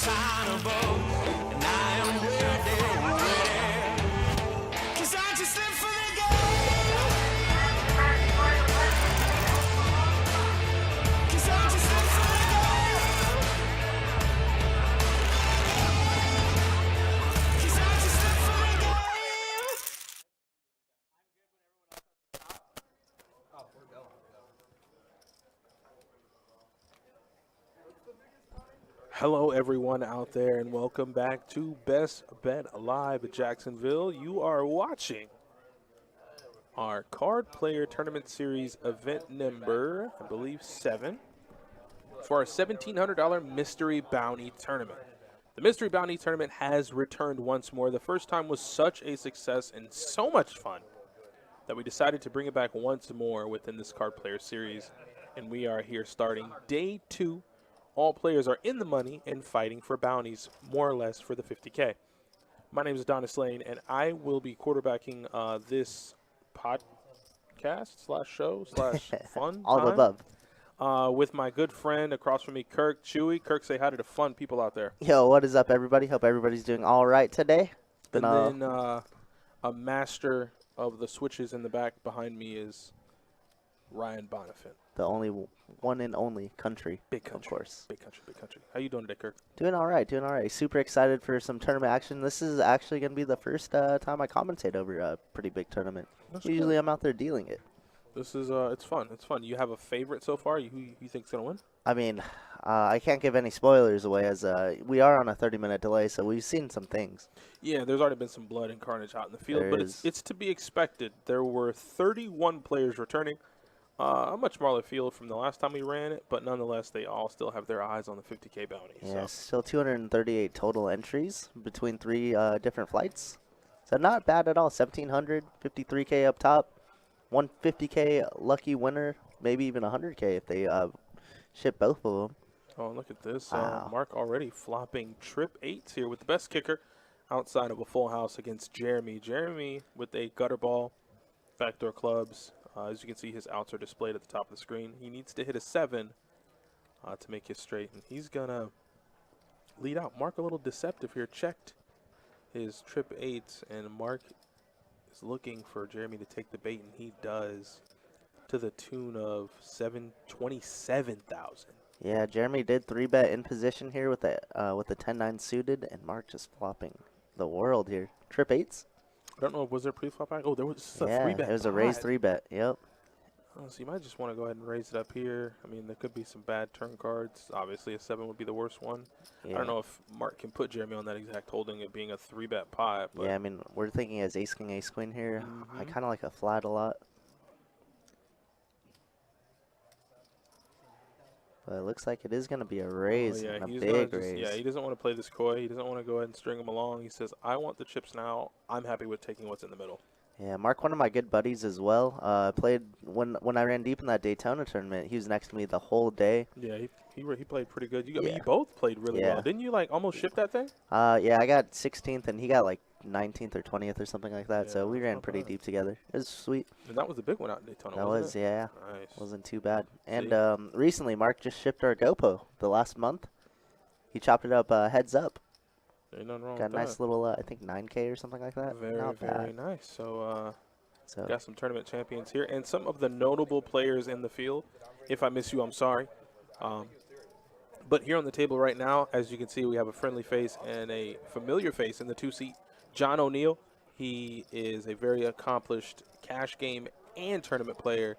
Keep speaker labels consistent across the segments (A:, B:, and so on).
A: unsignable, and I am ready, ready. 'Cause I just live for the game. 'Cause I just live for the game. 'Cause I just live for the game.
B: Hello, everyone out there, and welcome back to Best Bet Live Jacksonville. You are watching our Card Player Tournament Series event number, I believe, 7, for our $1,700 Mystery Bounty Tournament. The Mystery Bounty Tournament has returned once more. The first time was such a success and so much fun that we decided to bring it back once more within this Card Player Series, and we are here starting day 2. All players are in the money and fighting for bounties, more or less, for the 50K. My name is Adonis Lane, and I will be quarterbacking this podcast slash show slash fun
C: All the
B: time,
C: above.
B: with my good friend across from me, Kirk Chewy. Kirk, say hi to the fun people out there.
C: Yo, what is up, everybody? Hope everybody's doing all right today. Been,
B: And then a master of the switches in the back behind me is Ryan Bonifant.
C: the only one and only country,
B: Big country.
C: of course.
B: Big country, big country. How you doing today, Kirk?
C: Doing all right, doing all right. Super excited for some tournament action. This is actually going to be the first time I commentate over a pretty big tournament.
B: That's
C: Usually
B: good.
C: I'm out there dealing it.
B: This is it's fun. It's fun. You have a favorite so far? Who you think's gonna win?
C: I mean, I can't give any spoilers away as we are on a 30-minute delay, so we've seen some things.
B: Yeah, there's already been some blood and carnage out in the field,
C: There
B: but
C: is.
B: it's to be expected. There were 31 players returning, a much smaller field from the last time we ran it, but nonetheless, they all still have their eyes on the 50K bounty.
C: Yeah,
B: So.
C: still 238 total entries between 3 different flights. So not bad at all. 1,700, 53K up top, 150K lucky winner, maybe even 100K if they ship both of them.
B: Oh, look at this.
C: Wow.
B: Mark already flopping trip 8s here with the best kicker outside of a full house against Jeremy. Jeremy with a gutter ball, backdoor clubs. As you can see, his outs are displayed at the top of the screen. He needs to hit a 7 to make his straight, and he's going to lead out. Mark a little deceptive here. Checked his trip 8s, and Mark is looking for Jeremy to take the bait, and he does, to the tune of 27,000.
C: Yeah, Jeremy did 3-bet in position here with the 10-9 suited, and Mark just flopping the world here. Trip 8s?
B: I don't know, was there pre-flop back? Oh, there was a
C: Yeah,
B: 3-bet.
C: it was a raised 3-bet. Yep.
B: Oh, so you might just want to go ahead and raise it up here. I mean, there could be some bad turn cards. Obviously, a 7 would be the worst one.
C: Yeah.
B: I don't know if Mark can put Jeremy on that exact holding, it being a 3-bet pot. But
C: Yeah, I mean, we're thinking as ace king, ace queen here. I
B: Mhm.
C: kind of like a flat a lot. But it looks like it is going to be a raise,
B: oh, yeah,
C: and a
B: he's
C: big
B: gonna just,
C: raise.
B: yeah, he doesn't want to play this coy. He doesn't want to go ahead and string him along. He says, I want the chips now. I'm happy with taking what's in the middle.
C: Yeah, Mark, one of my good buddies as well. Played when I ran deep in that Daytona tournament. He was next to me the whole day.
B: Yeah, he played pretty good. I mean,
C: Yeah.
B: you both played really
C: Yeah.
B: well. Didn't you, like, almost ship that thing?
C: Yeah, I got 16th, and he got like 19th or 20th or something like that.
B: Yeah,
C: so we
B: that's
C: ran
B: not
C: pretty
B: bad.
C: deep together. It was sweet.
B: And that was the big one out in Daytona,
C: That
B: wasn't
C: was,
B: it?
C: yeah.
B: Nice.
C: Wasn't too bad. And
B: See?
C: recently, Mark just shipped our GoPro the last month. He chopped it up heads up.
B: Ain't nothing wrong
C: Got a
B: with
C: nice
B: that.
C: little, I think 9K or something like that.
B: Very,
C: Not
B: very
C: bad.
B: nice. So,
C: So
B: got some tournament champions here and some of the notable players in the field. If I miss you, I'm sorry. But here on the table right now, as you can see, we have a friendly face and a familiar face in the 2-seat, John O'Neill. He is a very accomplished cash game and tournament player,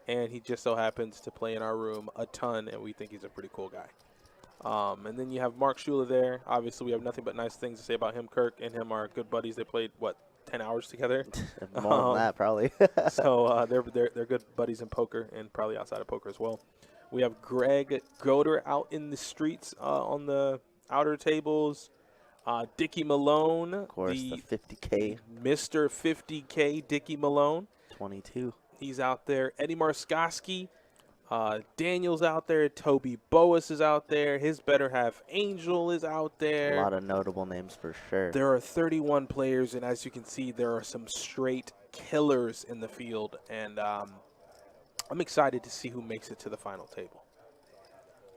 B: and he just so happens to play in our room a ton, and we think he's a pretty cool guy. And then you have Mark Shula there. Obviously, we have nothing but nice things to say about him. Kirk and him are good buddies. They played, 10 hours together?
C: more than that, probably.
B: So they're good buddies in poker and probably outside of poker as well. We have Greg Goder out in the streets on the outer tables. Dickie Malone,
C: Of course, the 50K,
B: Mr. 50K Dickie Malone.
C: 22.
B: He's out there. Eddie Marskoski, Daniel's out there. Toby Boas is out there. His better half Angel is out there.
C: A lot of notable names for sure.
B: There are 31 players, and as you can see, there are some straight killers in the field, and I'm excited to see who makes it to the final table.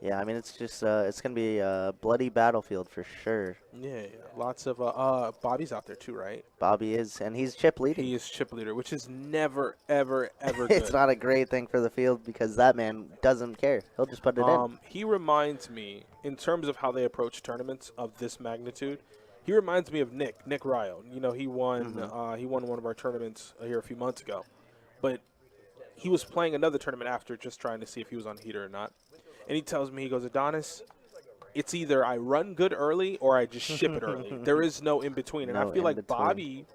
C: Yeah, I mean, it's just it's gonna be a bloody battlefield for sure.
B: Yeah, lots of Bobby's out there too, right?
C: Bobby is, and he's chip leading.
B: He is chip leader, which is never, ever, ever
C: It's
B: good.
C: not a great thing for the field because that man doesn't care. He'll just put it in.
B: He reminds me, in terms of how they approach tournaments of this magnitude, he reminds me of Nick Ryo. You know, he won one of our tournaments here a few months ago, but he was playing another tournament after, just trying to see if he was on heater or not. And he tells me, he goes, Adonis, it's either I run good early or I just ship it early. There is no in between, and I
C: No
B: feel like
C: in-between.
B: Bobby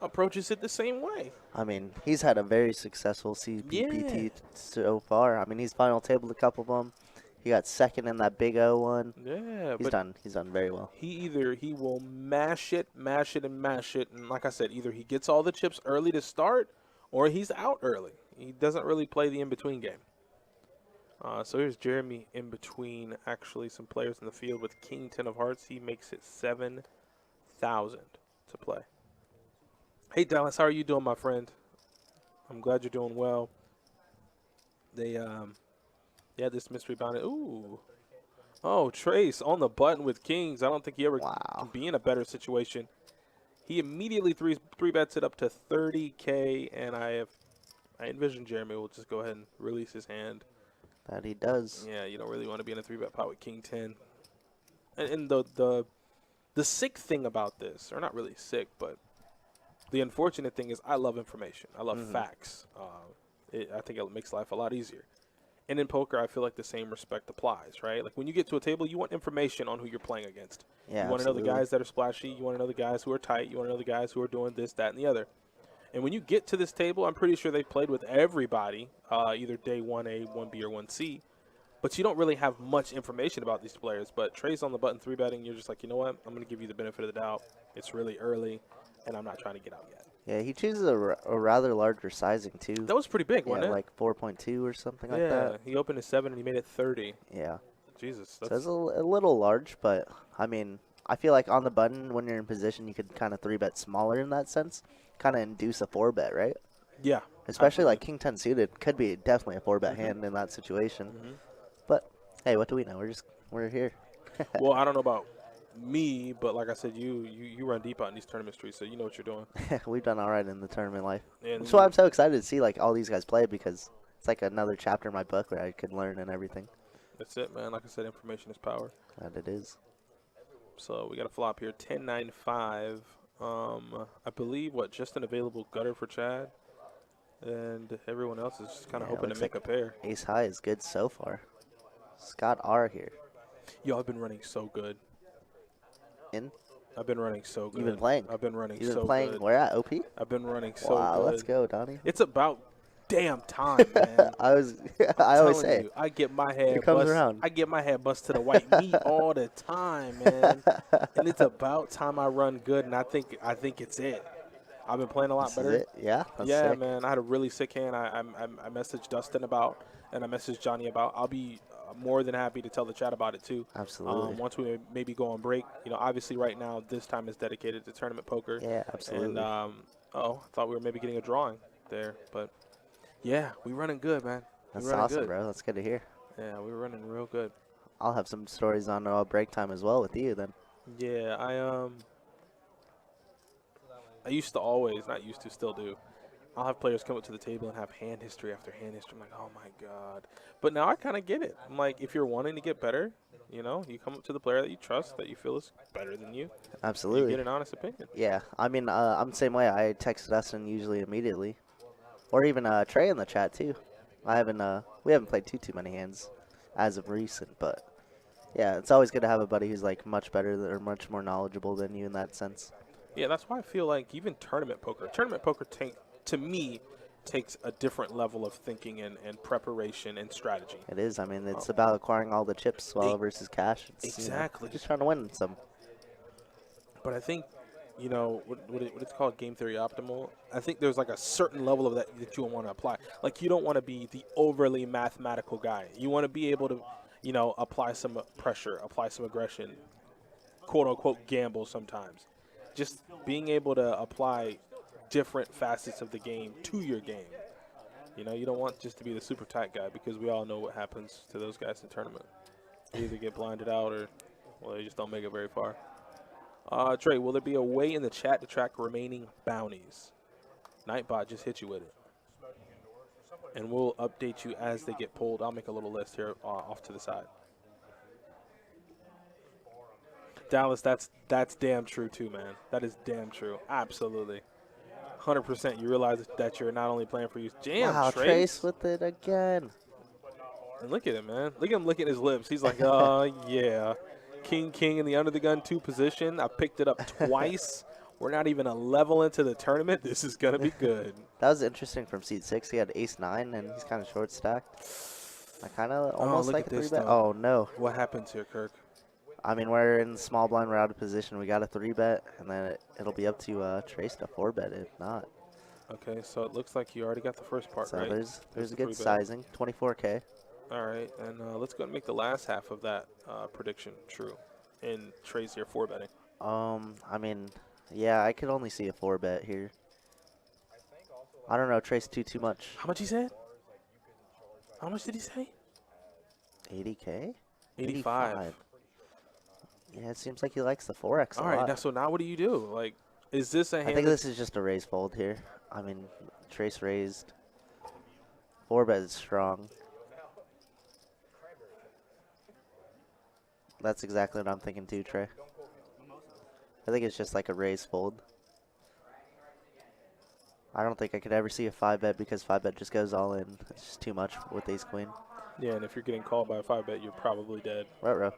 B: approaches it the same way.
C: I mean, he's had a very successful CPPT
B: Yeah.
C: so far. I mean, he's final tabled a couple of them. He got second in that Big O one.
B: Yeah,
C: He's
B: but
C: done. He's done very well.
B: he will mash it, and like I said, either he gets all the chips early to start, or he's out early. He doesn't really play the in-between game. So here's Jeremy in between, actually, some players in the field with King 10 of Hearts. He makes it 7,000 to play. Hey, Dallas, how are you doing, my friend? I'm glad you're doing well. They, yeah, this mystery bounded. Ooh. Oh, Trace on the button with Kings. I don't think he ever can be in a better situation. He immediately three bets it up to 30K, and I envision Jeremy will just go ahead and release his hand.
C: That he does.
B: Yeah, you don't really want to be in a 3-bet pot with King 10. And the sick thing about this, or not really sick, but the unfortunate thing is I love information. I love facts. I think it makes life a lot easier. And in poker, I feel like the same respect applies, right? Like when you get to a table, you want information on who you're playing against.
C: Yeah,
B: you want to know the
C: absolutely.
B: guys that are splashy. You want to know the guys who are tight. You want to know the guys who are doing this, that, and the other. And when you get to this table, I'm pretty sure they've played with everybody, either day 1A, 1B, or 1C. But you don't really have much information about these players. But Trey's on the button 3-betting. You're just like, you know what? I'm going to give you the benefit of the doubt. It's really early, and I'm not trying to get out yet.
C: Yeah, he chooses a rather larger sizing, too.
B: That was pretty big,
C: Yeah,
B: wasn't it?
C: like 4.2 or something like
B: Yeah,
C: that.
B: he opened at 7 and he made it 30.
C: Yeah.
B: Jesus.
C: So it's a little large, but, I mean, I feel like on the button, when you're in position, you could kind of 3-bet smaller in that sense. Kind of induce a 4-bet, right?
B: Yeah.
C: Especially like King 10 suited. Could be definitely a 4-bet hand in that situation. But, hey, what do we know? We're here.
B: Well, I don't know about me, but like I said, you run deep out in these tournament streets, so you know what you're doing.
C: We've done all right in the tournament life.
B: And
C: That's why I'm so excited to see like all these guys play because it's like another chapter in my book where I could learn and everything.
B: that's it, man. Like I said, information is power.
C: That it is.
B: So we got a flop here, 10-9-5. I believe just an available gutter for Chad, and everyone else is just kind of
C: Yeah,
B: hoping to
C: looks
B: make
C: like
B: a pair.
C: Ace high is good so far. Scott R here.
B: Yo, I've been running so good.
C: In?
B: I've been running so good.
C: You've been playing?
B: I've been running
C: You've
B: so
C: been playing
B: good.
C: where at OP?
B: I've been running so
C: Wow,
B: good.
C: let's go, Donnie.
B: It's about damn time, man.
C: I always
B: Telling
C: say
B: you, I get my head
C: It comes
B: bust.
C: around.
B: I get my head bust to the white meat all the time, man. And it's about time I run good, and I think it's it. I've been playing a lot
C: this
B: better.
C: is it. Yeah, that's
B: Yeah,
C: sick.
B: man. I had a really sick hand. I messaged Dustin about, and I messaged Johnny about. I'll be more than happy to tell the chat about it too.
C: Absolutely.
B: Once we maybe go on break, obviously right now this time is dedicated to tournament poker.
C: Yeah, absolutely.
B: And I thought we were maybe getting a drawing there, but yeah, we running good, man.
C: That's
B: we running
C: awesome,
B: good.
C: bro. That's good to hear.
B: Yeah, we were running real good.
C: I'll have some stories on break time as well with you then.
B: Yeah, I used to always, not used to, still do. I'll have players come up to the table and have hand history after hand history. I'm like, oh my God. But now I kind of get it. I'm like, if you're wanting to get better, you come up to the player that you trust, that you feel is better than you.
C: Absolutely.
B: You get an honest opinion.
C: Yeah, I mean, I'm the same way. I text Dustin usually immediately, or even Trey in the chat too. We haven't played too many hands as of recent, but yeah, it's always good to have a buddy who's like much better or much more knowledgeable than you in that sense.
B: Yeah, that's why I feel like even tournament poker to me takes a different level of thinking and preparation and strategy.
C: It is. I mean, it's about acquiring all the chips versus cash. It's,
B: Exactly.
C: just trying to win some.
B: But I think, what it's called, game theory optimal. I think there's like a certain level of that you want to apply. Like you don't want to be the overly mathematical guy. You want to be able to, apply some pressure, apply some aggression, quote unquote gamble sometimes. Just being able to apply different facets of the game to your game. You don't want just to be the super tight guy because we all know what happens to those guys in tournament. They either get blinded out or, well, they just don't make it very far. Trey, will there be a way in the chat to track remaining bounties? Nightbot just hit you with it. And we'll update you as they get pulled. I'll make a little list here off to the side. Dallas, that's damn true too, man. That is damn true. Absolutely. 100%. You realize that you're not only playing for you. Damn,
C: Wow,
B: Trace.
C: Trace with it again.
B: And look at him, man. Look at him licking his lips. He's like, yeah. King in the under the gun 2 position. I picked it up twice. We're not even a level into the tournament. This is going to be good.
C: That was interesting from seat 6. He had ace-9, and he's kind of short stacked. I kind of almost
B: look
C: like
B: at
C: a 3-bet.
B: this,
C: Oh, no.
B: What happens here, Kirk?
C: I mean, we're in small blind. We're out of position. We got a 3-bet, and then it'll be up to Trace to 4-bet if not.
B: Okay, so it looks like you already got the first part,
C: So
B: right?
C: there's a
B: the
C: good
B: 3-bet.
C: sizing, 24K.
B: All right, and let's go and make the last half of that prediction true. And Trey's here 4-betting.
C: I mean, yeah, I could only see a 4-bet here. I don't know, Trace too much.
B: How much he said? How much did he say?
C: 80K?
B: 85.
C: Yeah, it seems like he likes the 4X a
B: All right,
C: lot.
B: now, so now what do you do? Like, is this a hand?
C: I think this is just a raise fold here. I mean, Trace raised. 4-bet is strong. That's exactly what I'm thinking too, Trey. I think it's just like a raise fold. I don't think I could ever see a 5-bet because 5-bet just goes all in. It's just too much with ace-queen.
B: Yeah, and if you're getting called by a 5-bet, you're probably dead.
C: Right.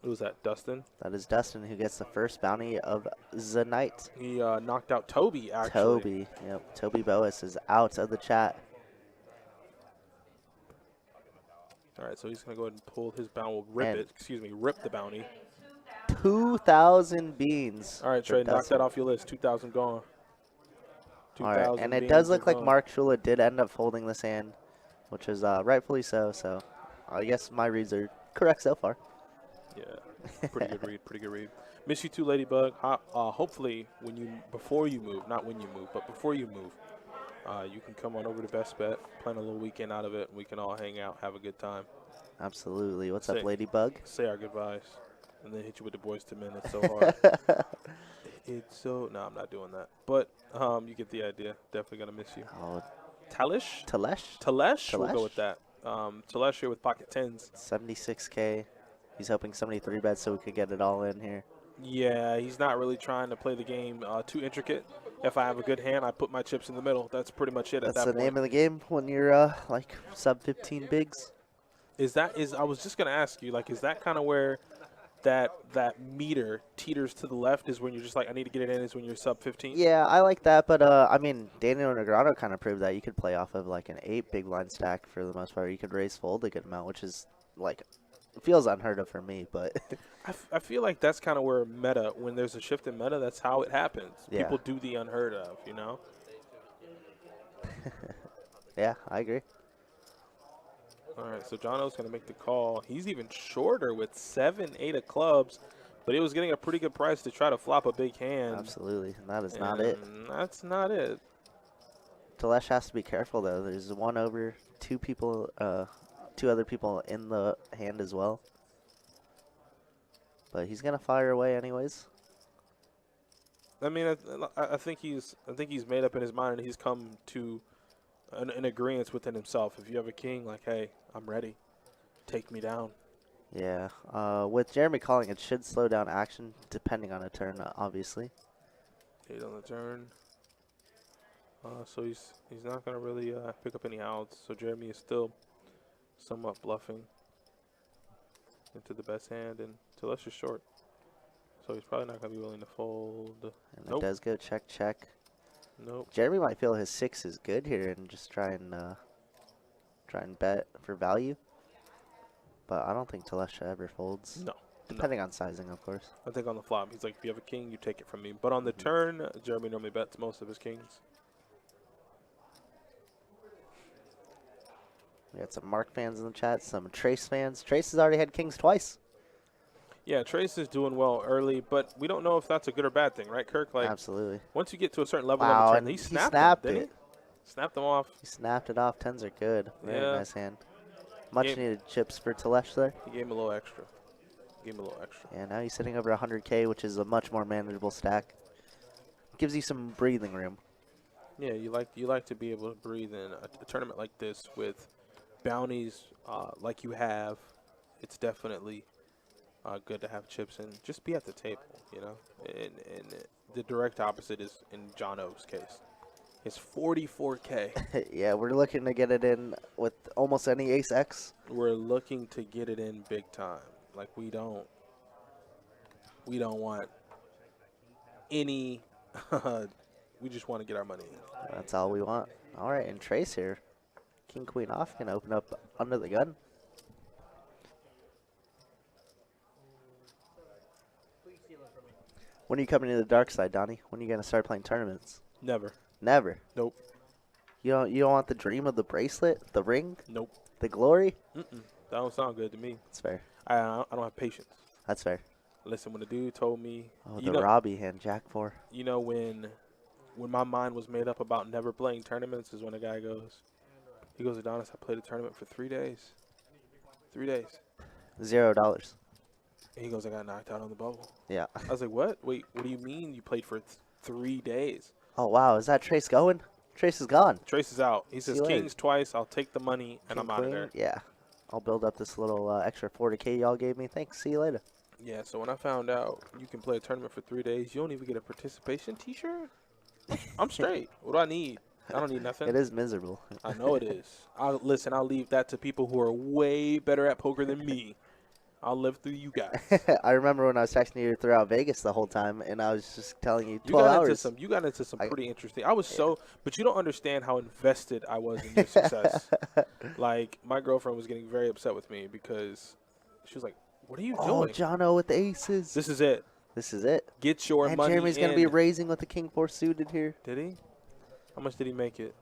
B: Who was that, Dustin?
C: That is Dustin who gets the first bounty of the night.
B: He knocked out Toby, actually.
C: Toby. Yep. Toby Boas is out of the chat.
B: All right, so he's going to go ahead and pull his bounty. We'll rip the bounty.
C: 2,000 beans.
B: All right,
C: for
B: Trey, knock
C: Dustin.
B: that off your list. 2,000 gone.
C: All right,
B: 2,000
C: and it
B: beans
C: does
B: are
C: look like
B: gone.
C: Mark Shula did end up folding this hand, which is rightfully so. So I guess my reads are correct so far.
B: Yeah, pretty good read. Miss you too, Ladybug. Hopefully, before you move, not when you move, but before you move, you can come on over to Best Bet, plan a little weekend out of it, and we can all hang out, have a good time.
C: Absolutely. What's
B: Say-
C: up, Ladybug?
B: Say our goodbyes, and then hit you with the boys to men. It's so hard. No, I'm not doing that. But you get the idea. Definitely gonna miss you.
C: Oh,
B: Talish?
C: Telesh?
B: Talesh? We'll
C: Talesh?
B: go with that. Talesh here with pocket 10s.
C: 76K. He's hoping somebody 3-bets so we could get it all in here.
B: Yeah, he's not really trying to play the game too intricate. If I have a good hand, I put my chips in the middle. That's pretty much it at
C: That's
B: that
C: the
B: point.
C: name of the game when you're like sub 15 bigs.
B: I was just gonna ask you, like, is that kind of where that meter teeters to the left? Is when you're just like, I need to get it in. Is when you're sub 15?
C: Yeah, I like that, but I mean, Daniel Negreanu kind of proved that you could play off of like an 8 big blind stack for the most part. You could raise fold a good amount, which is like feels unheard of for me, but
B: I feel like that's kind of where meta, when there's a shift in meta, that's how it happens.
C: Yeah.
B: People do the unheard of, you know?
C: yeah, I agree.
B: All right, so Jono's going to make the call. He's even shorter with 7-8 of clubs, but he was getting a pretty good price to try to flop a big hand.
C: Absolutely, and that is not it.
B: And that's not it.
C: Telesh has to be careful though. There's one over, 2 people, 2 other people in the hand as well. But he's gonna fire away anyways.
B: I mean, I think he's made up in his mind, and he's come to an agreement within himself. If you have a king, like, hey, I'm ready. Take me down.
C: Yeah. With Jeremy calling, it should slow down action depending on a turn, obviously.
B: 8 on the turn. So he's not going to really pick up any outs. So Jeremy is still somewhat bluffing into the best hand, and Talesh is short. So he's probably not going to be willing to fold.
C: And
B: Nope.
C: it does go check, check.
B: Nope.
C: Jeremy might feel his 6 is good here and just try and bet for value. But I don't think Talesh ever folds.
B: No.
C: Depending on sizing, of course.
B: I think on the flop, he's like, if you have a king, you take it from me. But on the turn, Jeremy normally bets most of his kings.
C: We got some Mark fans in the chat, some Trace fans. Trace has already had kings twice.
B: Yeah, Trace is doing well early, but we don't know if that's a good or bad thing, right, Kirk? Like,
C: Absolutely.
B: once you get to a certain level
C: Wow,
B: on the
C: and
B: turn,
C: he
B: snapped
C: snapped
B: them, didn't
C: it.
B: he? Snapped them off.
C: He snapped it off. 10s are good. Very
B: Yeah.
C: nice hand. Much needed chips for Telesh there.
B: He gave him a little extra.
C: And now he's sitting over 100K, which is a much more manageable stack. Gives you some breathing room.
B: Yeah, you like to be able to breathe in a tournament like this with bounties like you have. It's definitely good to have chips and just be at the table, you know. And the direct opposite is in John O's case. It's 44K.
C: Yeah, we're looking to get it in with almost any Ace X.
B: We're looking to get it in big time. Like we don't want any. We just want to get our money in.
C: That's all we want. All right, and Trace here. King, queen off. Can open up under the gun. When are you coming to the dark side, Donnie? When are you going to start playing tournaments?
B: Never.
C: Never.
B: Nope.
C: You don't want the dream of the bracelet, the ring,
B: Nope.
C: the glory?
B: That don't sound good to me.
C: That's fair.
B: I don't have patience.
C: That's fair.
B: Listen, when the dude told me,
C: Oh, the Robbie hand, Jack 4.
B: You know, when my mind was made up about never playing tournaments is when a guy goes, Adonis, I played a tournament for 3 days. 3 days.
C: $0.
B: And he goes, I got knocked out on the bubble.
C: Yeah.
B: I was like, what? Wait, what do you mean you played for 3 days?
C: Oh, wow. Is that Trace going? Trace is gone.
B: Trace is out. He says,
C: you later.
B: Kings twice, I'll take the money, and
C: King,
B: I'm out of
C: queen?
B: there.
C: Yeah. I'll build up this little extra 40K y'all gave me. Thanks. See you later.
B: Yeah, so when I found out you can play a tournament for 3 days, you don't even get a participation T-shirt? I'm straight. What do I need? I don't need nothing.
C: It is miserable.
B: I know it is. I'll leave that to people who are way better at poker than me. I'll live through you guys.
C: I remember when I was texting you throughout Vegas the whole time, and I was just telling you 12 hours.
B: You got into some pretty interesting. I was but you don't understand how invested I was in your success. Like, my girlfriend was getting very upset with me because she was like, what are you doing?
C: Oh, Jono with the aces.
B: This is it.
C: This is it.
B: Get your
C: and
B: money
C: Jeremy's going to be raising with the King 4 suited here.
B: Did he? How much did he make it?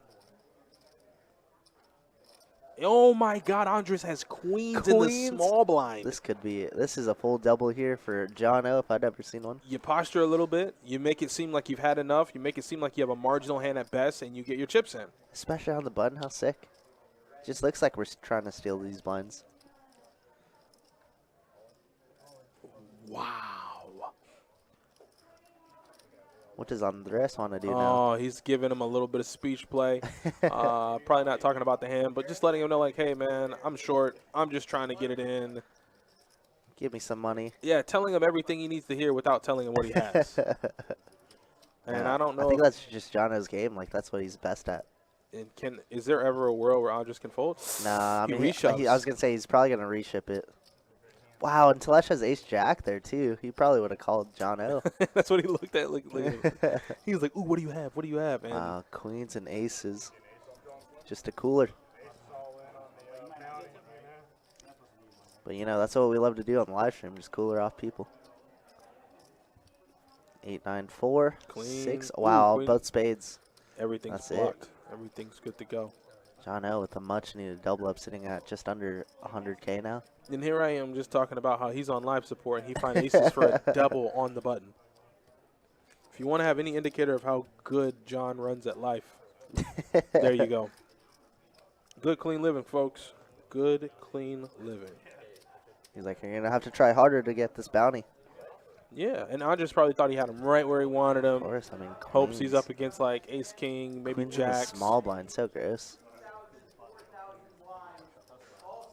B: Oh, my God. Andres has queens in the small blind.
C: This could be it. This is a full double here for Jono if I'd ever seen one.
B: You posture a little bit. You make it seem like you've had enough. You make it seem like you have a marginal hand at best, and you get your chips in.
C: Especially on the button. How sick. Just looks like we're trying to steal these blinds.
B: Wow.
C: What does Andres want to do now?
B: Oh, he's giving him a little bit of speech play. Probably not talking about the hand, but just letting him know, like, hey, man, I'm short. I'm just trying to get it in.
C: Give me some money.
B: Yeah, telling him everything he needs to hear without telling him what he has. And I don't know.
C: I think that's just Jono's game. Like, that's what he's best at.
B: And is there ever a world where Andres can fold?
C: Nah, I mean,
B: reshoves.
C: I was going to say he's probably going to reship it. Wow, and Telesh has ace-jack there, too. He probably would have called Jono.
B: That's what he looked at. He was like, ooh, what do you have? What do you have? And
C: wow, queens and aces. Just a cooler. But, you know, that's what we love to do on the live stream, just cooler off people. 8, 9, 4,
B: Queen.
C: 6.
B: Ooh,
C: Wow,
B: queen.
C: both spades.
B: Everything's
C: That's it.
B: blocked. Everything's good to go.
C: Jono with a much-needed double-up sitting at just under 100K now.
B: And here I am just talking about how he's on live support and he finds aces for a double on the button. If you want to have any indicator of how good John runs at life, there you go. Good, clean living, folks. Good, clean living.
C: He's like, you're going to have to try harder to get this bounty.
B: Yeah, and Andres probably thought he had him right where he wanted him.
C: Of course, I mean,
B: Hopes he's
C: queens.
B: up against, like, ace-king, maybe
C: Queens in the
B: jacks.
C: small blind, so gross.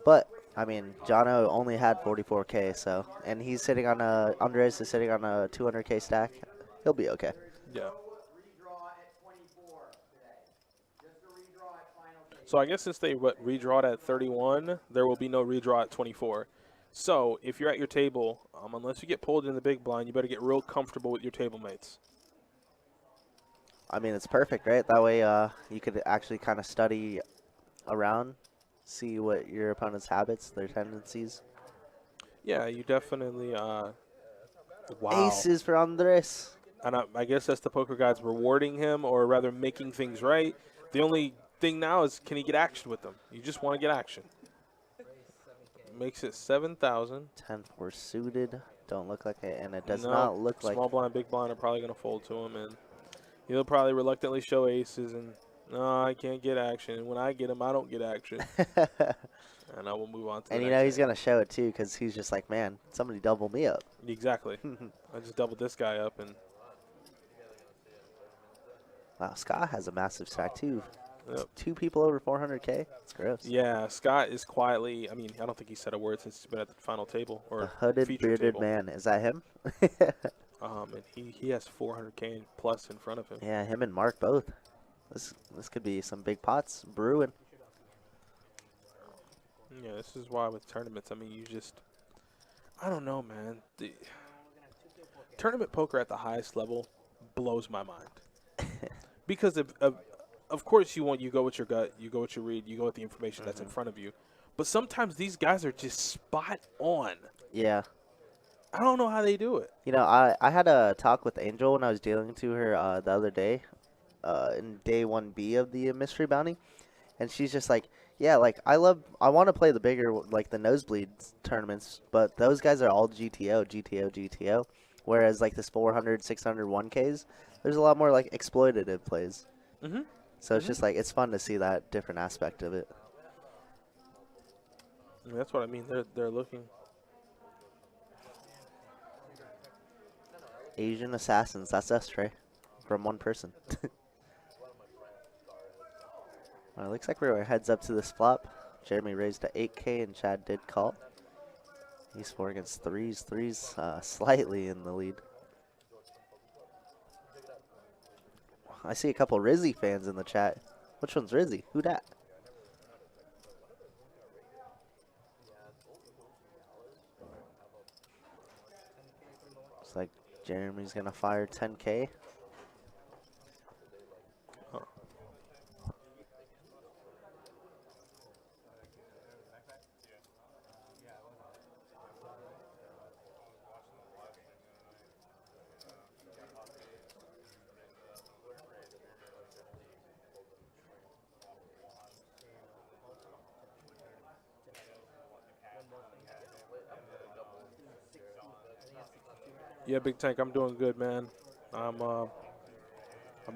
C: But, I mean, Jono only had 44K, so, and he's sitting on a, Andres is sitting on a 200K stack. He'll be okay.
B: Yeah. So I guess since they redrawed at 31, there will be no redraw at 24. So if you're at your table, unless you get pulled in the big blind, you better get real comfortable with your table mates.
C: I mean, it's perfect, right? That way you could actually kind of study around, see what your opponent's habits, their tendencies.
B: Yeah, you definitely, wow.
C: Aces for Andres.
B: And I guess that's the poker gods rewarding him, or rather making things right. The only thing now is, can he get action with them? You just want to get action. Makes it 7,000.
C: 10-4 suited. Don't look like it, and it does not look like.
B: Small blind, big blind are probably going to fold to him, and he'll probably reluctantly show aces, and no, I can't get action. And when I get him, I don't get action. And I will move on to
C: And
B: the
C: you
B: next
C: know he's
B: game.
C: going to show it too because he's just like, man, somebody double me up.
B: Exactly. I just doubled this guy up, and
C: Wow, Scott has a massive stack too.
B: yep.
C: 2 people over 400K. That's gross.
B: Yeah, Scott is quietly. I mean, I don't think he said a word since he's been at the final table
C: The
B: or
C: hooded,
B: feature
C: bearded
B: table.
C: man. Is that him?
B: And he has 400K plus in front of him.
C: Yeah, him and Mark both. This could be some big pots brewing.
B: Yeah, this is why with tournaments, I mean, I don't know, man. The tournament poker at the highest level blows my mind. Because of course you go with your gut, you go with your read, you go with the information that's in front of you. But sometimes these guys are just spot on.
C: Yeah.
B: I don't know how they do it.
C: You know, I had a talk with Angel when I was dealing to her the other day, in day 1B of the mystery bounty, and she's just like, yeah, like I want to play the bigger, like the nosebleed tournaments, but those guys are all GTO, whereas like this 400, 600, 1Ks, there's a lot more like exploitative plays.
B: Mm-hmm.
C: So it's just like, it's fun to see that different aspect of it.
B: I mean, that's what I mean. They're looking.
C: Asian assassins, that's us, Trey, from one person. Well, it looks like we were heads up to this flop. Jeremy raised to 8K and Chad did call. He's 4 against 3s. 3s slightly in the lead. I see a couple Rizzy fans in the chat. Which one's Rizzy? Who dat? Looks like Jeremy's gonna fire 10K.
B: Huh. Yeah, Big Tank, I'm doing good, man. I'm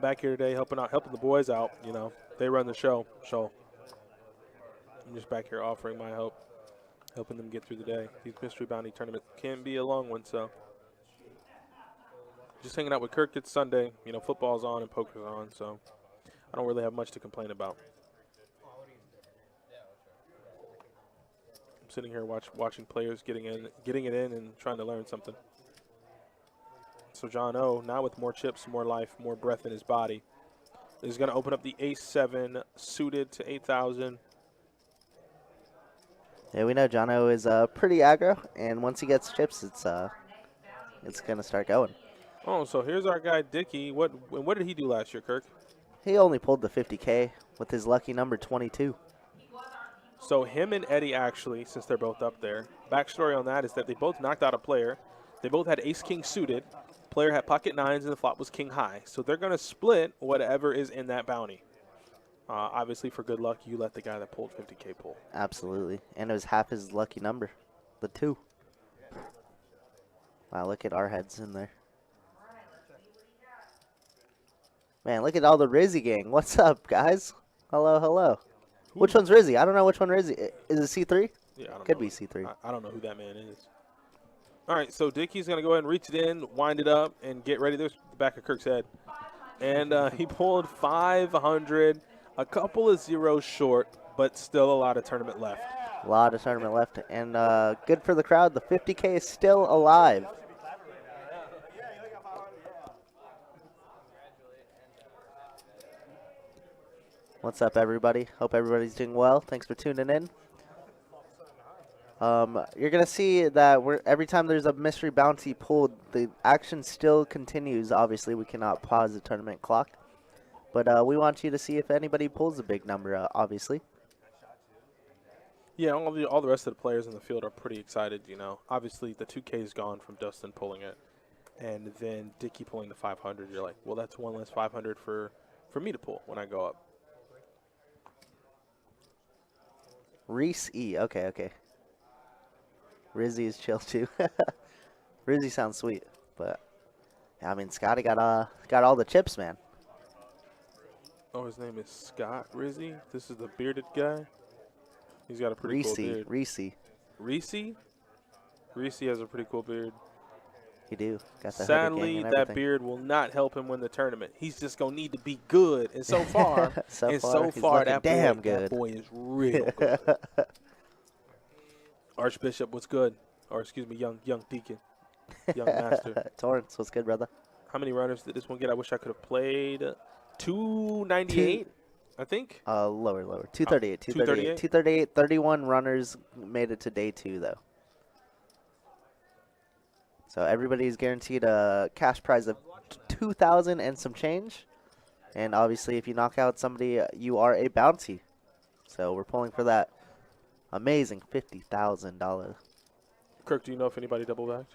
B: back here today helping the boys out. You know, they run the show, so I'm just back here offering my help, helping them get through the day. These mystery bounty tournaments can be a long one, so just hanging out with Kirk. It's Sunday. You know, football's on and poker's on, so I don't really have much to complain about. I'm sitting here watching players getting it in, and trying to learn something. So John O, now with more chips, more life, more breath in his body, is going to open up the ace-7 suited to 8,000.
C: Yeah, we know Jono is pretty aggro, and once he gets chips, it's gonna start going.
B: Oh, so here's our guy Dickey. What did he do last year, Kirk?
C: He only pulled the 50K with his lucky number 22.
B: So him and Eddie actually, since they're both up there, backstory on that is that they both knocked out a player. They both had ace-king suited. Player had pocket nines, and the flop was king high. So they're going to split whatever is in that bounty. Obviously, for good luck, you let the guy that pulled 50K pull.
C: Absolutely. And it was half his lucky number, the 2. Wow, look at our heads in there. Man, look at all the Rizzy gang. What's up, guys? Hello, hello. Which one's Rizzy? I don't know which one Rizzy. Is it C3?
B: Yeah, I don't
C: Could
B: know.
C: be C3.
B: I don't know who that man is. All right, so Dickey's going to go ahead and reach it in, wind it up, and get ready. There's the back of Kirk's head. And he pulled 500, a couple of zeros short, but still a lot of tournament left.
C: A lot of tournament left. And good for the crowd. The 50K is still alive. What's up, everybody? Hope everybody's doing well. Thanks for tuning in. You're going to see that every time there's a mystery bounty pulled, the action still continues. Obviously, we cannot pause the tournament clock. But we want you to see if anybody pulls a big number, obviously.
B: Yeah, all the rest of the players in the field are pretty excited, you know. Obviously, the 2K is gone from Dustin pulling it. And then Dickey pulling the 500. You're like, well, that's one less 500 for me to pull when I go up.
C: Reese E. Okay. Rizzy is chill too. Rizzy sounds sweet, but yeah, I mean Scotty got all the chips, man.
B: Oh, his name is Scott Rizzy. This is the bearded guy. He's got a pretty cool beard.
C: Reese.
B: Reese has a pretty cool beard.
C: You do. Got the hooded gang
B: Sadly,
C: and
B: that
C: everything.
B: beard will not help him win the tournament. He's just gonna need to be good. And so far,
C: he's looking damn good.
B: That boy is real good. Archbishop, what's good? Or excuse me, young deacon, young master.
C: Torrance, what's good, brother?
B: How many runners did this one get? I wish I could have played. 298, I think.
C: Lower. 238.
B: 238?
C: 238. 31 runners made it to day 2, though. So everybody's guaranteed a cash prize of $2,000 and some change. And obviously, if you knock out somebody, you are a bounty. So we're pulling for that amazing $50,000.
B: Kirk, do you know if anybody double bagged?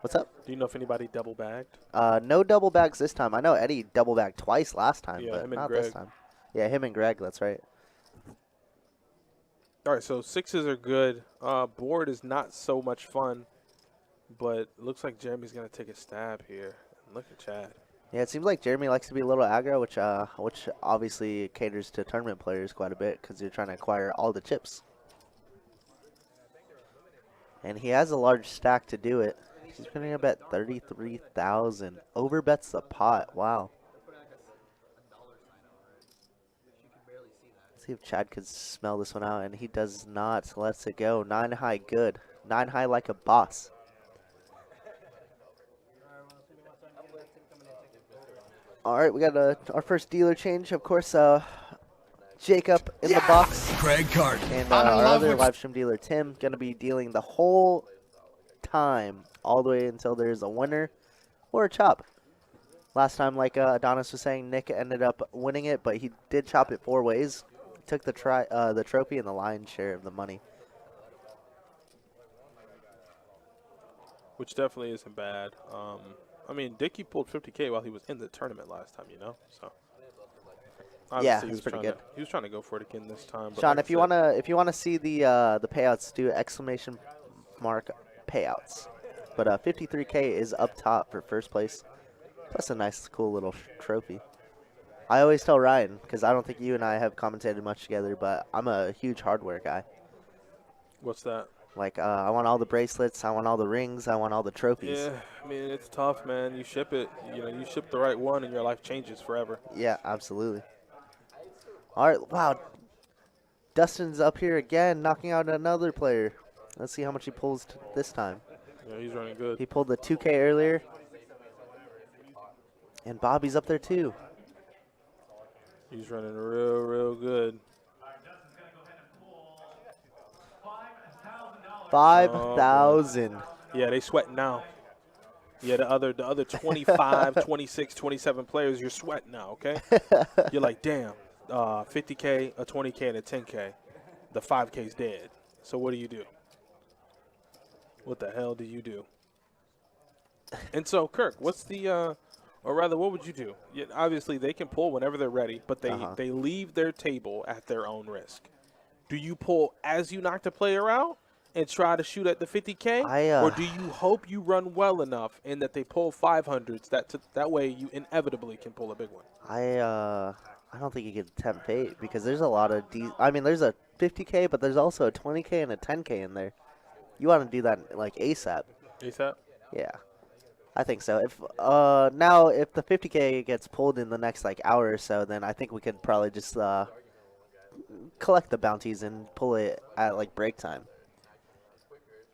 C: What's up?
B: Do you know if anybody double bagged?
C: No double bags this time. I know Eddie double bagged twice last time,
B: Yeah,
C: but
B: him and
C: not
B: Greg.
C: this time. Yeah, him and Greg, that's right.
B: All right, so 6s are good. Board is not so much fun, but it looks like Jeremy's going to take a stab here. Look at Chad.
C: Yeah, it seems like Jeremy likes to be a little aggro, which obviously caters to tournament players quite a bit because you're trying to acquire all the chips. And he has a large stack to do it. He's going to bet 33,000. Overbets the pot. Wow. Let's see if Chad could smell this one out, and he does not. Let's it go. 9 high, good. 9 high like a boss. All right, we got our first dealer change. Of course, Jacob in the box.
A: Craig Carton.
C: And our other live stream dealer, Tim, going to be dealing the whole time, all the way until there's a winner or a chop. Last time, like Adonis was saying, Nick ended up winning it, but he did chop it 4 ways. He took the trophy and the lion's share of the money.
B: Which definitely isn't bad. I mean, Dickie pulled 50K while he was in the tournament last time, you know? So
C: Yeah,
B: he
C: that's
B: was
C: pretty
B: trying
C: good.
B: He was trying to go for it again this time. But
C: Sean,
B: like
C: if you wanna see the payouts, do exclamation mark payouts. But 53K is up top for first place. That's a nice, cool little trophy. I always tell Ryan, because I don't think you and I have commentated much together, but I'm a huge hardware guy.
B: What's that?
C: Like, I want all the bracelets, I want all the rings, I want all the trophies.
B: Yeah, I mean, it's tough, man. You ship it, you ship the right one, and your life changes forever.
C: Yeah, absolutely. All right, wow. Dustin's up here again, knocking out another player. Let's see how much he pulls this time.
B: Yeah, he's running good.
C: He pulled the 2K earlier. And Bobby's up there, too.
B: He's running real good.
C: 5,000.
B: Yeah, they sweating now. Yeah, the other 25, 26, 27 players, you're sweating now, okay? You're like, damn, 50K, a 20K, and a 10K. The 5K's dead. So what do you do? What the hell do you do? And so, Kirk, what's the, or rather, what would you do? Yeah, obviously, they can pull whenever they're ready, but they leave their table at their own risk. Do you pull as you knock the player out and try to shoot at the 50K? Or do you hope you run well enough and that they pull 500s, that way you inevitably can pull a big one?
C: I don't think you can tempt fate because there's a lot of there's a 50K, but there's also a 20K and a 10K in there. You want to do that like ASAP.
B: ASAP?
C: Yeah. I think so. If now if the 50K gets pulled in the next like hour or so, then I think we could probably just collect the bounties and pull it at like break time.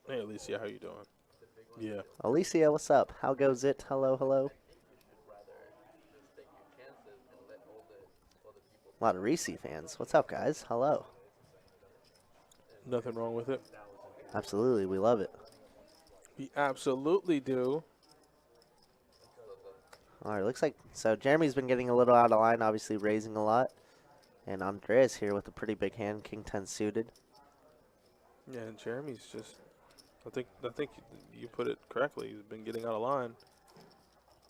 B: Hey, Alicia, how you doing? Yeah.
C: Alicia, what's up? How goes it? Hello. A lot of Reese fans. What's up, guys? Hello.
B: Nothing wrong with it.
C: Absolutely, we love it.
B: We absolutely do.
C: All right, looks like so Jeremy's been getting a little out of line, obviously raising a lot. And Andreas here with a pretty big hand, King 10 suited.
B: Yeah, and Jeremy's just, I think you put it correctly. He's been getting out of line.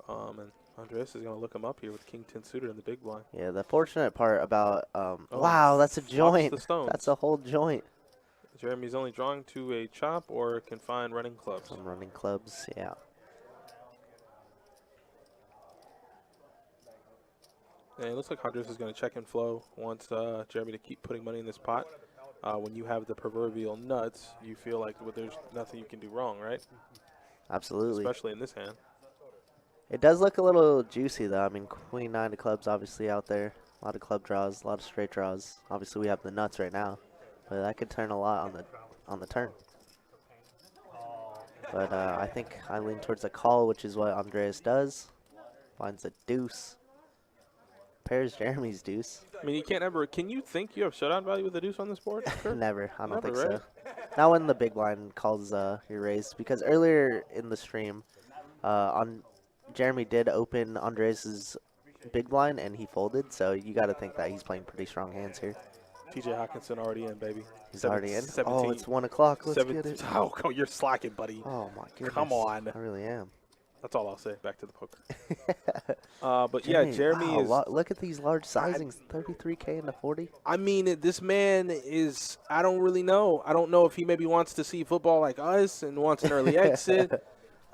B: And Andreas is going to look him up here with King 10 suited in the big blind.
C: Yeah, the fortunate part about, wow, that's a joint.
B: The stones.
C: That's a whole joint.
B: Jeremy's only drawing to a chop or can find running clubs.
C: Some running clubs, yeah.
B: And it looks like Andreas is going to check and flow, wants Jeremy to keep putting money in this pot. when you have the proverbial nuts, you feel like there's nothing you can do wrong, right?
C: Absolutely.
B: Especially in this hand.
C: It does look a little juicy, though. I mean, queen 9 of clubs obviously out there. A lot of club draws, a lot of straight draws. Obviously, we have the nuts right now, but that could turn a lot on the turn. But I think I lean towards a call, which is what Andreas does. Finds a deuce. Pairs Jeremy's deuce.
B: I mean, you can't ever. Can you think you have showdown value with a deuce on this board? Sure.
C: Never. I don't
B: Never,
C: think
B: right?
C: so. Not when the big blind calls your raise. Because earlier in the stream, Jeremy did open Andreas's big blind and he folded. So you got to think that he's playing pretty strong hands here.
B: TJ Hawkinson already in, baby.
C: He's already in.
B: 17,
C: Oh, it's 1 o'clock. Let's get it.
B: Oh, you're slacking, buddy.
C: Oh my goodness.
B: Come on.
C: I really am.
B: That's all I'll say. Back to the poker. But yeah, Jeremy
C: wow,
B: is.
C: look at these large sizings. 33K into 40.
B: I mean, this man is. I don't really know. I don't know if he maybe wants to see football like us and wants an early exit.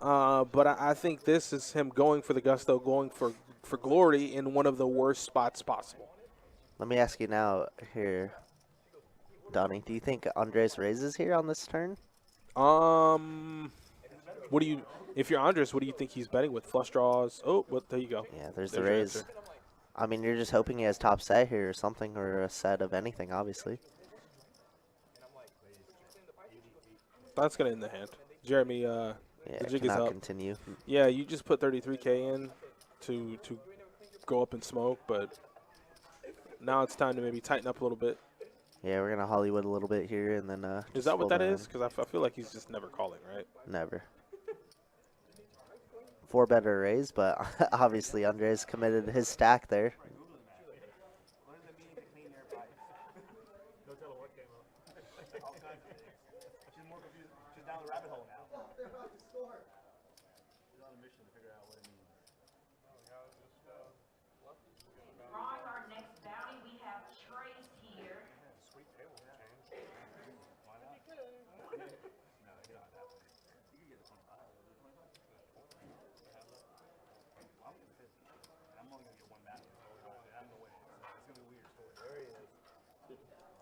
B: But I think this is him going for the gusto, going for glory in one of the worst spots possible.
C: Let me ask you now here, Donnie. Do you think Andres raises here on this turn?
B: What do you? If you're Andres, what do you think he's betting with? Flush draws. Oh, well, there you go.
C: Yeah, there's the
B: your
C: raise.
B: answer.
C: I mean, you're just hoping he has top set here or something, or a set of anything, obviously.
B: That's gonna end the hand. Jeremy,
C: Yeah,
B: the jig is
C: cannot
B: up.
C: continue.
B: Yeah, you just put 33K in to go up in smoke, but now it's time to maybe tighten up a little bit.
C: Yeah, we're gonna Hollywood a little bit here, and then.
B: Is
C: just
B: that what
C: fold
B: that
C: around.
B: is? Because I feel like he's just never calling, right?
C: Never. 4 better raise, but obviously Andres committed his stack there.
D: Drawing our next bounty, we have Trace here.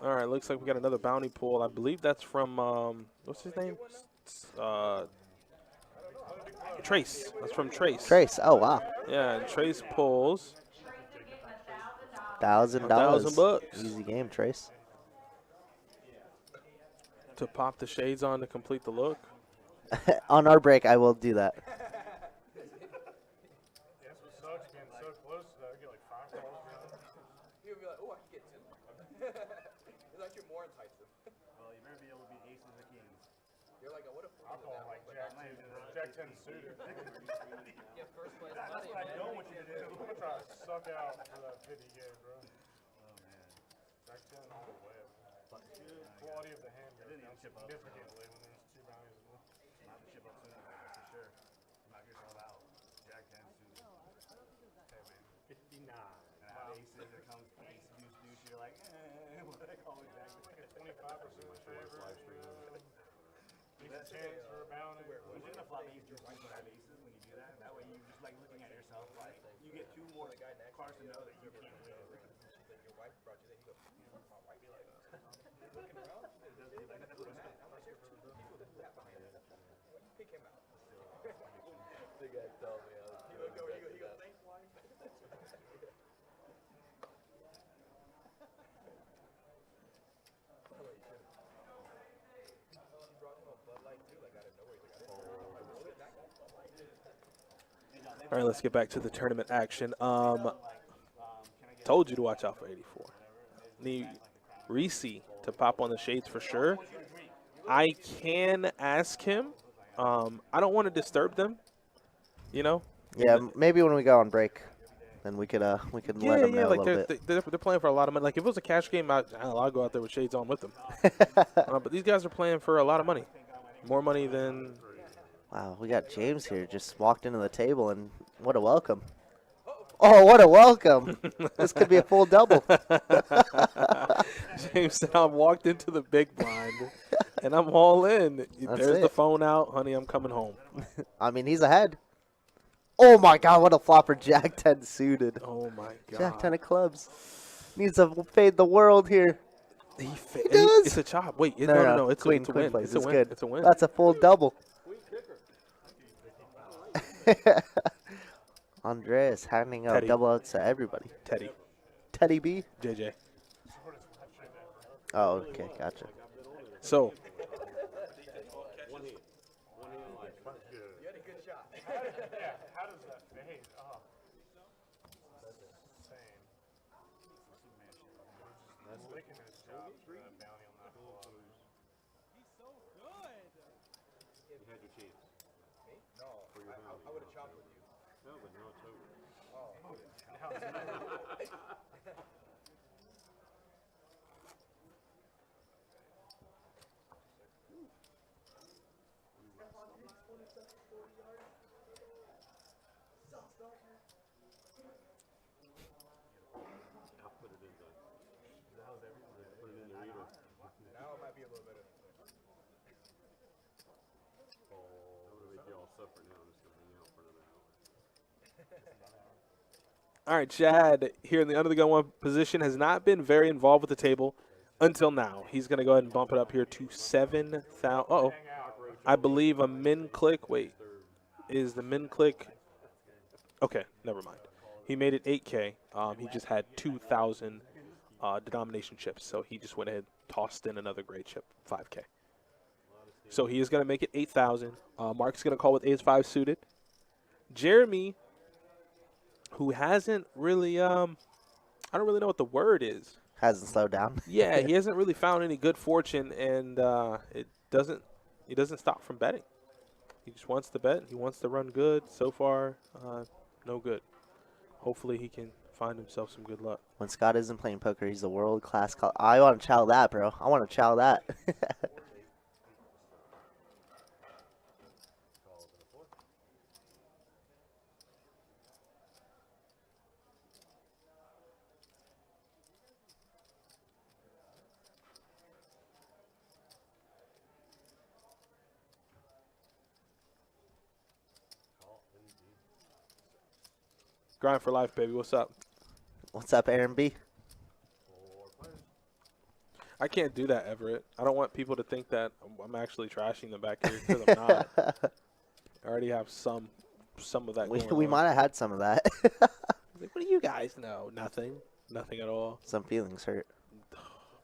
B: All right, looks like we got another bounty pool. I believe that's from what's his name? Trace. That's from Trace.
C: Trace. Oh wow.
B: Yeah, and Trace pulls
C: $1,000.
B: $1,000.
C: Easy game, Trace.
B: to pop the shades on to complete the look.
C: On our break, I will do that.
E: That's what sucks being so close to that. I get like 5 calls.
F: You'll be like, oh, I can get 2. It's like you're more enticing.
G: Well, you better be able to beat aces or kings.
F: You're like, what if
E: I'll call like Jack 10 suited.
F: get first place
G: That's
F: money,
G: what I
F: man?
G: don't want you to do.
E: I'm gonna try to suck out for that 50 game, bro.
G: Oh, man.
E: Jack 10 all the way. Quality of the hand goes down significantly when there's 2 bounties as well.
G: I'm have to chip up soon, that's for sure. Knock yourself out. Jack 10 suited.
E: Hey, man.
G: 59. And I have aces, there comes ace, deuce, deuce. You're like, what do I call it, Jack?
E: Get 25% favor. Decent chance for a bounty.
G: You shouldn't have flopped ace, deuce, deuce when I have aces when you do that. That way you're just like looking at yourself like, you get 2 more cards to know that you can't win.
F: Your wife brought you there. You go, my wife be like, looking around. Pick him out. The guy told me. He go, thanks, wife.
B: All right, let's get back to the tournament action. Told you to watch out for 84. Need Reese to pop on the shades for sure. I can ask him. I don't want to disturb them, you know.
C: Yeah, maybe when we go on break, then we could let them know a
B: like
C: little bit.
B: they're playing for a lot of money. Like if it was a cash game, I'll go out there with shades on with them. But these guys are playing for a lot of money, more money than.
C: Wow, we got James here. Just walked into the table, and what a welcome. Oh, what a welcome. This could be a full double.
B: James said, I walked into the big blind, and I'm all in. There's the
C: it.
B: phone out. Honey, I'm coming home.
C: I mean, he's ahead. Oh, my God, what a flopper. Jack 10 suited.
B: Oh, my God.
C: Jack 10 of clubs. Needs to fade the world here. does.
B: It's a chop. Wait, no. It's
C: Queen,
B: a
C: queen
B: win.
C: plays.
B: It's a
C: It's
B: win.
C: good.
B: It's a win.
C: That's a full double. Andreas handing out
B: Teddy.
C: double outs to everybody.
B: Teddy.
C: Teddy B.
B: JJ.
C: Oh, okay, gotcha.
B: So,
F: You had a good shot.
E: Yeah, how does that fade? Oh. Same. Just licking his chop. Bounty on that pull up.
F: I would have chopped with you. Now it might be a little better.
B: all right, Chad here in the under the gun one position has not been very involved with the table until now. He's going to go ahead and bump it up here to 7,000. Uh-oh. I believe a min click. Wait, is the min click? Okay, never mind. He made it 8K. He just had 2,000 denomination chips, so he just went ahead and tossed in another great chip, 5K. So he is going to make it 8,000. Mark's going to call with ace-5 suited. Jeremy, who hasn't really, I don't really know what the word is.
C: Hasn't slowed down.
B: Yeah, he hasn't really found any good fortune, and he doesn't stop from betting. He just wants to bet. He wants to run good. So far, no good. Hopefully he can find himself some good luck.
C: When Scott isn't playing poker, he's a world-class I want to chow that, bro. I want to chow that.
B: Grind for life, baby. What's up?
C: What's up, Aaron B?
B: I can't do that, Everett. I don't want people to think that I'm actually trashing them back here because I'm not. I already have some of that
C: We
B: going on.
C: might have had some of that.
B: Like, what do you guys know? Nothing. Nothing at all.
C: Some feelings hurt.
B: Oh,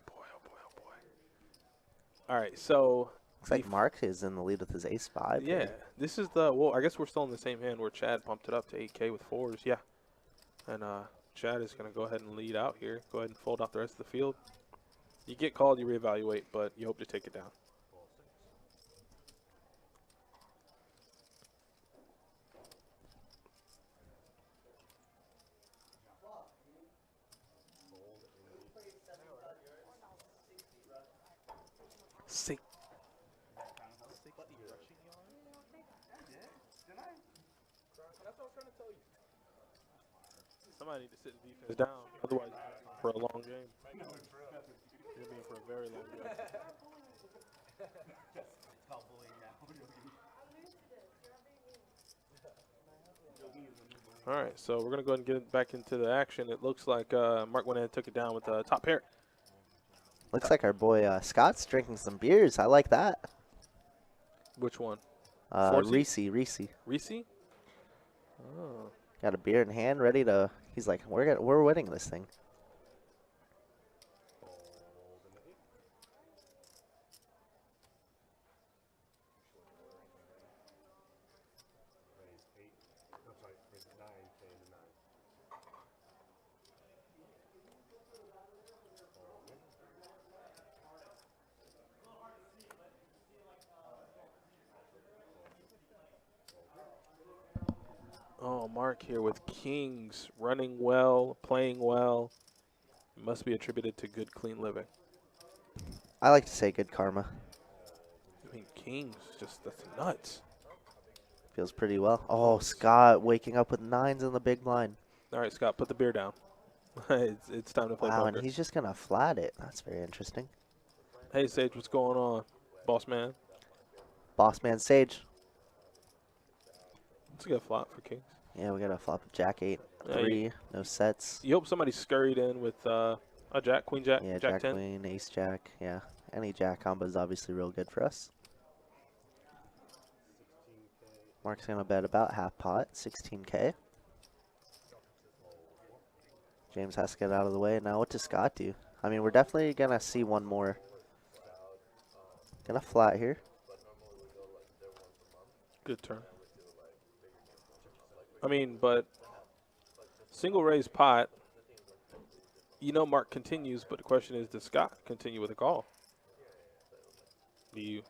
B: boy, oh, boy, oh, boy. All right, so.
C: Looks like Mark is in the lead with his ace-5.
B: Yeah, this is the, well, I guess we're still in the same hand where Chad pumped it up to 8K with 4s, yeah. And Chad is going to go ahead and lead out here. Go ahead and fold out the rest of the field. You get called, you reevaluate, but you hope to take it down. Six.
F: That's what I was trying to tell you.
B: Somebody need to sit the defense down. Otherwise, for a long game. You're being for a very long game. All right, so we're going to go ahead and get back into the action. It looks like Mark went ahead and took it down with the top pair.
C: Looks like our boy Scott's drinking some beers. I like that.
B: Which one?
C: Reese.
B: Reese? Oh.
C: Got a beer in hand, ready to. He's like, we're winning this thing.
B: Oh, Mark here with kings, running well, playing well. It must be attributed to good, clean living.
C: I like to say good karma.
B: I mean, kings, just, that's nuts.
C: Feels pretty well. Oh, Scott waking up with 9s in the big blind.
B: All right, Scott, put the beer down. it's time to play
C: Wow,
B: poker.
C: and he's just going to flat it. That's very interesting.
B: Hey, Sage, what's going on? Boss man.
C: Boss man Sage.
B: It's a good flop for kings.
C: Yeah, we got a flop of Jack 8,
B: Yeah,
C: 3, no sets.
B: You hope somebody scurried in with, I A jack, queen jack,
C: Yeah,
B: jack
C: jack
B: 10.
C: queen, ace jack. Yeah, any jack combo is obviously real good for us. Mark's gonna bet about half pot, 16K. James has to get out of the way. Now what does Scott do? I mean, we're definitely gonna see one more. Gonna flat here.
B: Good turn. I mean, but single raise pot. You know, Mark continues, but the question is, does Scott continue with a call? Do you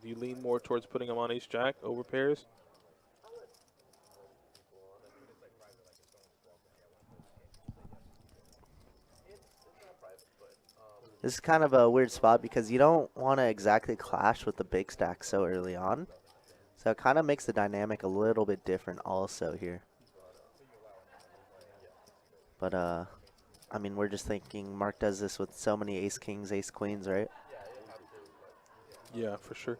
B: lean more towards putting him on ace jack over pairs?
C: This is kind of a weird spot because you don't want to exactly clash with the big stack so early on. So it kind of makes the dynamic a little bit different also here. But, I mean, we're just thinking Mark does this with so many ace kings, ace queens, right?
B: Yeah, for sure.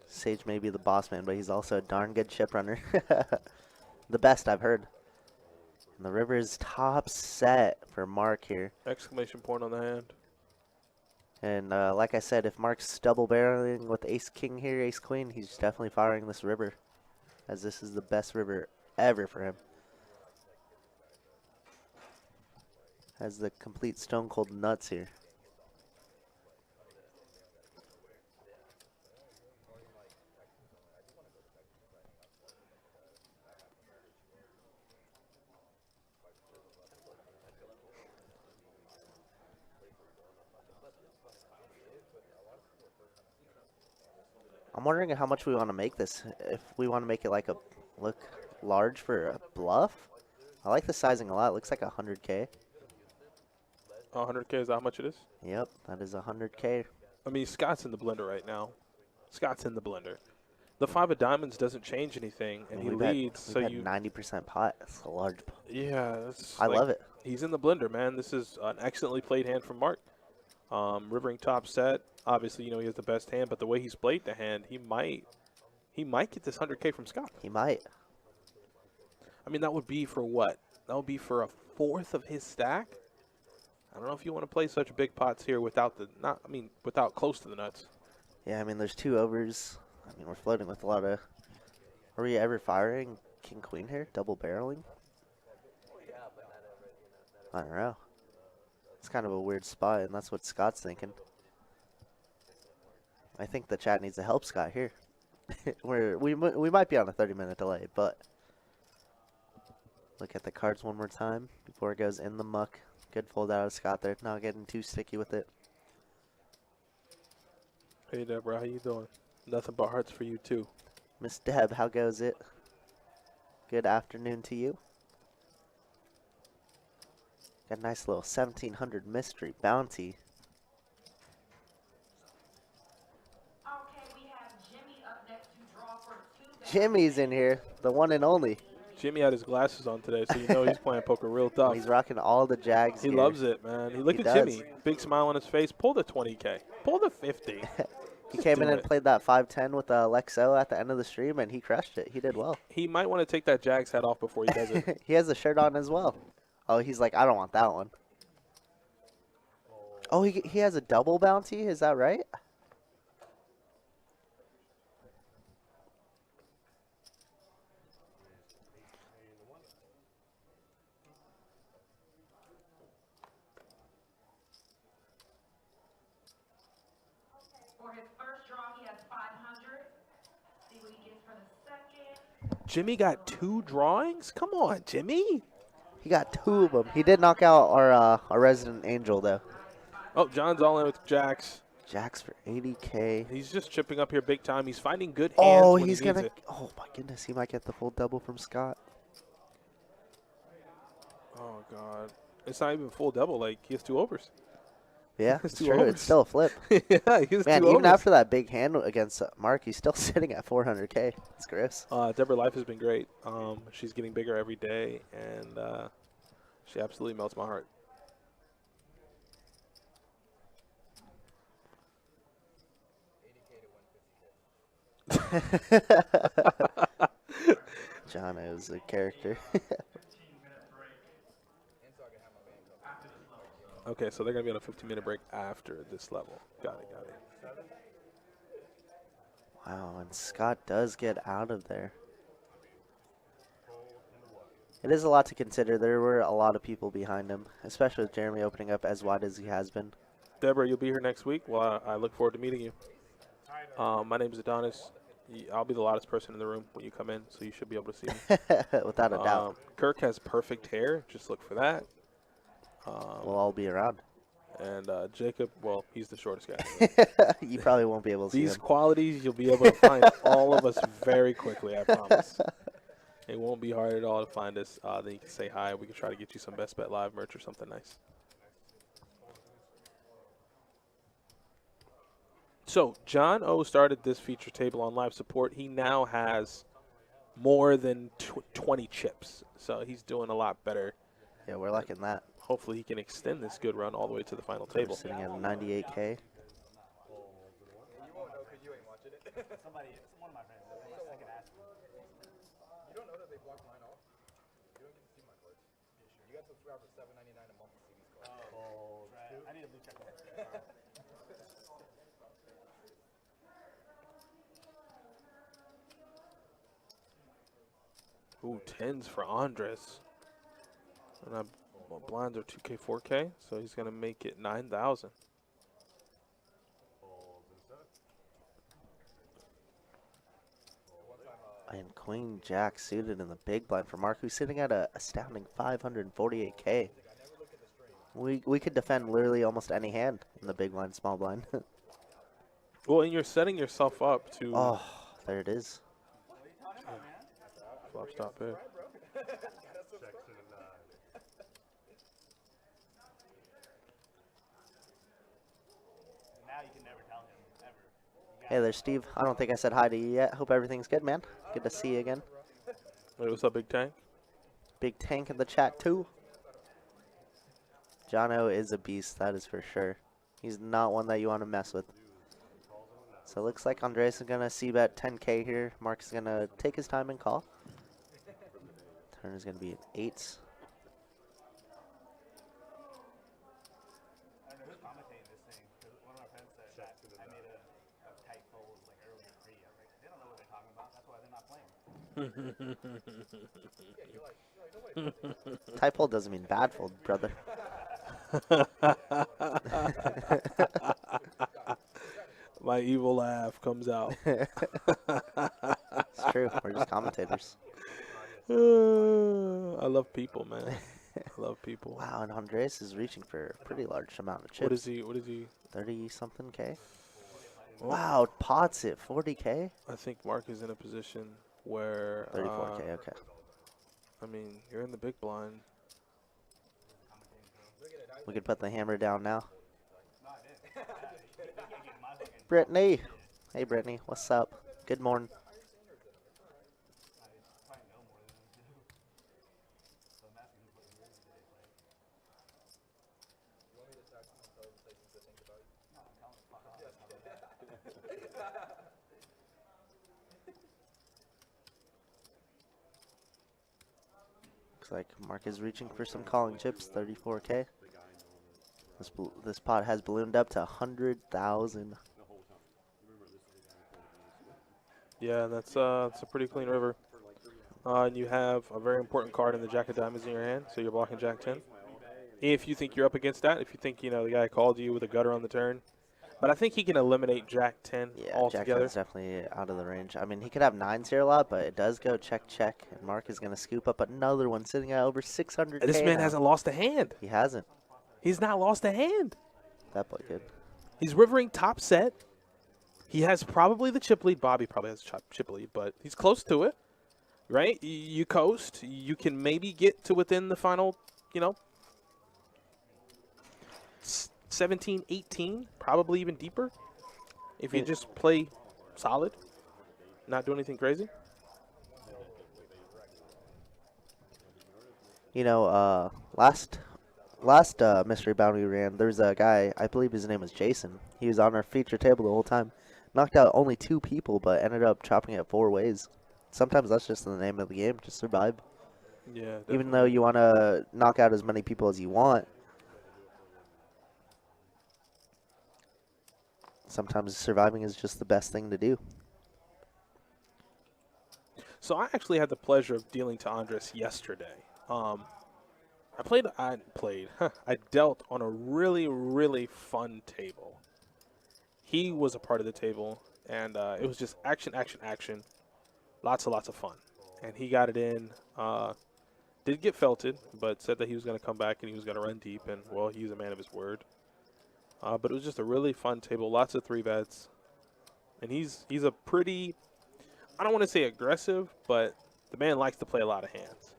C: Sage may be the boss man, but he's also a darn good chip runner. The best I've heard. And the river is top set for Mark here.
B: Exclamation point on the hand.
C: And like I said, if Mark's double barreling with ace king here, ace queen, he's definitely firing this river, as this is the best river ever for him. Has the complete stone cold nuts here. I'm wondering how much we want to make this. If we want to make it like a look large for a bluff. I like the sizing a lot. It looks like 100K.
B: 100K is how much it is?
C: Yep, that is 100K.
B: I mean, Scott's in the blender right now. Scott's in the blender. The 5 of diamonds doesn't change anything, and he leads. So
C: we bet
B: you
C: 90% pot. It's a large pot.
B: Yeah, that's
C: I love it.
B: He's in the blender, man. This is an excellently played hand from Mark. Rivering top set. Obviously, you know, he has the best hand, but the way he's played the hand, he might get this 100K from Scott.
C: He might.
B: I mean, that would be for what? That would be for a fourth of his stack. I don't know if you want to play such big pots here without without close to the nuts.
C: Yeah, I mean, there's 2 overs. I mean, we're floating with a lot of... Are we ever firing king queen here? Double barreling? I don't know. It's kind of a weird spot, and that's what Scott's thinking. I think the chat needs to help Scott here. we might be on a 30-minute delay, but look at the cards one more time before it goes in the muck. Good fold out of Scott there. Not getting too sticky with it.
B: Hey, Deborah, how you doing? Nothing but hearts for you, too.
C: Miss Deb, how goes it? Good afternoon to you. Got a nice little 1700 mystery bounty.
D: Okay, we have Jimmy up next to draw for 2
C: Jimmy's in here, the one and only.
B: Jimmy had his glasses on today, so you know he's playing poker real tough.
C: He's rocking all the Jags
B: He
C: here.
B: loves it, man. Look at
C: does.
B: Jimmy. Big smile on his face. Pull the 20K. Pull the 50.
C: He came in
B: do
C: and
B: it.
C: played that 5-10 with Lexo at the end of the stream, and he crushed it. He did well.
B: He might want to take that Jags hat off before he does it.
C: He has the shirt on as well. Oh, he's like, I don't want that one. Oh, he has a double bounty? Is that right?
D: For his first draw, he has 500. See what he gets for the second.
B: Jimmy got 2 drawings? Come on, Jimmy.
C: He got 2 of them. He did knock out our resident angel, though.
B: Oh, John's all in with Jacks.
C: Jacks for 80K.
B: He's just chipping up here big time. He's finding good hands
C: Oh,
B: when
C: he's
B: he needs
C: gonna.
B: it.
C: Oh my goodness, he might get the full double from Scott.
B: Oh, God. It's not even full double. Like, he has 2 overs.
C: Yeah,
B: It's
C: it's
B: 2
C: true.
B: overs.
C: It's still a flip.
B: Yeah, he has
C: Man,
B: 2
C: even
B: overs.
C: after that big hand against Mark, he's still sitting at 400K. It's gross.
B: Deborah Life has been great. She's getting bigger every day, and she absolutely melts my heart.
C: John is a character.
B: Okay, so they're going to be on a 15-minute break after this level. Got it, got it.
C: Wow, and Scott does get out of there. It is a lot to consider. There were a lot of people behind him, especially with Jeremy opening up as wide as he has been.
B: Deborah, you'll be here next week. Well, I look forward to meeting you. My name is Adonis. I'll be the loudest person in the room when you come in, so you should be able to see me.
C: Without a doubt.
B: Kirk has perfect hair. Just look for that.
C: We'll all be around.
B: And Jacob, well, he's the shortest guy.
C: You probably won't be able to see
B: These
C: him.
B: qualities, you'll be able to find all of us very quickly, I promise. It won't be hard at all to find us. Then you can say hi. We can try to get you some Best Bet Live merch or something nice. So John O started this feature table on live support. He now has more than 20 chips. So he's doing a lot better.
C: Yeah, we're liking that.
B: Hopefully he can extend this good run all the way to the final
C: We're
B: table.
C: sitting at 98K.
G: Somebody, one of my friends, I can ask him.
F: You don't know that they blocked mine off? You don't get to see my cards. Yeah, sure. You got to subscribe for $7.99 a month to see these cards.
G: Oh, right. I need a blue check mark.
B: Ooh, 10s for Andres. And blinds are 2K, 4K, so he's going to make it 9,000.
C: And Queen Jack suited in the big blind for Mark, who's sitting at a astounding 548K. We could defend literally almost any hand in the big blind, small blind.
B: Well, and you're setting yourself up to
C: Oh, there it is.
B: flop stop here.
G: Now you can never tell him, ever.
C: Hey there, Steve. I don't think I said hi to you yet. Hope everything's good, man. Good to see you again.
B: Hey, what's up, Big Tank?
C: Big Tank in the chat, too. Jono is a beast, that is for sure. He's not one that you want to mess with. So it looks like Andres is going to c-bet 10K here. Mark's going to take his time and call. Turn is going to be an 8.
G: I don't know who's commentating this thing, because one of my friends said that I made a tight fold like early in pre. I was like, they don't know what they're talking about. That's why they're not playing.
C: Tight fold doesn't mean bad fold, brother.
B: My evil laugh comes out.
C: It's true. We're just commentators.
B: I love people, man. I love people.
C: Wow, and Andres is reaching for a pretty large amount of chips.
B: What is he? What is he?
C: 30-something K?
B: Oh,
C: Wow, pots it 40K?
B: I think Mark is in a position where
C: 34K, okay.
B: I mean, you're in the big blind.
C: We could put the hammer down now. Brittany. Hey, Brittany. What's up? Good morning. Looks like Mark is reaching for some calling chips, 34K. This pot has ballooned up to 100,000.
B: Yeah, that's a pretty clean river. And you have a very important card in the Jack of Diamonds in your hand, so you're blocking Jack 10. If you think you're up against that, if you think, you know, the guy called you with a gutter on the turn. But I think he can eliminate Jack 10
C: Yeah, Jack
B: altogether.
C: 10's definitely out of the range. I mean, he could have 9s here a lot, but it does go check, check. And Mark is going to scoop up another one, sitting at over 600K
B: This man
C: now.
B: hasn't lost a hand.
C: He hasn't.
B: He's not lost a hand.
C: That boy good.
B: He's rivering top set. He has probably the chip lead. Bobby probably has chip lead, but he's close to it, right? You coast. You can maybe get to within the final, you know, 17, 18, probably even deeper. If you just play solid, not do anything crazy.
C: You know, last mystery bound we ran, there's a guy, I believe his name was Jason. He was on our feature table the whole time. Knocked out only 2 people, but ended up chopping it 4 ways. Sometimes that's just the name of the game, just survive.
B: Yeah.
C: Even though you want to knock out as many people as you want, sometimes surviving is just the best thing to do.
B: So I actually had the pleasure of dealing to Andres yesterday. I dealt on a really, really fun table. He was a part of the table, and it was just action, action, action. Lots of fun. And he got it in. Did get felted, but said that he was going to come back and he was going to run deep, and, well, he's a man of his word. But it was just a really fun table, lots of 3-bets. And he's a pretty, I don't want to say aggressive, but the man likes to play a lot of hands.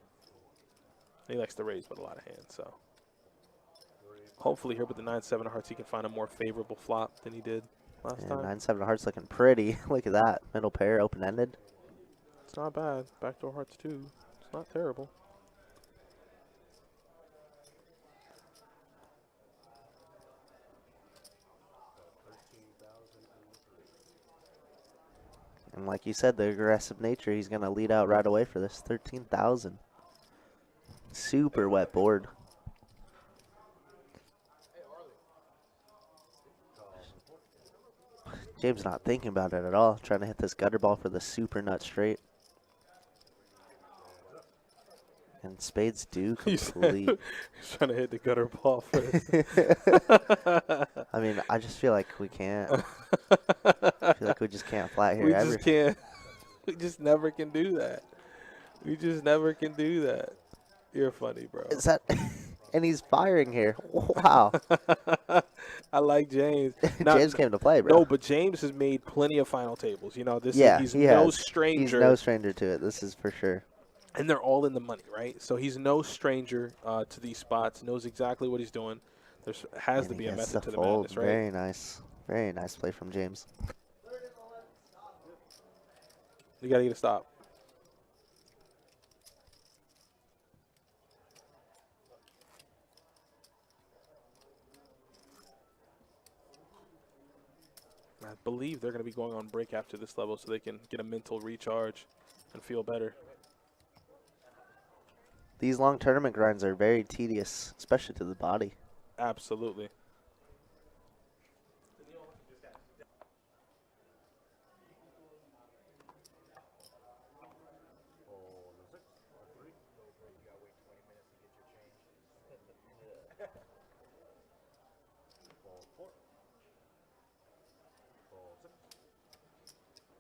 B: He likes to raise with a lot of hands, so. Hopefully here with the 9-7 of hearts, he can find a more favorable flop than he did last
C: And
B: time.
C: 9-7 of hearts looking pretty. Look at that. Middle pair, open-ended.
B: It's not bad. Backdoor hearts, too. It's not terrible.
C: And like you said, the aggressive nature, he's going to lead out right away for this. 13,000. Super wet board. James not thinking about it at all. Trying to hit this gutter ball for the super nut straight. And spades do complete.
B: He's trying to hit the gutter ball first.
C: I mean, I just feel like we can't. I feel like we just can't flat here
B: We
C: ever.
B: just can't. We just never can do that. We just never can do that. You're funny, bro.
C: Is that? And he's firing here. Wow.
B: I like James. Now,
C: James came to play, bro.
B: no, but James has made plenty of final tables. You know, he's
C: he
B: no
C: has.
B: stranger.
C: He's no stranger to it. This is for sure.
B: And they're all in the money, right? So he's no stranger to these spots. Knows exactly what he's doing. There has
C: And
B: to
C: he
B: be a
C: gets
B: method to the
C: fold.
B: madness, right?
C: Very nice. Very nice play from James.
B: You got to get a stop. I believe they're going to be going on break after this level so they can get a mental recharge and feel better.
C: These long tournament grinds are very tedious, especially to the body.
B: Absolutely.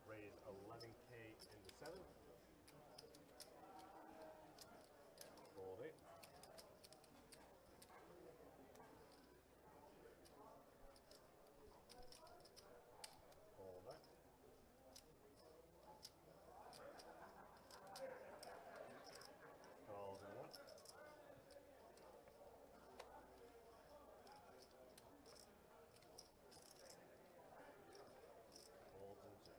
E: Raise 11K into 7. Fold 8. Fold that. Calls in 1. Folds in 2.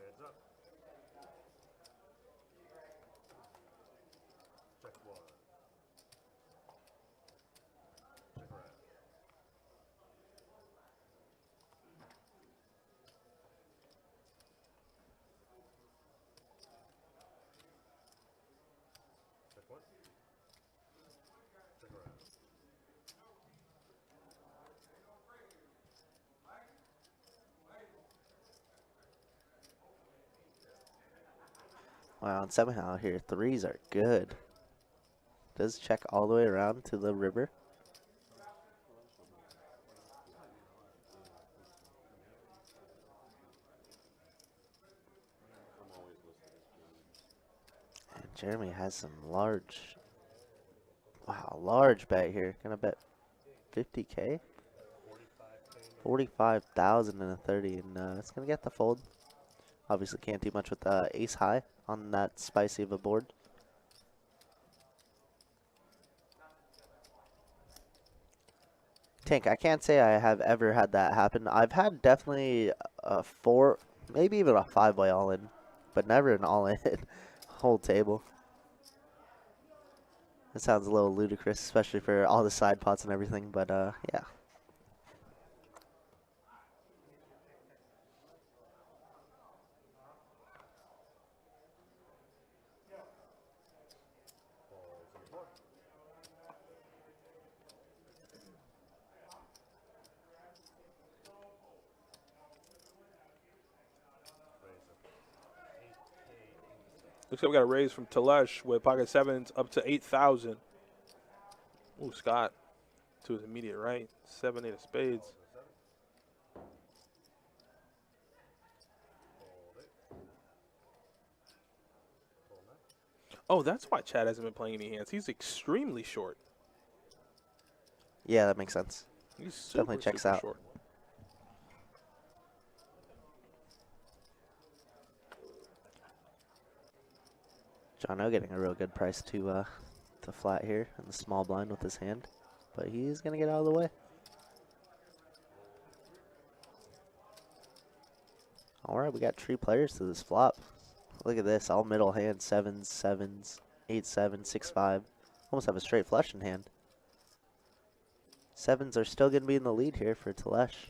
E: Heads up. Check 1. Check around. Check 1. Check around.
C: Wow, and somehow here, threes are good. Does check all the way around to the river. And Jeremy has some large, large bet here. Gonna bet 50K? 45,000 and a 30, and it's gonna get the fold. Obviously can't do much with the ace high on that spicy of a board. Tank, I can't say I have ever had that happen. I've had definitely a 4, maybe even a 5-way all-in, but never an all-in whole table. It sounds a little ludicrous, especially for all the side pots and everything, but yeah.
E: Folds in 4.
B: Looks like we got a raise from Telesh with pocket sevens up to 8,000. Ooh, Scott to his immediate right. 7, 8 of spades. Oh, that's why Chad hasn't been playing any hands. He's extremely short.
C: Yeah, that makes sense.
B: He's super,
C: Definitely checks
B: super
C: out.
B: short.
C: John O getting a real good price to flat here in the small blind with his hand, but he's gonna get out of the way. All right, we got 3 players to this flop. Look at this, all middle hand, 7s, 7s, 8, 7, 6, 5. Almost have a straight flush in hand. 7s are still gonna be in the lead here for Telesh.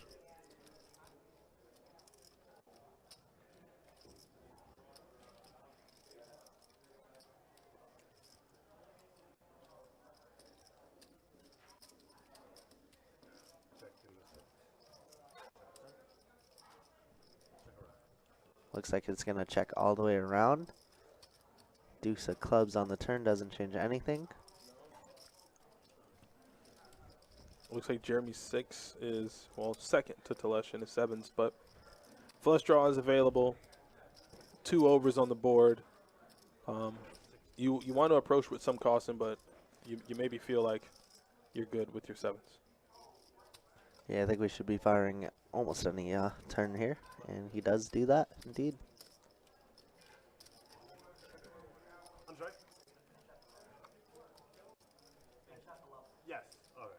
C: Looks like it's going to check all the way around. Deuce of clubs on the turn doesn't change anything.
B: Looks like Jeremy 6 is, well, second to Telesh in his 7s, but flush draw is available. 2 overs on the board. You want to approach with some caution, but you maybe feel like you're good with your 7s.
C: Yeah, I think we should be firing almost any turn here, and he does do that, indeed.
E: I'm sorry? Yes. Okay.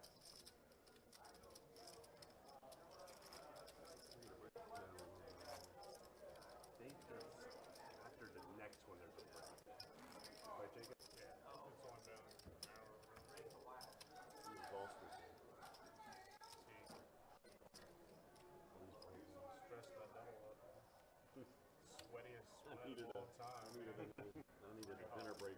E: After the next one, there's a break. Right, Jacob? Yeah. It's on down. Stress that double up. Sweatiest sweat of all time. I needed a dinner break.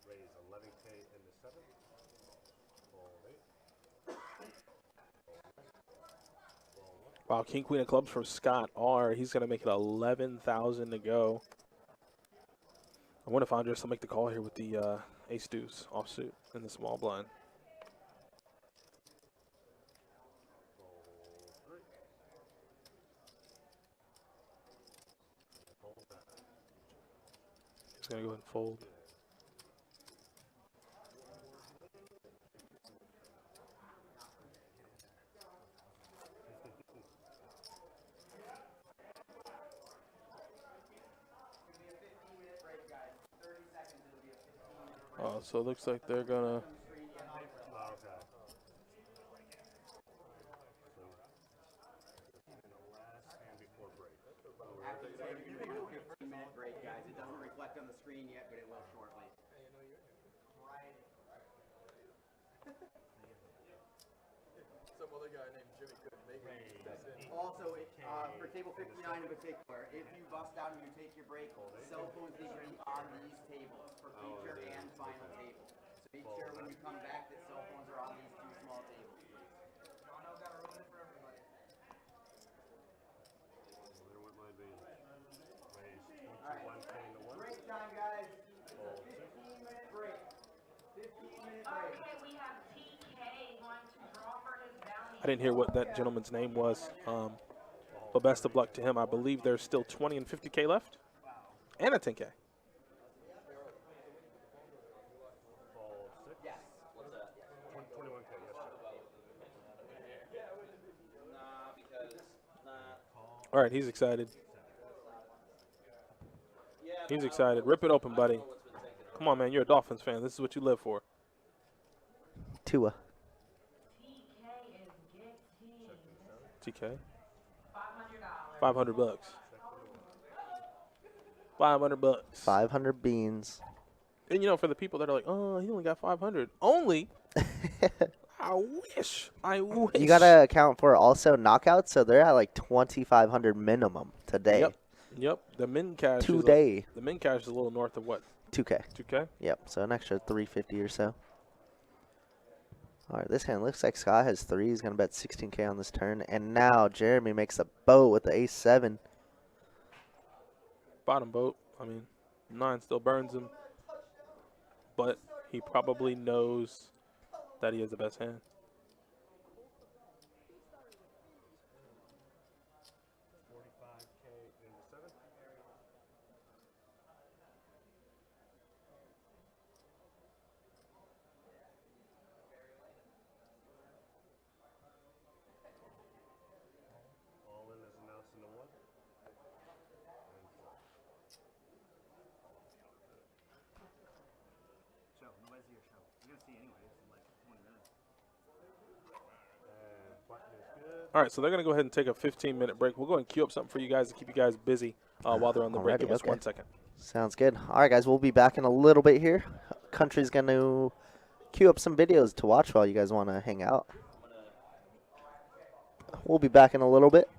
E: Raise 11K in the 7. Fold 8.
B: Wow, King Queen of clubs from Scott R. He's going to make it 11,000 to go. I wonder if Andres will make the call here with the ace deuce offsuit in the small blind. He's going to go ahead and fold. So it looks like they're gonna.
G: Minute break, guys. It doesn't reflect on the screen yet, but it will shortly.
F: Some other guy named Jimmy couldn't make it.
G: Also, for table 59 in particular, if you bust out and you take your break, cell phones need to be on these tables for feature and final tables. So make sure when you come back that cell phones are on these 2 small tables, please. Jono got to ruin it for everybody.
E: There went my advantage. Raise 21K to 1.
G: Break time, guys. It's a 15-minute break. 15-minute break.
D: Okay, we have TK going to draw for his bounty.
B: I didn't hear what that gentleman's name was, but best of luck to him. I believe there's still 20 and 50K left, and a 10K.
G: Yes. What's that?
E: 21K, yes, sir.
B: All right, he's excited. He's excited. Rip it open, buddy. Come on, man. You're a Dolphins fan. This is what you live for.
C: Tua.
B: TK. $500. $500.
C: 500 beans.
B: And you know, for the people that are like, oh, he only got 500. Only. I wish.
C: You got to account for also knockouts, so they're at like 2,500 minimum today.
B: Yep. The min cash.
C: Today.
B: The min cash is a little north of what?
C: 2K.
B: 2K.
C: Yep, so an extra 350 or so. All right, this hand looks like Scott has 3. He's going to bet 16K on this turn. And now Jeremy makes a boat with the ace-7.
B: Bottom boat. I mean, 9 still burns him. But he probably knows that he has the best hand.
E: All in is announced in the 1.
G: Show. Nobody's here. Show. You're gonna see anyways in like 20 minutes.
E: And button is good.
B: All right, so they're going to go ahead and take a 15-minute break. We'll go and queue up something for you guys to keep you guys busy while they're on the break.
C: Alrighty,
B: Give us
C: okay.
B: 1 second.
C: Sounds good. All right, guys, we'll be back in a little bit here. Country's going to queue up some videos to watch while you guys want to hang out. We'll be back in a little bit.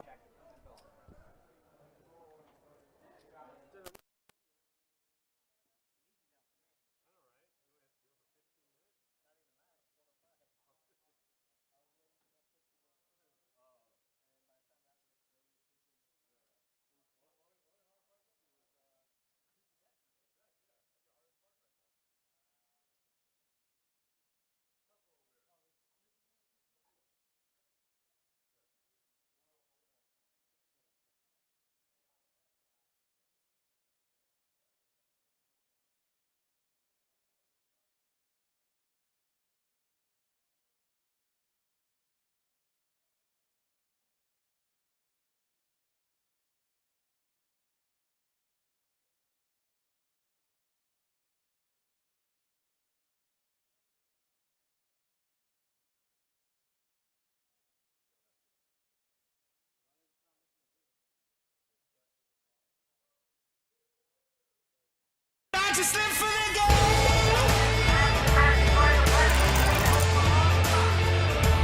A: I just live for the game.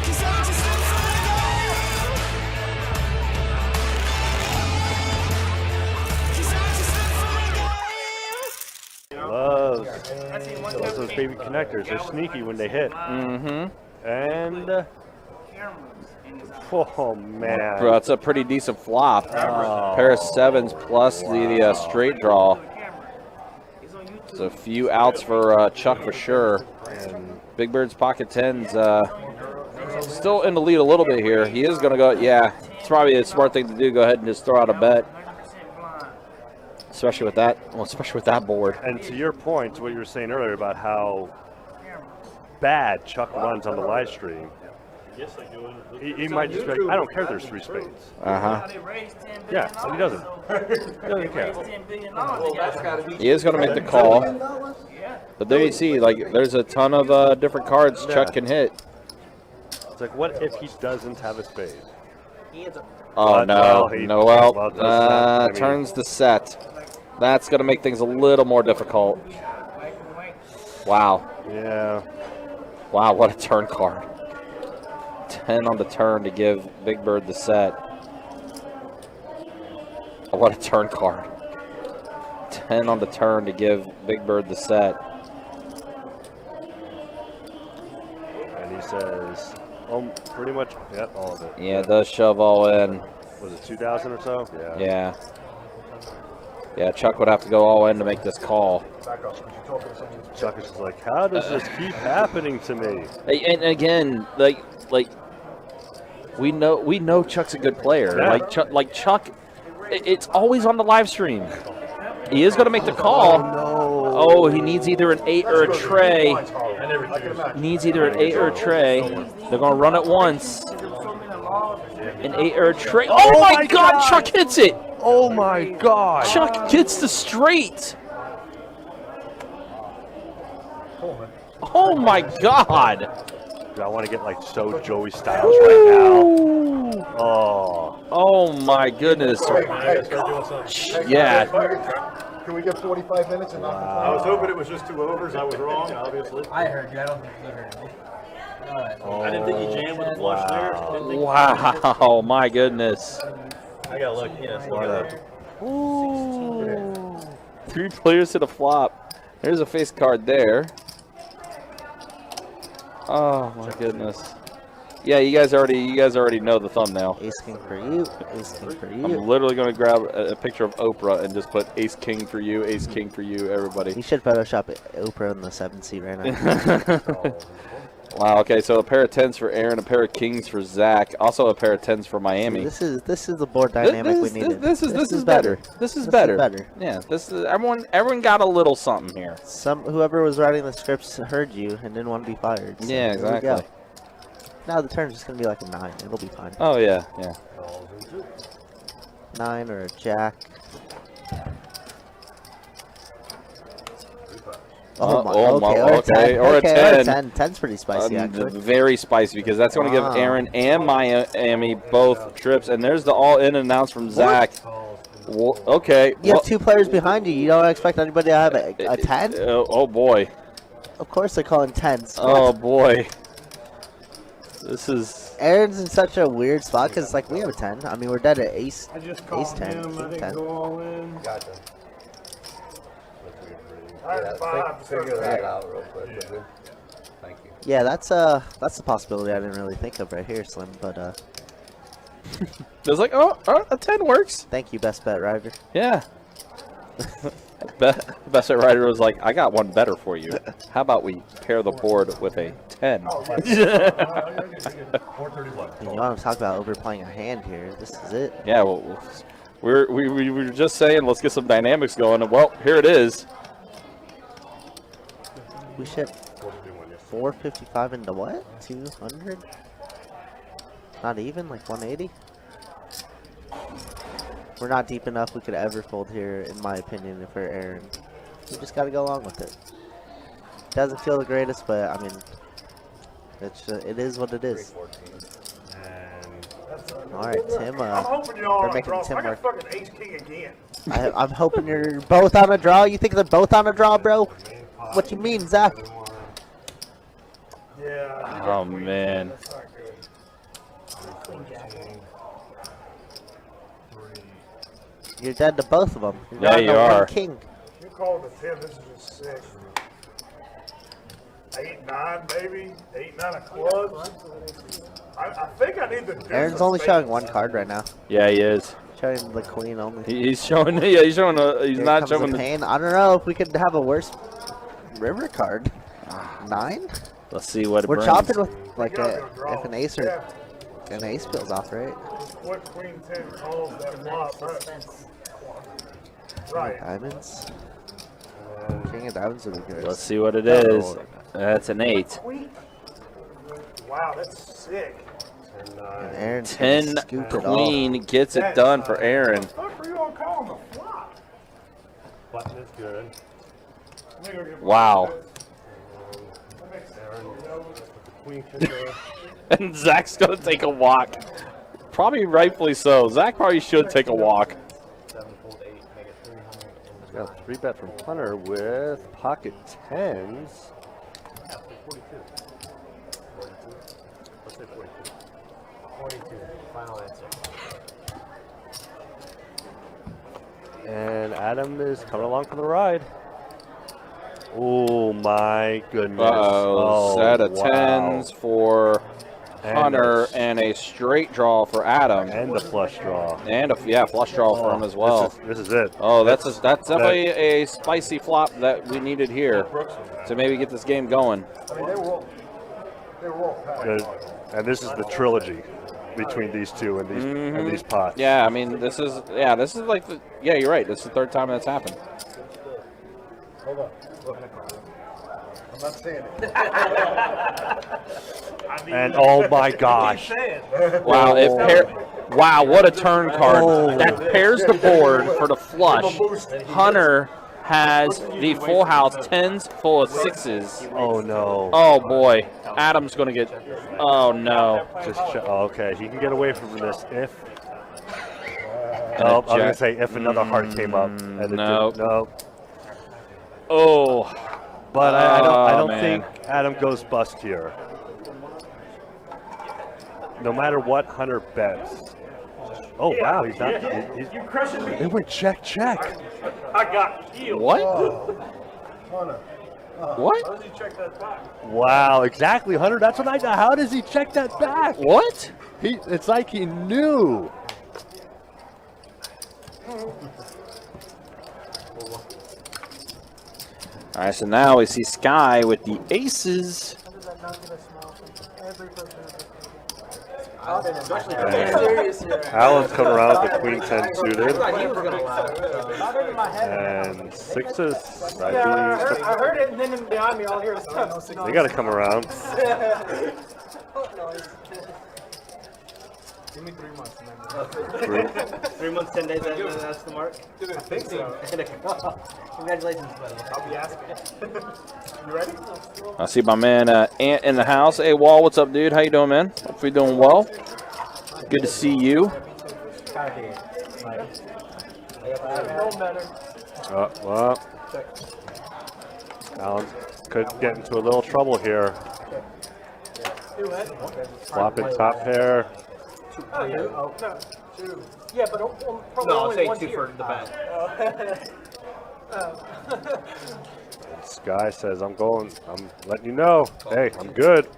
A: 'Cause I just live for the game. 'Cause I just live for the game.
E: Loves those baby connectors. They're sneaky when they hit. And oh man,
H: Bro, that's a pretty decent flop. Pair of 7s plus the straight draw. So a few outs for Chuck for sure.
E: and
H: Big Bird's pocket 10s still in the lead a little bit here. He is going to go, yeah, it's probably a smart thing to do. Go ahead and just throw out a bet. Especially with that board.
E: and to your point, what you were saying earlier about how bad Chuck runs on the live stream. He might just be like, I don't care. There's 3 spades. Yeah, but he doesn't. He doesn't care.
H: He is going to make the call. But there you see, like, there's a ton of different cards Chuck can hit.
E: It's like, what if he doesn't have a spade?
H: Oh, no.
E: Well,
H: Turns the set. That's going to make things a little more difficult. Wow.
E: Yeah.
H: Wow, what a turn card. 10 on the turn to give Big Bird the set. Oh, what a turn card. 10 on the turn to give Big Bird the set.
E: And he says, pretty much, yep, all of it.
H: Yeah, it does shove all in.
E: Was it 2,000 or so? Yeah.
H: Yeah. Yeah, Chuck would have to go all in to make this call.
E: Chuck is just like, how does this keep happening to me?
H: And again, like we know Chuck's a good player.
E: Yeah.
H: Like Chuck, it's always on the live stream. He is going to make the call. Oh, he needs either an 8 or a tray. Needs either an 8 or a tray. They're going to run it once. An 8 or a tray. Oh my God! Chuck hits it.
E: Oh my God!
H: Chuck gets the straight. Oh my God!
E: I want to get like so Joey Styles right now.
H: Oh my goodness! Yeah.
F: Can we get 45 minutes and not
E: Wow.
F: I was hoping it was just 2 overs. I was wrong, obviously.
I: I heard you. I don't think you heard me.
E: I didn't think he jammed with a flush there.
H: Wow! My goodness!
F: I got lucky. Yes.
H: Ooh. 3 players hit a flop. There's a face card there. Oh my goodness. Yeah, you guys already know the thumbnail.
C: Ace king for you. Ace king for you.
H: I'm literally going to grab a picture of Oprah and just put ace king for you, ace king for you, everybody.
C: You should Photoshop Oprah in the 7th seat right now.
H: Wow. Okay, so a pair of 10s for Aaron, a pair of kings for Zach, also a pair of 10s for Miami.
C: This is the board dynamic we needed.
H: This is better. This is better. Yeah. This is everyone got a little something here.
C: Whoever was writing the scripts heard you and didn't want to be fired. So
H: Yeah,
C: there we
H: exactly.
C: go. Now the turn's just gonna be like a 9. It'll be fine.
H: Oh yeah, yeah.
C: 9 or a jack.
H: Okay, or a 10.
C: 10's pretty spicy, actually.
H: Very spicy because that's going to give Aaron and Miami both trips. And there's the all-in announce from Zach. Well, okay.
C: You have 2 players behind you. You don't expect anybody to have a 10?
H: Oh boy.
C: Of course they're calling 10s.
H: Oh boy. This is.
C: Aaron's in such a weird spot because like we have a 10. I mean we're dead at ace 10,
F: Him,
C: king 10.
F: Go all in.
J: Gotcha.
F: Figure
J: that out real quick. Yeah. Thank you.
C: Yeah, that's a possibility I didn't really think of right here, Slim. But
H: It was like, oh, a 10 works.
C: thank you, best bet rider.
H: Yeah. Best at Rider was like, I got one better for you. How about we pair the board with a 10?
C: You want to talk about overplaying a hand here? This is it.
H: Yeah, well, we were just saying, let's get some dynamics going. And, well, here it is.
C: We shipped 455 into what? 200? Not even, like 180? We're not deep enough we could ever fold here, in my opinion, if we're Aaron. We just got to go along with it. Doesn't feel the greatest, but I mean, it is what it is. All right, Tim. We're making Tim work.
F: Fucking ace king again.
C: I'm hoping you're both on a draw. You think they're both on a draw, bro? What you mean, Zach?
F: Yeah.
H: Oh, man.
F: That's not good.
C: You're dead to both of them. You're
H: Yeah,
C: down
H: you
C: to one
H: are.
C: king.
F: You call it a 10, this is just sick. 8, 9, baby. 8, 9 of clubs. I think I need the deuce
C: Aaron's
F: of
C: only
F: spades.
C: showing one card right now.
H: Yeah, he is.
C: Showing the queen only.
H: He's showing, yeah, he's showing, he's
C: Here
H: not
C: comes the
H: showing the.
C: pain. I don't know if we could have a worse river card. 9?
H: Let's see what it
C: We're
H: brings.
C: chopping with like
F: gotta go draw.
C: if an ace or
F: Yeah.
C: an ace feels off, right?
F: What queen 10 calls that flop? Right.
C: Diamonds. King of diamonds would be good.
H: Let's see what it is. That's an 8.
F: Wow, that's sick.
C: And Aaron's
H: 10
C: gonna scoop it off.
H: queen gets it done for Aaron.
F: What the fuck are you all calling the flop?
E: Button is good.
F: Let me go get
H: Wow.
E: Queen kicker.
H: And Zach's gonna take a walk. Probably rightfully so. Zach probably should take a walk.
E: Got a 3-bet from Hunter with pocket 10s. Let's say 42.
J: Final answer.
E: And Adam is coming along for the ride. Oh my goodness.
H: Uh-oh. Set of
E: wow.
H: 10s for Hunter and a straight draw for Adam.
E: And a flush draw.
H: And a flush draw for him as well.
E: This is it.
H: Oh, that's definitely a spicy flop that we needed here to maybe get this game going.
F: I mean, they were all packed.
E: And this is the trilogy between these two and these pots.
H: Yeah, I mean, this is like you're right. This is the third time that's happened.
F: Hold on. I'm not saying it.
E: And oh my gosh.
H: Wow, wow, what a turn card. That pairs the board for the flush. Hunter has the full house, 10s full of 6s.
E: Oh no.
H: Oh boy. Adam's going to get, oh no.
E: Okay, he can get away from this if. No, I was going to say if another heart came up. And it
H: Nope.
E: didn't. No.
H: Oh.
E: But I don't
H: man.
E: think Adam goes bust here. No matter what Hunter bets. Oh wow, he's not.
F: You crushing me.
E: It went check.
F: I got healed.
H: What? What?
E: How does he check that back? Wow, exactly, Hunter. That's what I got. How does he check that back?
H: What?
E: It's like he knew.
H: All right, so now we see Sky with the aces.
E: Alan's coming around with the queen 10 suited. And sixes.
I: I heard it, and then behind me, I'll hear stuff.
E: They got to come around.
I: Give me 3 months.
G: 3 months, 10 days, that's the mark?
I: I think so.
G: Congratulations, buddy.
I: I'll be asking. You ready?
H: I see my man Ant in the house. Hey, Wall, what's up, dude? How you doing, man? Hope you're doing well. Good to see you.
E: Well, Alan could get into a little trouble here. Flopping top pair.
I: Yeah, but probably
G: I'll
I: only
G: say
I: one
G: 2
I: tier.
G: for the bet.
E: Sky says, I'm letting you know. Hey, I'm good.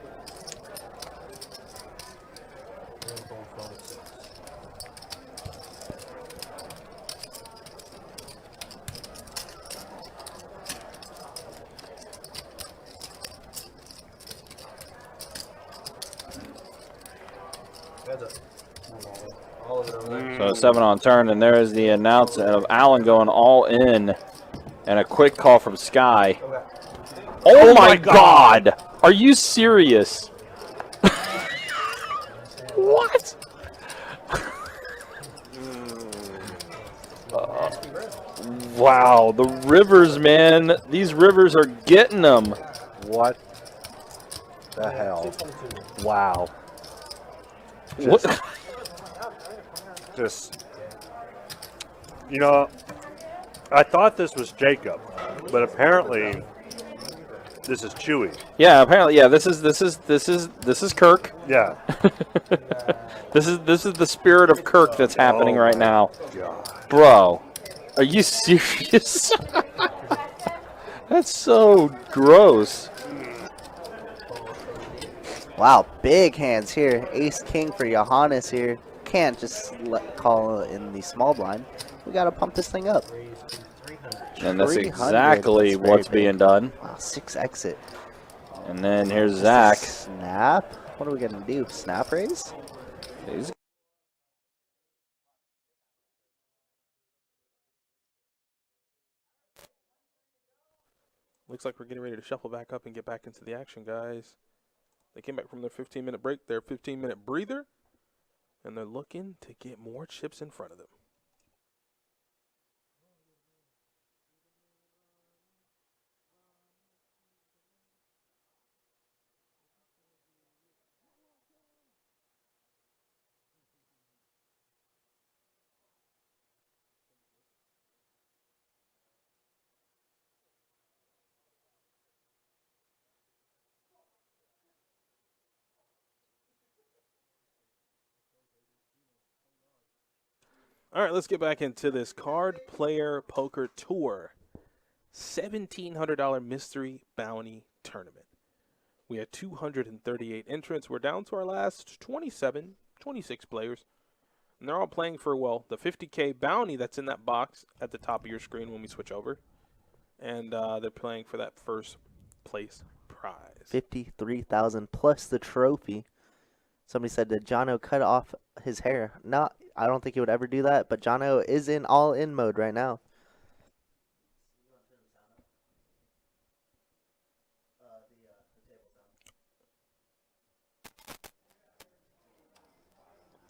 H: So 7 on turn, and there is the announcement of Allen going all in, and a quick call from Sky. Oh my God! Are you serious? What? Wow, the rivers, man. These rivers are getting them.
E: What the hell? Wow.
H: What?
E: Just, you know, I thought this was Jacob, but apparently this is Chewy.
H: Yeah, apparently, yeah. This is Kirk.
E: Yeah.
H: This is the spirit of Kirk that's happening right now.
E: God.
H: Bro, are you serious? That's so gross.
C: Wow, big hands here. Ace King for Johannes here. Can't just call in the small blind. We gotta pump this thing up.
H: And that's
C: 300.
H: exactly
C: That's very
H: what's
C: big.
H: being done.
C: Wow, 6 exit.
H: And then here's Zach.
C: Snap. What are we gonna do? Snap raise?
H: He's
B: Looks like we're getting ready to shuffle back up and get back into the action, guys. They came back from their 15-minute break, their 15-minute breather, and they're looking to get more chips in front of them. All right, let's get back into this Card Player Poker Tour $1,700 Mystery Bounty Tournament. We had 238 entrants. We're down to our last 26 players. And they're all playing for, well, the 50K bounty that's in that box at the top of your screen when we switch over. And they're playing for that first place prize.
C: 53,000 plus the trophy. Somebody said, did Jono cut off his hair? No, I don't think he would ever do that, but Jono is in all-in mode right now.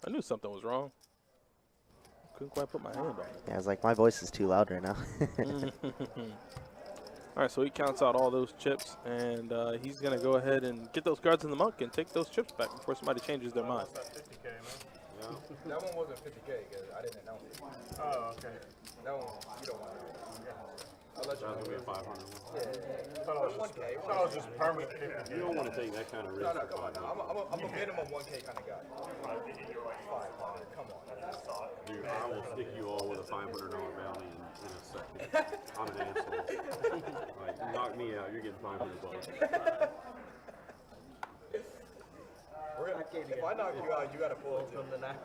B: I knew something was wrong. Couldn't quite put my hand on it.
C: Yeah, I was like, my voice is too loud right now.
B: All right, so he counts out all those chips, and he's going to go ahead and get those cards in the muck and take those chips back before somebody changes their mind.
F: That one wasn't 50K because I didn't announce it.
E: Oh, okay.
F: That one, you don't want to. I'll let you know.
J: Be a 500 one.
F: Yeah.
E: I thought it was just permanent.
J: You don't want to take that kind of risk.
F: No, come on. I'm a minimum 1K kind of guy. 500, come on.
J: Dude, I will stick you all with a $500 bounty in a second. I'm an asshole. Like, knock me out, you're getting $500.
F: If I knock you out, you gotta pull it from the 9.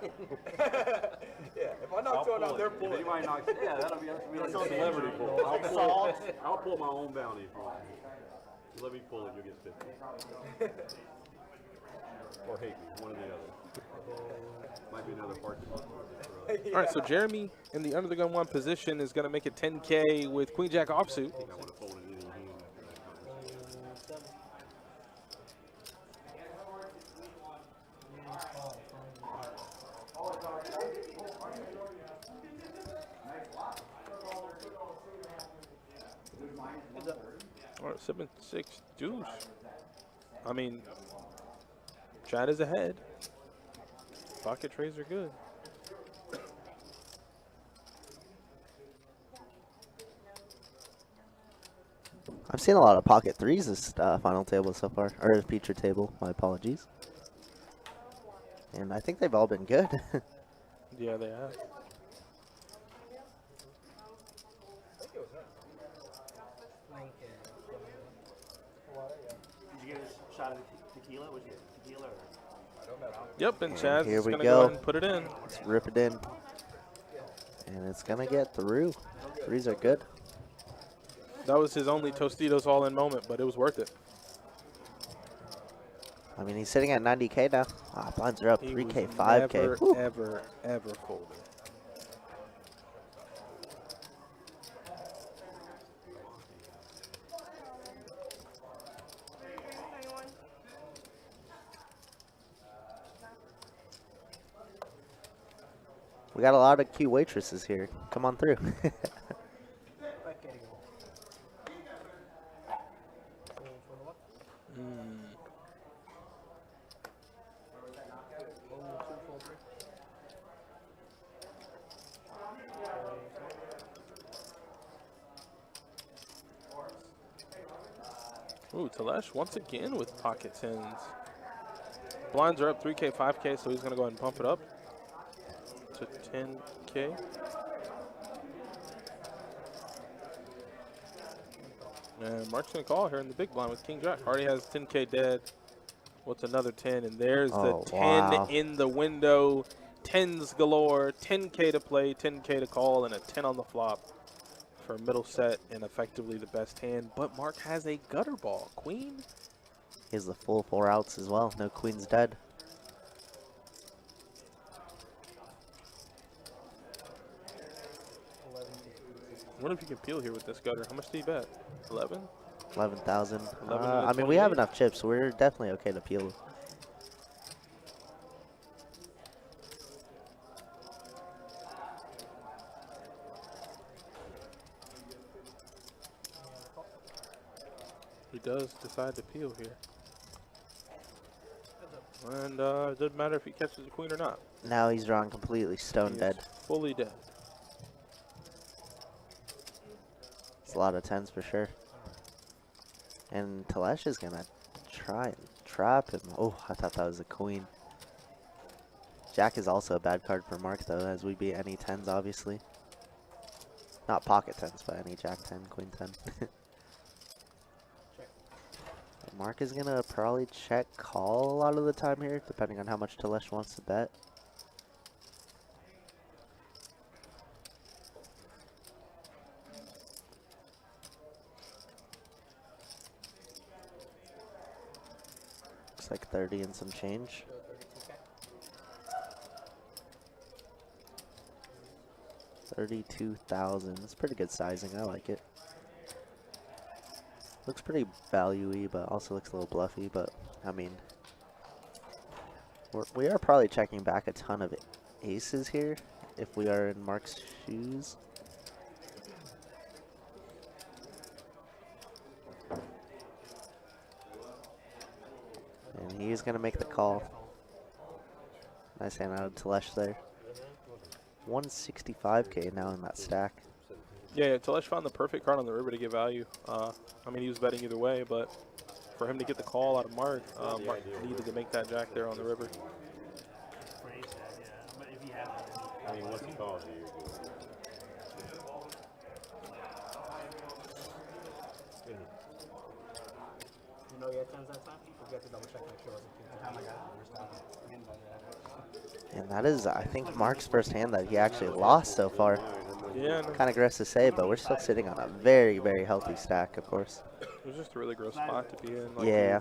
F: Yeah, if I knock someone out, they're pulling.
J: If anybody knocks, yeah, that'll be like a celebrity pull. I'll pull my own bounty if you want. You let me pull it, you'll get 50. Or hate me, one or the other. Might be another parking lot.
B: All right, so Jeremy in the under the gun 1 position is going to make it 10K with Queen Jack offsuit.
J: I would have folded any hand after that conversation.
B: All right, 7-6 deuce. I mean, Chad is ahead. Pocket trays are good.
C: I've seen a lot of pocket threes this final table so far, or feature table. My apologies. And I think they've all been good.
B: Yeah, they have.
K: Did you get a shot of tequila? Was it tequila or?
B: Yep, and Chad's
C: here we
B: going to
C: go.
B: go ahead and put it in.
C: Let's rip it in. And it's going to get through. Threes are good.
B: That was his only Tostitos all-in moment, but it was worth it.
C: I mean, he's sitting at 90K now. Ah, blinds are up.
B: He
C: 3K,
B: was
C: 5K.
B: Never,
C: Whew.
B: ever folded.
C: We got a lot of cute waitresses here. Come on through.
B: Ooh, Telesh once again with pocket tens. Blinds are up 3K, 5K, so he's going to go ahead and pump it up to 10K. And Mark's going to call here in the big blind with King Jack. Already has 10K dead. What's another 10? And there's the 10
C: wow.
B: in the window. 10s galore. 10K to play, 10K to call, and a 10 on the flop for middle set and effectively the best hand. But Mark has a gutter ball. Queen.
C: He has the full 4 outs as well. No queens dead.
B: I wonder if you can peel here with this gutter. How much do you bet? 11?
C: 11,000.
B: 11
C: I mean, we have enough chips. We're definitely okay to peel.
B: He does decide to peel here. And it doesn't matter if he catches a queen or not.
C: Now he's drawing completely stone
B: He
C: dead.
B: is fully dead.
C: It's a lot of 10s for sure. And Telesh is going to try and trap him. Oh, I thought that was a queen. Jack is also a bad card for Mark, though, as we beat any 10s, obviously. Not pocket 10s, but any Jack 10, Queen 10. Mark is going to probably check call a lot of the time here, depending on how much Telesh wants to bet. Looks like 30 and some change. $32,000. That's pretty good sizing. I like it. Looks pretty value-y, but also looks a little bluffy. But I mean, we are probably checking back a ton of aces here if we are in Mark's shoes. And he's gonna make the call. Nice hand out of Telesh there. 165K now in that stack.
B: Yeah, Telesh found the perfect card on the river to get value. I mean, he was betting either way, but for him to get the call out of Mark, Mark needed to make that jack there on the river.
J: I mean, what's he calls you?
K: we had 10s that time? We got to double check, make sure it wasn't 2.
C: And that is, I think, Mark's first hand that he actually lost so far.
B: Yeah.
C: Kind of gross to say, but we're still sitting on a very, very healthy stack, of course.
B: It was just a really gross spot to be in. Like,
C: Yeah.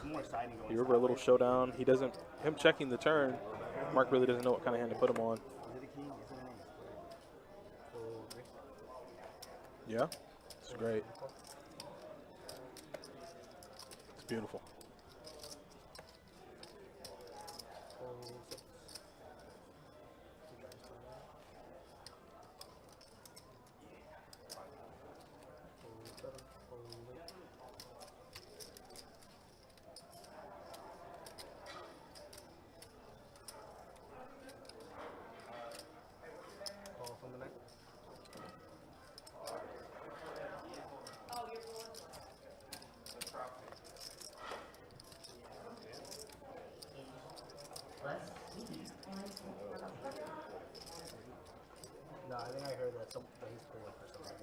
B: You're over a little showdown. He doesn't, him checking the turn, Mark really doesn't know what kind of hand to put him on. Yeah, it's great. It's beautiful.
K: No, I think I heard that he's pulling for somebody.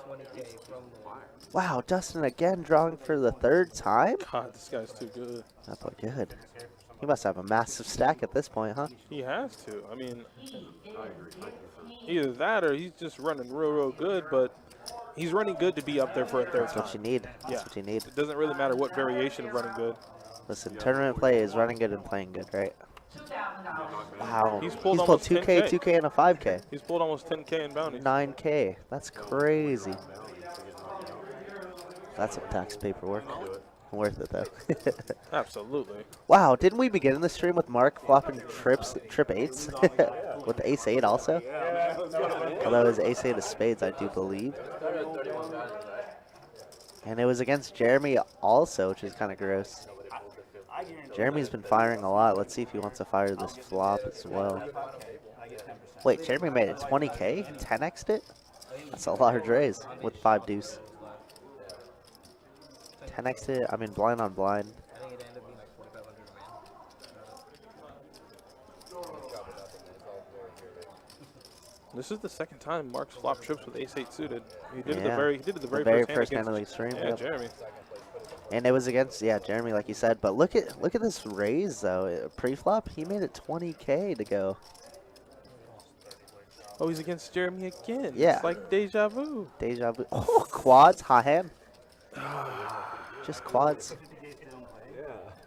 K: 20K from the wire.
C: Wow, Dustin again drawing for the 3rd time?
B: God, this guy's too good.
C: That's not good. He must have a massive stack at this point, huh?
B: He has to. I mean, either that or he's just running real good, but he's running good to be up there for a 3rd
C: That's
B: time.
C: what you need. That's what you need.
B: It doesn't really matter what variation of running good.
C: Listen, tournament play is running good and playing good, right? Wow.
B: He's pulled almost
C: 2K,
B: 10K.
C: 2K, and a 5K.
B: He's pulled almost 10K in bounties.
C: 9K. That's crazy. That's some tax paperwork. Worth it, though.
B: Absolutely.
C: Wow, didn't we begin the stream with Mark flopping trip 8s? With ace 8 also? Although it was ace 8 of spades, I do believe. And it was against Jeremy also, which is kind of gross. Jeremy's been firing a lot. Let's see if he wants to fire this flop as well. Wait, Jeremy made it 20K? 10x'd it? That's a large raise with 5 deuce. 10x'd it? I mean, blind on blind.
K: I think it ended up being like 4,500 a man.
B: This is the 2nd time Mark's flopped trips with ace 8 suited. He did it
C: Yeah.
B: the very
C: first hand of the stream.
B: Yeah,
C: Yep.
B: Jeremy.
C: And it was against, yeah, Jeremy, like you said. But look at this raise though. Pre-flop, he made it 20K to go.
B: Oh, he's against Jeremy again.
C: Yeah.
B: It's like deja vu.
C: Deja vu. Oh, quads, hot hand. Just quads.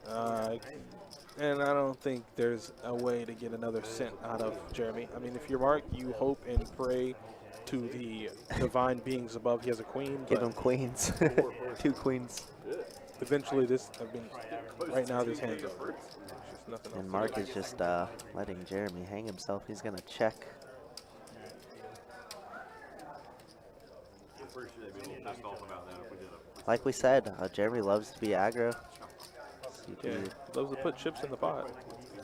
B: And I don't think there's a way to get another cent out of Jeremy. I mean, if you're Mark, you hope and pray to the divine beings above. He has a queen.
C: Give him queens. 2 queens.
B: Eventually, right now, this hand's over. It's just nothing else.
C: And Mark is just letting Jeremy hang himself. He's going to check. Like we said, Jeremy loves to be aggro.
B: Yeah, he loves to put chips in the pot.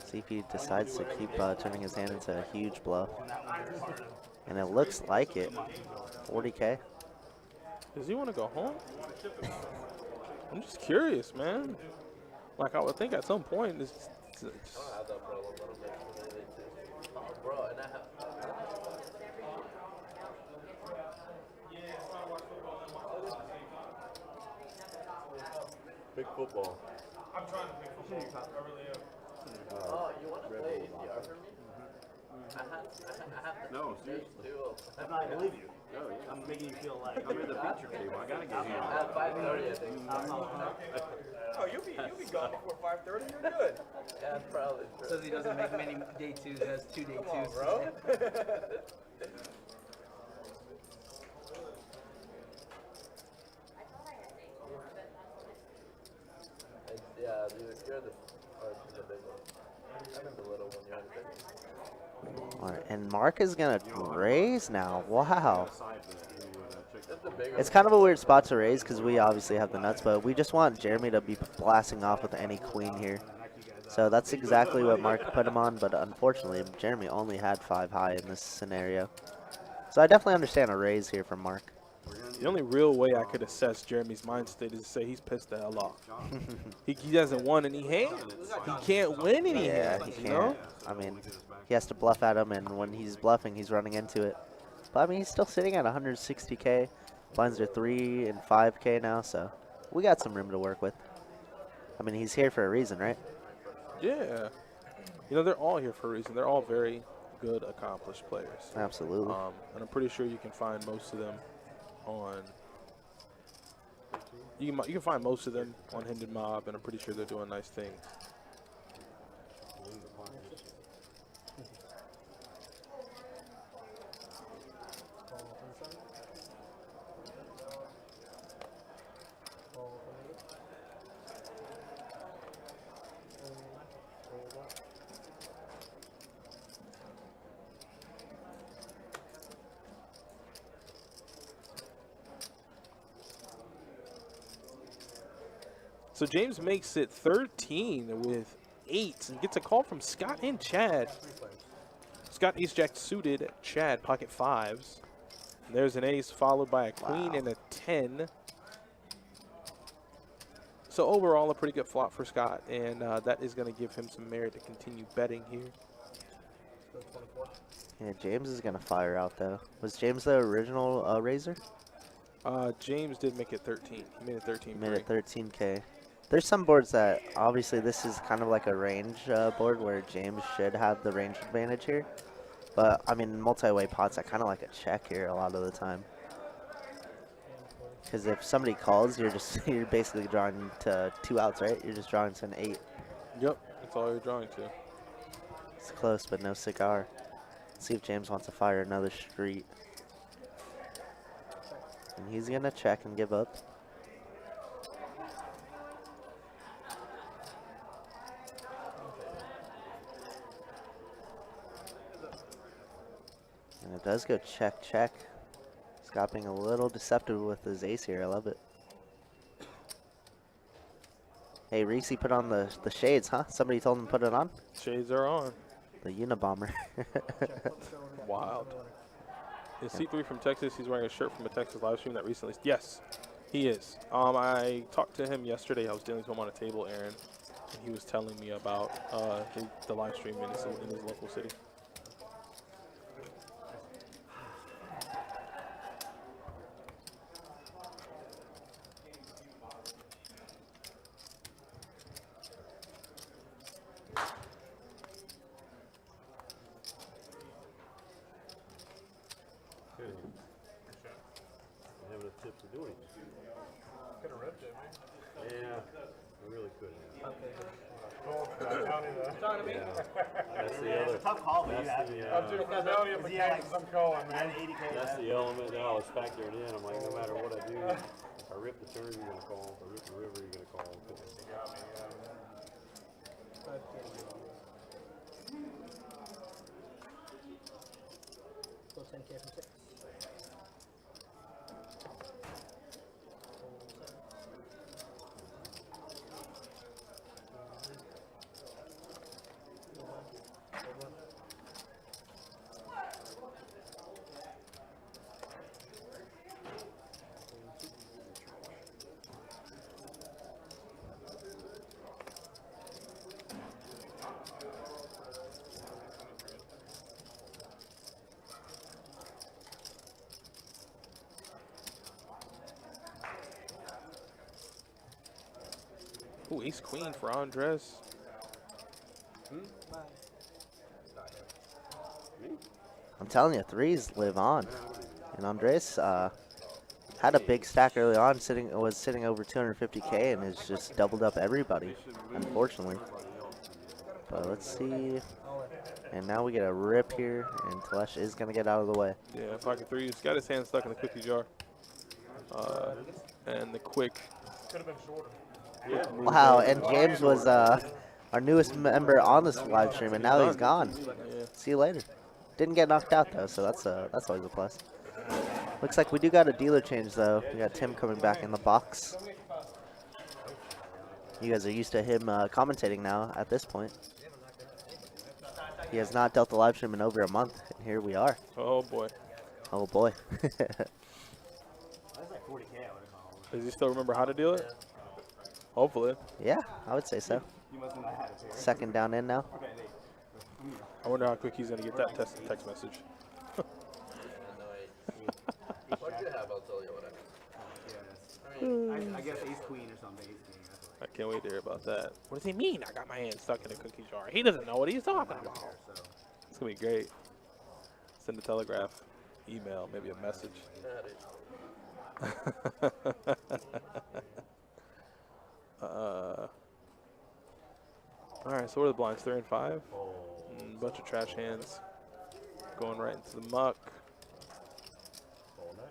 C: See if he decides to keep turning his hand into a huge bluff. And it looks like it. 40K.
B: Does he want to go home? I'm just curious, man. Like, I would think at some point,
J: Big football.
K: I'm trying to play football. I really am.
G: Oh, you want to play ADR for me?
J: No, seriously.
K: I believe you.
J: No, yeah.
K: I'm making you feel like
J: I'm at the feature table. I gotta get here.
G: At 5:30, I think.
F: Oh, you'll be gone before 5:30. You're good.
G: Yeah, probably.
K: Says he doesn't make many day 2s, has 2 day 2s.
F: Bro.
G: Yeah, you're the big one. I'm in the little one. You're in the big one.
C: All right, and Mark is going to raise now. Wow.
G: That's the bigger
C: It's kind of a weird spot to raise because we obviously have the nuts, but we just want Jeremy to be blasting off with any queen here. So that's exactly what Mark put him on, but unfortunately, Jeremy only had 5 high in this scenario. So I definitely understand a raise here from Mark.
B: the only real way I could assess Jeremy's mind state is to say he's pissed the hell off. He hasn't won any hands. He can't win any hands.
C: He
B: You know?
C: can't. I mean, he has to bluff at him, and when he's bluffing, he's running into it. But I mean, he's still sitting at 160K. Blinds are 3 and 5K now, so we got some room to work with. I mean, he's here for a reason, right?
B: Yeah. You know, they're all here for a reason. They're all very good, accomplished players.
C: Absolutely.
B: And I'm pretty sure you can find most of them on. You can find most of them on Hendon Mob, and I'm pretty sure they're doing nice things. So James makes it 13 with 8 and gets a call from Scott and Chad. Scott ace-jack suited, Chad pocket 5s. And there's an ace followed by a queen and a 10. So overall, a pretty good flop for Scott, and that is going to give him some merit to continue betting here.
C: Yeah, James is going to fire out, though. Was James the original raiser?
B: James did make it 13. He made it 13.
C: He made it 13K. There's some boards that, obviously, this is kind of like a range board where James should have the range advantage here. But, I mean, multi-way pots, I kind of like a check here a lot of the time. Because if somebody calls, you're basically drawing to 2 outs, right? You're just drawing to an 8.
B: Yep, that's all you're drawing to.
C: It's close, but no cigar. Let's see if James wants to fire another street. And he's going to check and give up. And it does go check, check. Scott being a little deceptive with his ace here. I love it. Hey, Reese put on the shades, huh? Somebody told him to put it on?
B: Shades are on.
C: The Unabomber.
B: Wild. Is C3 from Texas? He's wearing a shirt from a Texas live stream that recently. Yes, he is. I talked to him yesterday. I was dealing with him on a table, Aaron, and he was telling me about the live stream in his local city.
J: That's the element that I was factoring in. I'm like, no matter what I do, if I rip the turn, you're gonna call. If I rip the river, you're gonna call.
K: So 10K from 6.
B: Ooh, ace queen for Andres.
C: I'm telling you, threes live on. And Andres had a big stack early on, was sitting over 250K and has just doubled up everybody, unfortunately. But let's see. And now we get a rip here, and Telesh is going to get out of the way.
B: Yeah, pocket 3. He's got his hand stuck in the cookie jar. And the quick.
F: Could have been shorter.
C: Wow, and James was our newest member on this live stream, and now he's gone.
B: Yeah.
C: See you later. Didn't get knocked out though, so that's always a plus. Looks like we do got a dealer change though. We got Tim coming back in the box. You guys are used to him commentating now at this point. He has not dealt the live stream in over a month, and here we are.
B: Oh boy.
C: Oh boy.
B: Does he still remember how to deal it? Hopefully.
C: Yeah, I would say so. Second down in now.
B: I wonder how quick he's going to get that text message.
F: What do you have outside? I guess ace queen or something. Ace queen. That's what
B: I can't wait to hear about that. What does he mean? I got my hand stuck in a cookie jar. He doesn't know what he's talking about. It's gonna be great. Send a telegraph, email, maybe a message. All right, so what are the blinds? 3 and 5. Bunch of trash hands going right into the muck.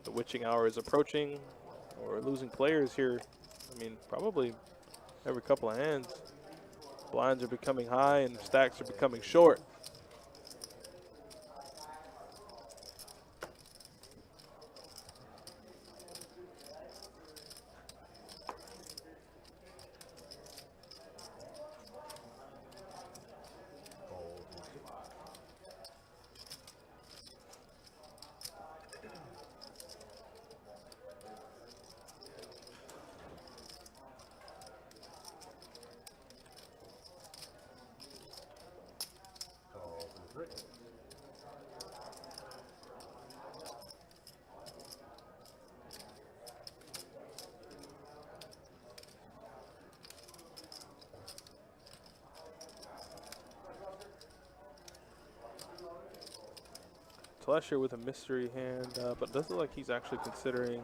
B: The witching hour is approaching. We're losing players here. I mean, probably every couple of hands. Blinds are becoming high and stacks are becoming short. Flesh here with a mystery hand, but it does look like he's actually considering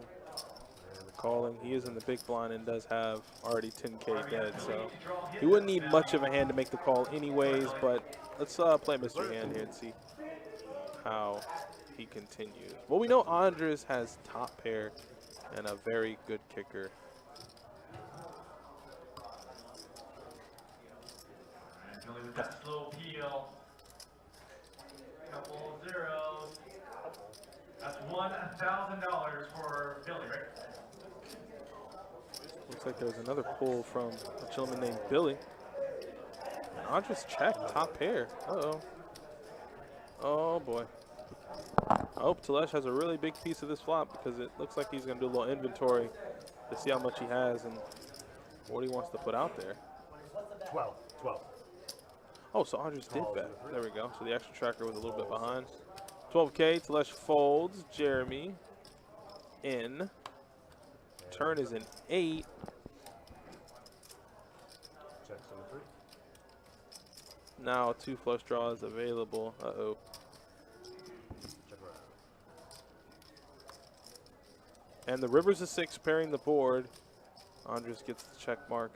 B: calling. He is in the big blind and does have already 10K dead, so he wouldn't need much of a hand to make the call anyways, but let's play a mystery hand here and see how he continues. Well, we know Andres has top pair and a very good kicker.
L: Billy with that slow peel. Couple zeros. That's $1,000 for Billy, right?
B: Looks like there was another pull from a gentleman named Billy. Andres checked top pair. Uh-oh. Oh, boy. I hope Telesh has a really big piece of this flop because it looks like he's going to do a little inventory to see how much he has and what he wants to put out there.
E: 12.
B: Oh, so Andres did bet. There we go. So the extra tracker was a little bit behind. 12K, Telesh folds. Jeremy in. Turn is an 8.
E: Checks on the 3.
B: Now 2 flush draws available. Uh-oh.
E: Check around.
B: And the river's a 6 pairing the board. Andres gets the check mark.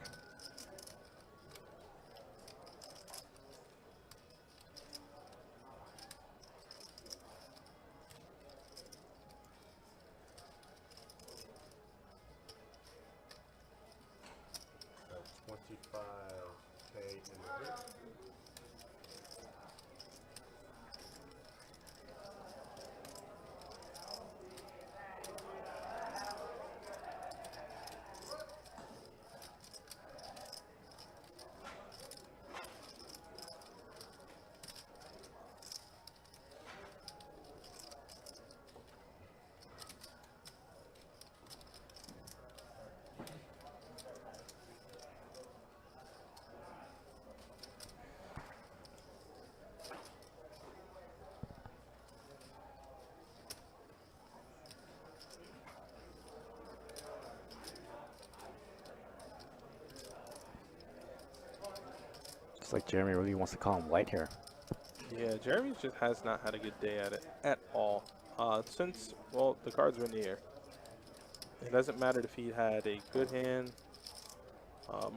E: That's 25K in the 3.
H: It's like Jeremy really wants to call him white here.
B: Yeah, Jeremy just has not had a good day at it at all. Since, well, the cards are in the air. It doesn't matter if he had a good hand,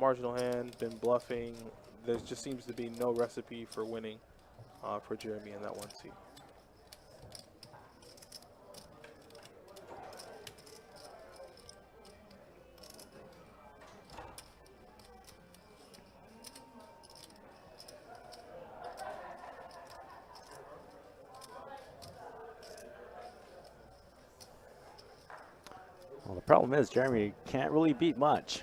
B: marginal hand, been bluffing. There just seems to be no recipe for winning for Jeremy in that one seat.
H: Well, the problem is Jeremy can't really beat much.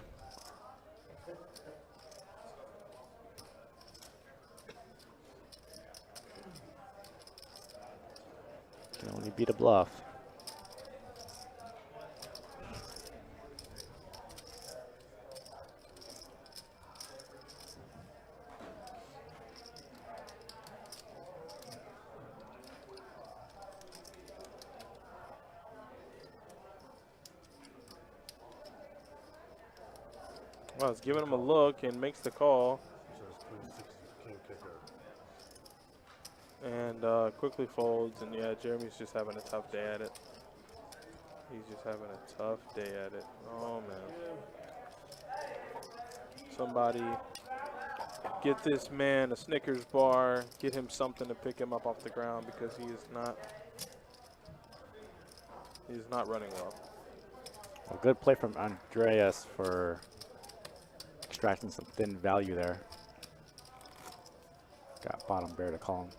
H: Can only beat a bluff.
B: Well, it's giving him a look and makes the call.
E: King kicker.
B: And quickly folds. And yeah, Jeremy's just having a tough day at it. He's just having a tough day at it. Oh, man. Somebody get this man a Snickers bar. Get him something to pick him up off the ground because he is not running well.
M: A good play from Andreas for extracting some thin value there. Got bottom bear to call him.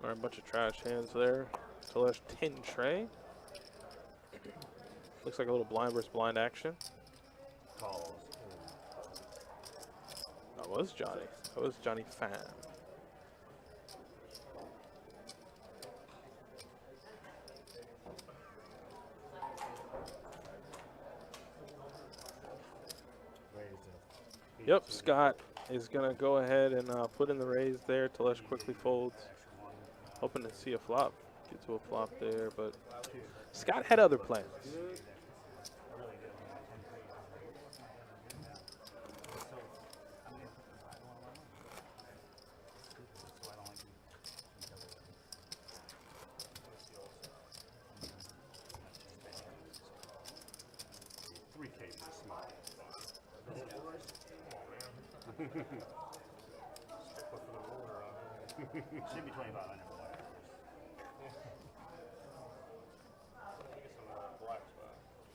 B: All right, a bunch of trash hands there. Telesh 10 tray. Looks like a little blind versus blind action.
E: Calls.
B: That was Johnny. That was Johnny Fan. Yep, Scott is going to go ahead and put in the raise there. Telesh quickly folds. Hoping to see a flop. Get to a flop there, but Scott had other plans.
K: Should be 2,500.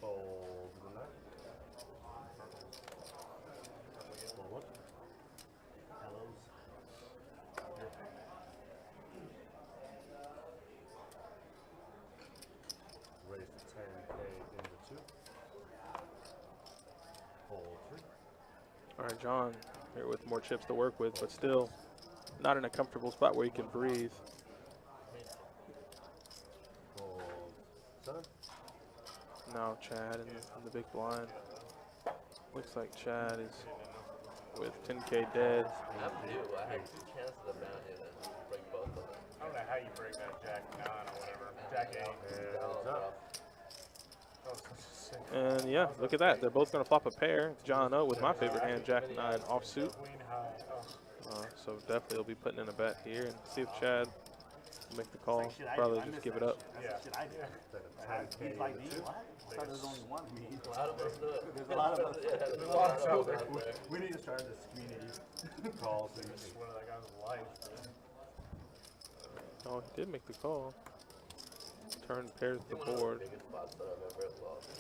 E: Fold the nut. Fold.
K: Hellos.
E: Raise the 10K into 2. Fold 3.
B: All right, John here with more chips to work with, but still not in a comfortable spot where he can breathe.
E: Fold 7.
B: Now Chad in the big blind. Looks like Chad is with 10K dead.
N: I'm due. I had 2 chances of bounty to break both of them.
F: I don't know how you break that Jack 9 or whatever. Jack 8.
E: And up.
B: And yeah, look at that. They're both going to flop a pair. It's John O with my favorite hand, Jack 9 offsuit. So definitely he'll be putting in a bet here and see if Chad will make the call. Probably just give it up.
K: That's the shit I do. He's like, what? I thought there was only one of me.
N: A lot of us do it.
K: There's a lot of us.
N: Yeah, there's a lot of us out there.
K: We need to start this community.
E: Calls.
F: Just one of that guy's life.
B: Oh, he did make the call. Turn pairs the board.
N: One of the biggest spots that I've ever lost.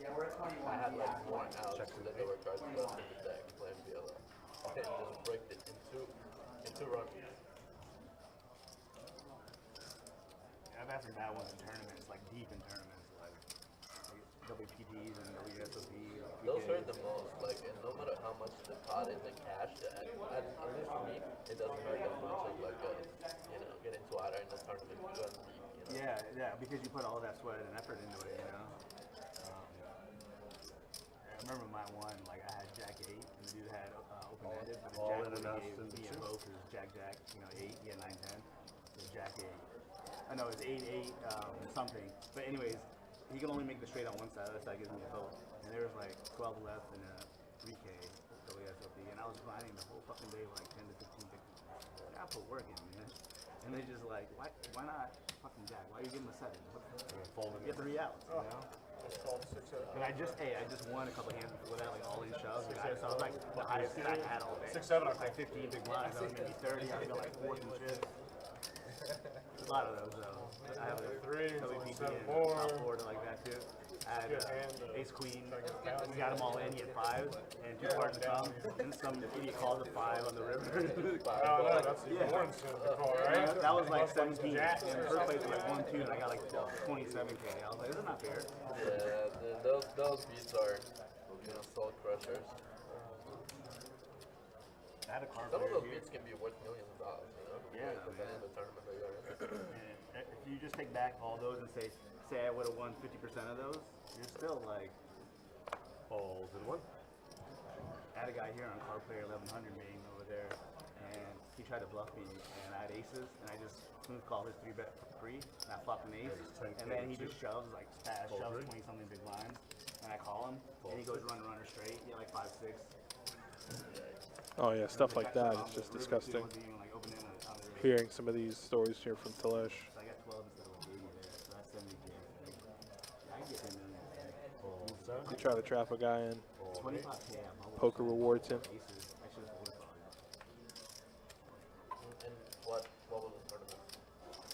N: I had like 1 out that there were cards left in the deck playing the other. And just break it in two runs.
K: I've had some bad ones in tournaments, like deep in tournaments, like WPTs and WSOP.
N: Those hurt the most, like, and no matter how much the pot is in cash, at least for me, it doesn't hurt as much as like getting to either in the tournament going deep,
K: Yeah, because you put all that sweat and effort into it, I remember my one, like I had Jack 8, and the dude had open-ended, but the Jack gave me and both is Jack, 8, he had 9-10, so Jack 8. I know it's 8-8 something, but anyways, he can only make the straight on one side, the other side gives me a vote, and there was like 12 left in a 3K WSOP, and I was grinding the whole fucking day, like 10 to 15 victims. I gotta put work in, man. And they just like, why not fucking Jack? Why are you giving him a 7? You get 3 outs, you know? And I just won a couple hands before that, like all in shoves. So I was like the highest that I had all day.
F: 6-7.
K: Like 15 big blinds. I was maybe 30. I was like 4 and chips. A lot of those though. I have like
F: 3,
K: WPT
F: 7,
K: and
F: 4.
K: top 4 like that too. I had ace queen. We got them all in. He had 5 and 2 cards to come. And some idiot called a 5 on the river.
F: Oh, no, that's the one call, right?
K: That was like 17. And the first place was like 1-2, and I got like 27K. I was like, this is not fair.
N: Yeah, those beats are, soul crushers.
K: I had a card
N: Some of
K: player
N: those
K: here.
N: beats can be worth millions of dollars,
K: Yeah,
N: depending on the tournament that you're in.
K: And if you just take back all those and say I would have won 50% of those, you're still like.
E: Balls in 1.
K: I had a guy here on card player 1100 main over there, and he tried to bluff me, and I had aces, and I just smooth called his 3-bet for free, and I flopped an ace, and then he just shoves, like shoves 20-something big blinds, and I call him, and he goes runner straight, he had like 5-6.
B: Oh yeah, stuff like that. It's just disgusting. Hearing some of these stories here from Telesh.
K: So I got 12 instead of 80 there, so that's 70K. I can get him in.
B: You try to trap a guy in.
K: 25K.
B: Poker rewards him.
N: And what was the tournament?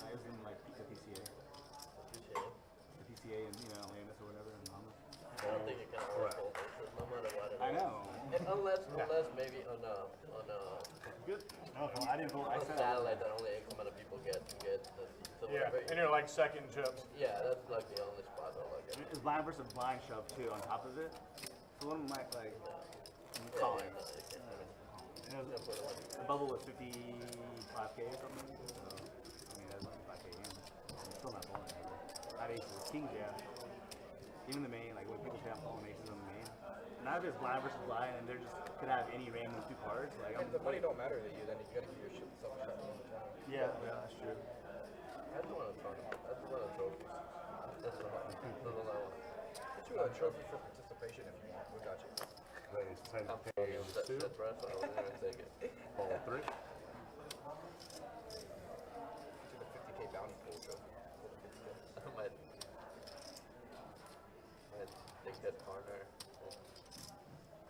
K: I was in like the PCA. The PCA in Landis or whatever in Mama.
N: I don't think you can always hold aces, no matter what it is.
K: I know.
N: Unless maybe on
K: good. No, I didn't vote. I said
N: satellite that only X amount of people get the seats or
F: Yeah,
N: whatever.
F: and you're like second chips.
N: Yeah, that's like the only spot I like it.
K: It's blind versus blind shove too on top of it. So one of them might like calling. The bubble was 55K or something. So I mean that's like 5K in. I'm still not bowling. Not aces. Kings, yeah. Even the main, like when people say I'm calling aces on the main. Not if it's blind versus blind and they're just could have any random 2 cards. Like
F: If the money don't matter to you, then you gotta keep your shit self shut all the time.
K: Yeah, that's true.
N: I just want a tournament. I just want a trophy. That's all I want.
F: Get you a trophy for participation if you want. We got you.
E: Raise 10K
N: I'm
E: in
N: set
E: 2.
N: rest, I wasn't gonna take it.
E: Ball 3.
F: Get you the 50K bounty pool trophy.
N: I might take that corner.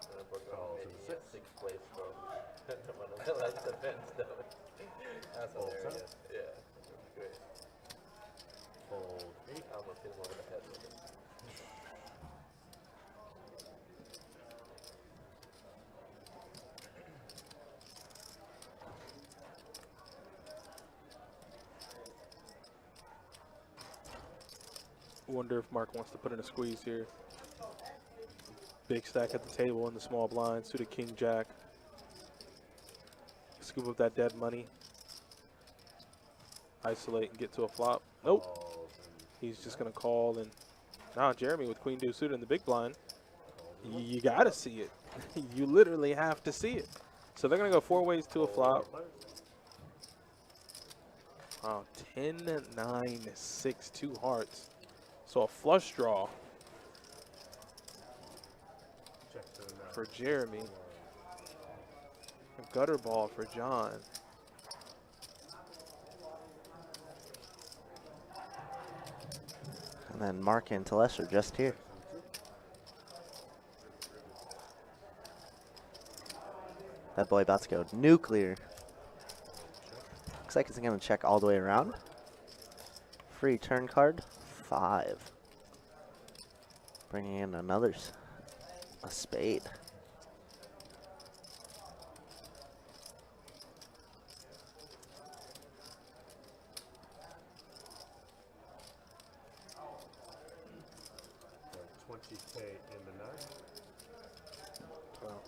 N: And I'm working on maybe 6th place, bro. One of the last events, though.
F: That's hilarious.
N: Yeah, it would be great.
E: Fold 8.
N: I almost hit him over the head with it.
B: Wonder if Mark wants to put in a squeeze here. Big stack at the table in the small blind, suited king jack. Scoop up that dead money. Isolate and get to a flop. Nope. He's just gonna call and now Jeremy with queen deuce suited in the big blind. You gotta see it. You literally have to see it. So they're gonna go 4 ways to a flop. Wow, 10, 9, 6, 2 hearts. So a flush draw for Jeremy. A gutter ball for John.
C: And then Mark and Telesh are just here. That boy about to go nuclear. Looks like it's going to check all the way around. Free turn card, 5. Bringing in another, a spade.
E: Got 20K in the 9.
B: Wow.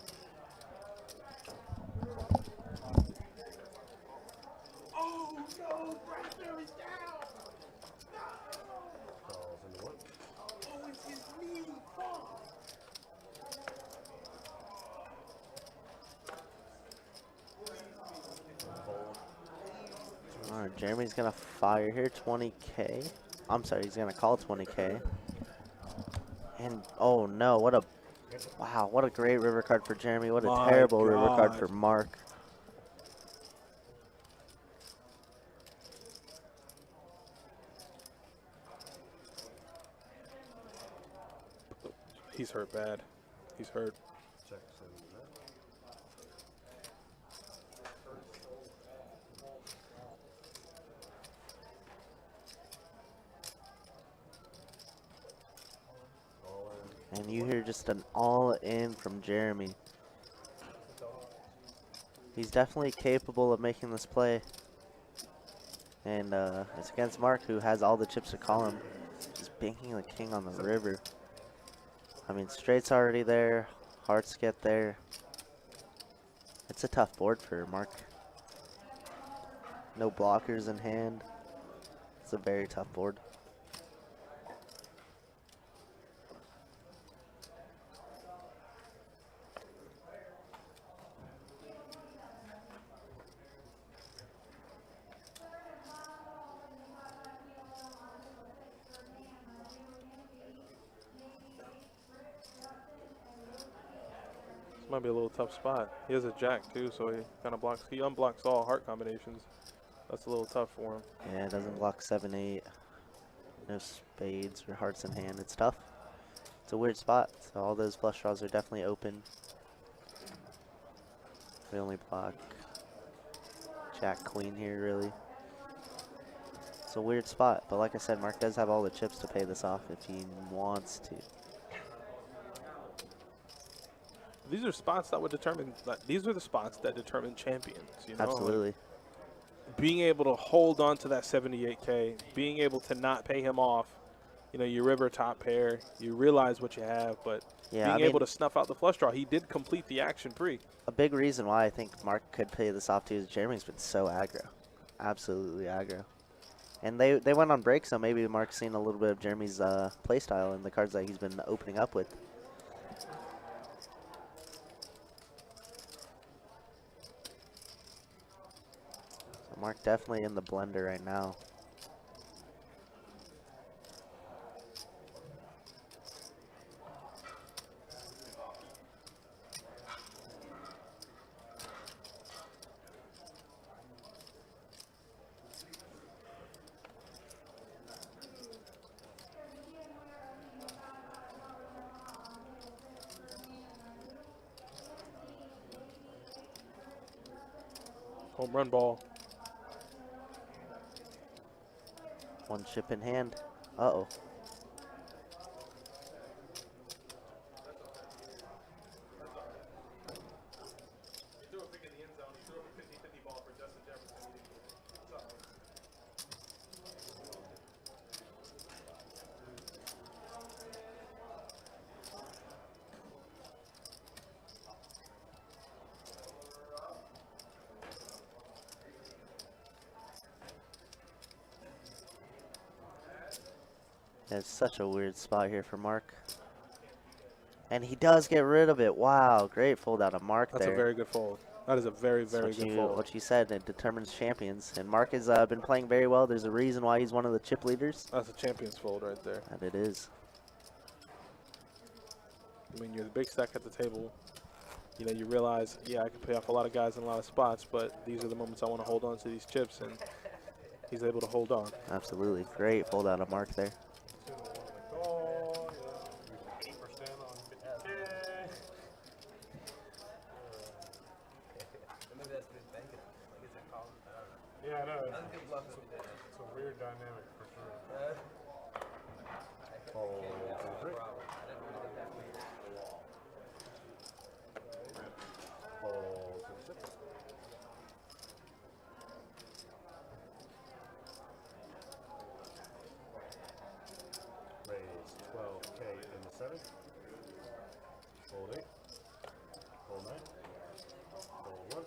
A: Oh no, Bradbury's down!
E: Calls in the 1.
A: Oh, it's his knee! Fuck!
C: All right, Jeremy's going to fire here, 20K. I'm sorry, he's going to call 20K. And, oh no, what a, wow, what a great river card for Jeremy. What a
B: My
C: terrible river card
B: God.
C: for Mark.
B: He's hurt bad. He's hurt.
E: Checks in the 9.
C: And you hear just an all-in from Jeremy. He's definitely capable of making this play. And it's against Mark, who has all the chips to call him. He's banking the king on the river. I mean, straight's already there. Hearts get there. It's a tough board for Mark. No blockers in hand. It's a very tough board.
B: This might be a little tough spot. He has a jack too, so he kind of blocks. He unblocks all heart combinations. That's a little tough for him.
C: Yeah, it doesn't block 7-8. No spades or hearts in hand. It's tough. It's a weird spot. So all those flush draws are definitely open. We only block jack queen here, really. It's a weird spot, but like I said, Mark does have all the chips to pay this off if he wants to.
B: These are spots that would determine. These are the spots that determine champions. You know?
C: Absolutely.
B: Like being able to hold on to that 78K, being able to not pay him off. You know, you river top pair, you realize what you have, but
C: yeah,
B: being able to snuff out the flush draw, he did complete the action pre.
C: A big reason why I think Mark could pay this off too is Jeremy's been so aggro. Absolutely aggro. And they went on break, so maybe Mark's seen a little bit of Jeremy's play style and the cards that he's been opening up with. So Mark definitely in the blender right now.
B: Home run ball.
C: One chip in hand. Uh-oh. It's such a weird spot here for Mark. And he does get rid of it. Wow, great fold out of Mark there.
B: That's a very good fold. That is a very, very good fold.
C: What you said, it determines champions. And Mark has been playing very well. There's a reason why he's one of the chip leaders.
B: That's a champion's fold right there.
C: And it is.
B: I mean, you're the big stack at the table. You know, you realize, yeah, I can pay off a lot of guys in a lot of spots, but these are the moments I want to hold on to these chips, and he's able to hold on.
C: Absolutely. Great fold out of Mark there.
F: Yeah, I know. It's a weird dynamic for sure.
E: Raise 12K in the 7. Fold 8. Fold 9. Fold 1.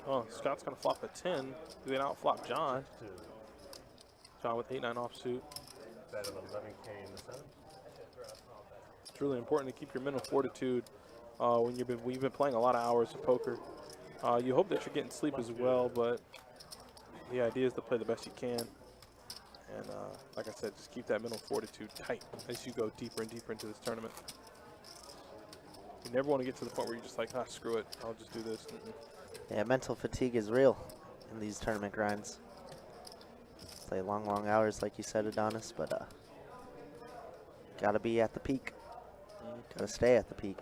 B: Oh, Scott's going to flop a 10. Do they not flop John? John with 8-9 offsuit.
E: Bet of 11K in the 7.
B: It's really important to keep your mental fortitude when we've been playing a lot of hours of poker. You hope that you're getting sleep as well, but the idea is to play the best you can. And like I said, just keep that mental fortitude tight as you go deeper and deeper into this tournament. You never want to get to the point where you're just like, ah, screw it, I'll just do this.
C: Yeah, mental fatigue is real. in these tournament grinds. Play long, long hours, like you said, Adonis, but gotta be at the peak. Gotta stay at the peak.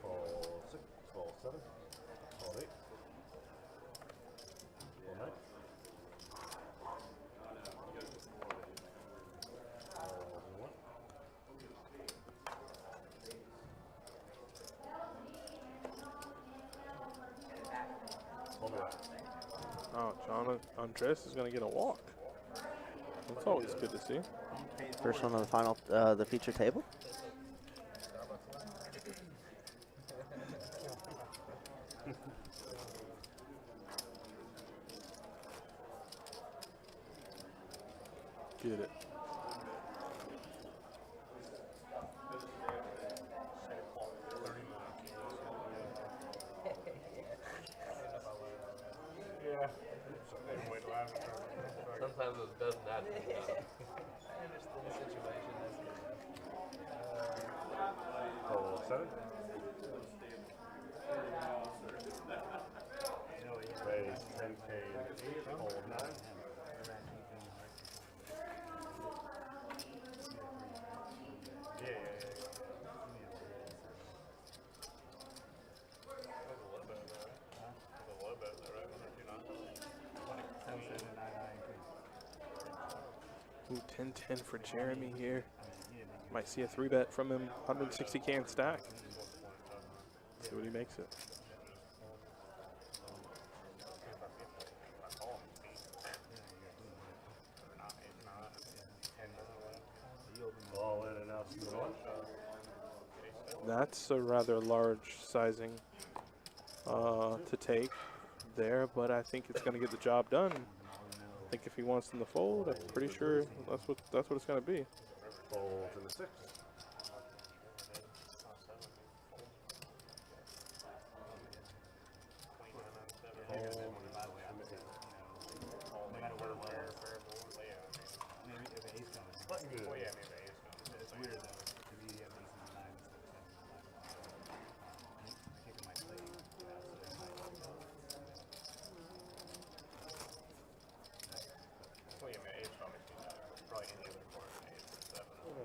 E: Ball 6, ball 7, ball 8, ball 9.
B: Oh, John Andres is going to get a walk. That's always good to see.
C: First one on the final, the feature table.
B: Get it.
N: Sometimes it's best not to. I understand the situation.
E: Ball 7. Raise 10K, 8, hold 9.
B: Ooh, 10-10 for Jeremy here. Might see a 3-bet from him. 160K in stack. See what he makes it.
E: All in and out to the 1.
B: That's a rather large sizing to take there, but I think it's going to get the job done. I think if he wants in the fold, I'm pretty sure that's what it's going to be.
E: Fold in the 6.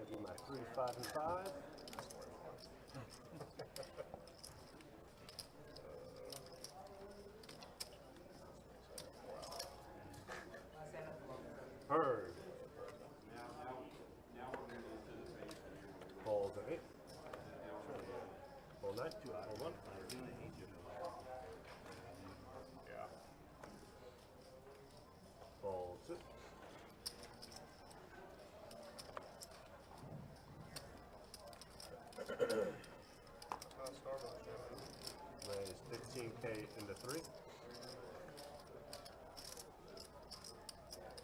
E: Do my 3, 5, and 5. Heard. Balls at 8. Ball 9. Ball 1. Yeah. Ball 2. Raise 15K into 3.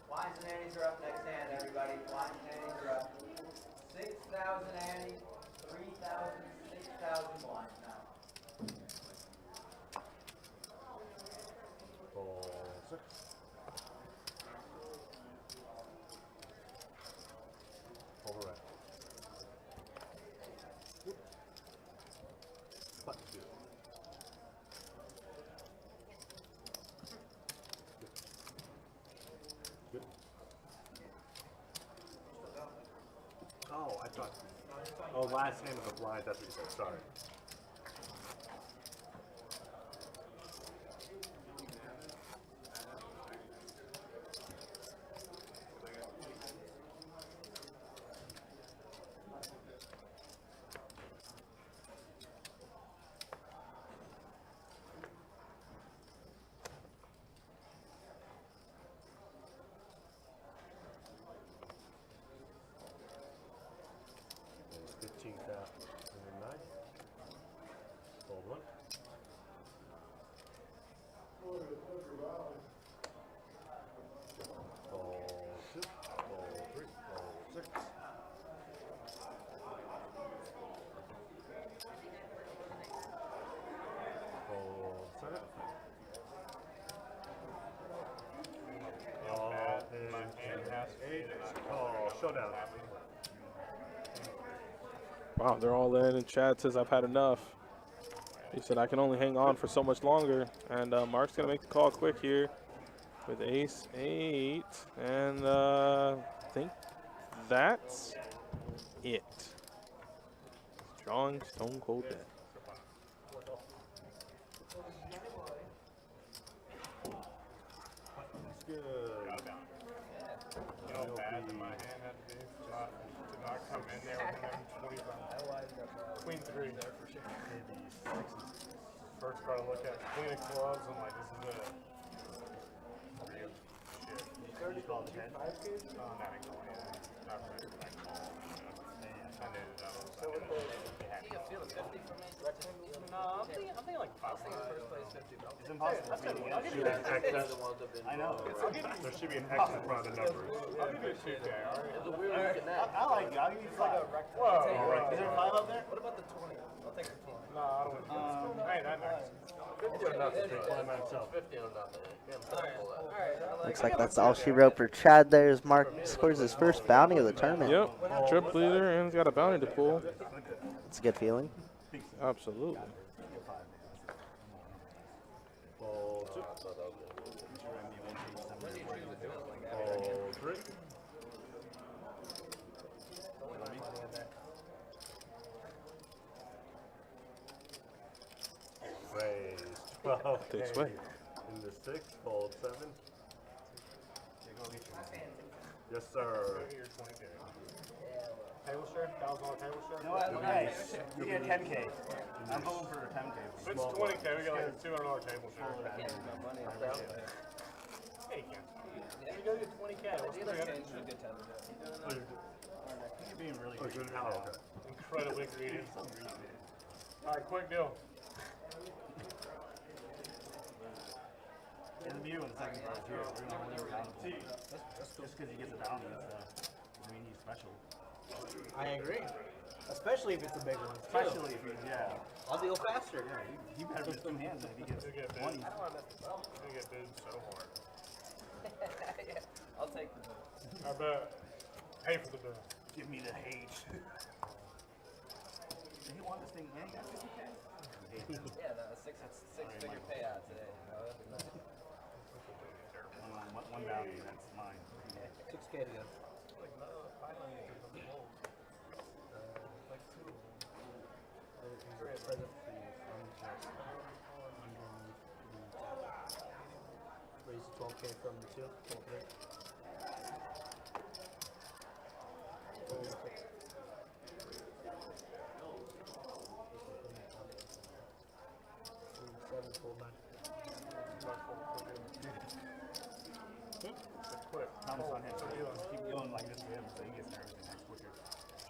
G: Blinds and antes are up next hand, everybody. Blinds and antes are up. 6,000 ante, 3,000, 6,000 blinds now.
E: Ball 6. Over right. Button 2. Good. Oh, I thought. Oh, last hand of the blind. That's what you said. Sorry. down.
B: Wow, they're all in, and Chad says I've had enough. He said I can only hang on for so much longer, and Mark's gonna make the call quick here with ace 8, and I think that's it. Drawing Stone Cold Dead.
F: You know how bad my hand had to be to not come in there with him 25. Queen 3. First card I look at, Queen of Clubs. I'm like, this is it. Real shit. You call it 10? No, not in going in. Not really. I knew that was. So what you feel 50 for me? No, I'm thinking like 5. First place 50. It's impossible. I'll give you an X. I know. There should be an X in front of the numbers. I'll give you a 2K, alright? It's a weird looking X. I like it. I'll give you 5. Whoa. Is there a 5 up there? What about the 20? I'll take the 20. No, I don't want to. Hey, that nice. 50 or nothing. 50 or nothing.
C: Looks like that's all she wrote for Chad there as Mark scores his first bounty of the tournament.
B: Yep, trip leader, and he's got a bounty to pull.
C: It's a good feeling.
B: Absolutely.
E: Ball 2. Ball 3. Raised 12.
B: Takes away.
E: In the 6, fold 7. Yes, sir.
F: Table share? $1,000 table share?
K: You know what? Okay. You get 10K. I'm hoping for a 10K.
F: If it's 20K, we get like a $200 table share.
K: Yeah,
F: you can't. You go get 20K. What's 300?
K: You're being really
E: good.
F: Incredibly greedy. Alright, quick deal.
K: There's a view in the second part here. We're going to win around just because you get the bounty and stuff. I mean, he's special.
I: I agree. Especially if it's a big one.
K: Especially if he's, yeah.
I: I'll deal faster.
K: Yeah, he better miss 2 hands than if he gets 20.
F: He's gonna get bid so hard.
N: I'll take the bill.
F: I bet. Pay for the bill.
K: Give me the hate. Did he want this thing in? He got 50K?
N: Yeah, no, six-figure payout today. Oh, that'd be nice.
K: One bounty, that's mine.
I: 6K to go. Raise 12K from the 2. 12K.
K: Thomas on him. Keep going like this for him so he gets nervous and acts quicker.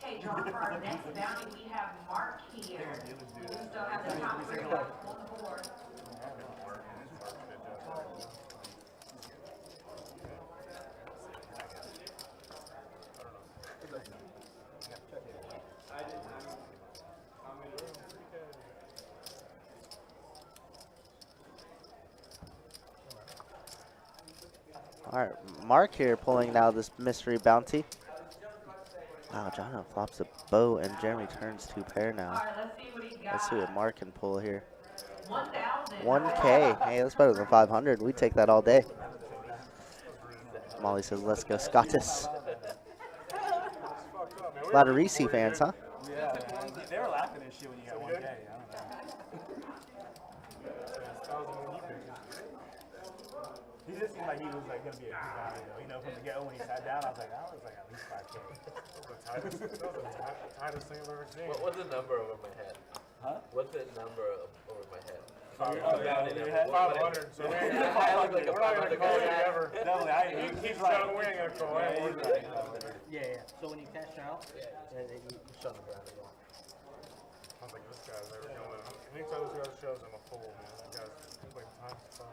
D: Okay, John, for our next bounty, we have Mark here. We still have the top 3 on the board.
C: All right, Mark here pulling now this mystery bounty. Wow, John flops a bow and Jeremy turns 2 pair now.
D: All right, let's see what he got.
C: Let's see what Mark can pull here.
D: 1,000.
C: 1K. Hey, that's better than 500. We take that all day. Molly says, let's go Scottus. A lot of Reese fans, huh?
K: Yeah, they were laughing at shit when you got 1K. I don't know. He just seemed like he was like gonna be a good guy, though. You know, from the get-go when he sat down, I was like, that looks like at least 5K.
F: That was the tightest thing I've ever seen.
N: What's the number over my head?
K: Huh?
N: What's the number over my head?
F: 500. So we ain't we're not gonna call you ever.
K: Definitely.
F: He keeps showing we ain't gonna call him.
I: Yeah. So when you cash out, you shut the ground.
F: I was like, this guy's ever going. Anytime this guy shows, I'm a fool, man. That guy's like time to stop.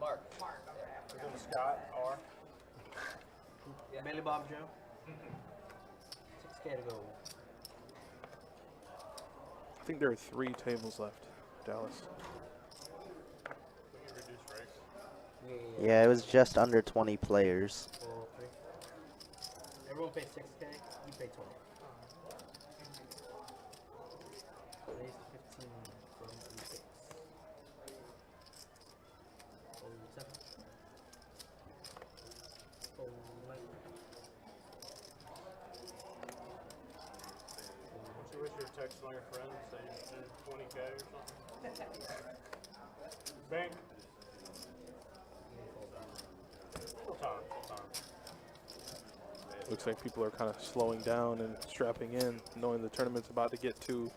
N: Mark.
F: We're doing Scott R.
I: Bailey Bob Joe. 6K to go.
B: I think there are 3 tables left, Dallas.
C: Yeah, it was just under 20 players.
I: Everyone pays 6K. You pay 20. Raise 15 from 6. 7. 9.
F: Don't you wish you were texting all your friends saying you're 20K or something? Bank. Full time.
B: Looks like people are kind of slowing down and strapping in, knowing the tournament's about to get to,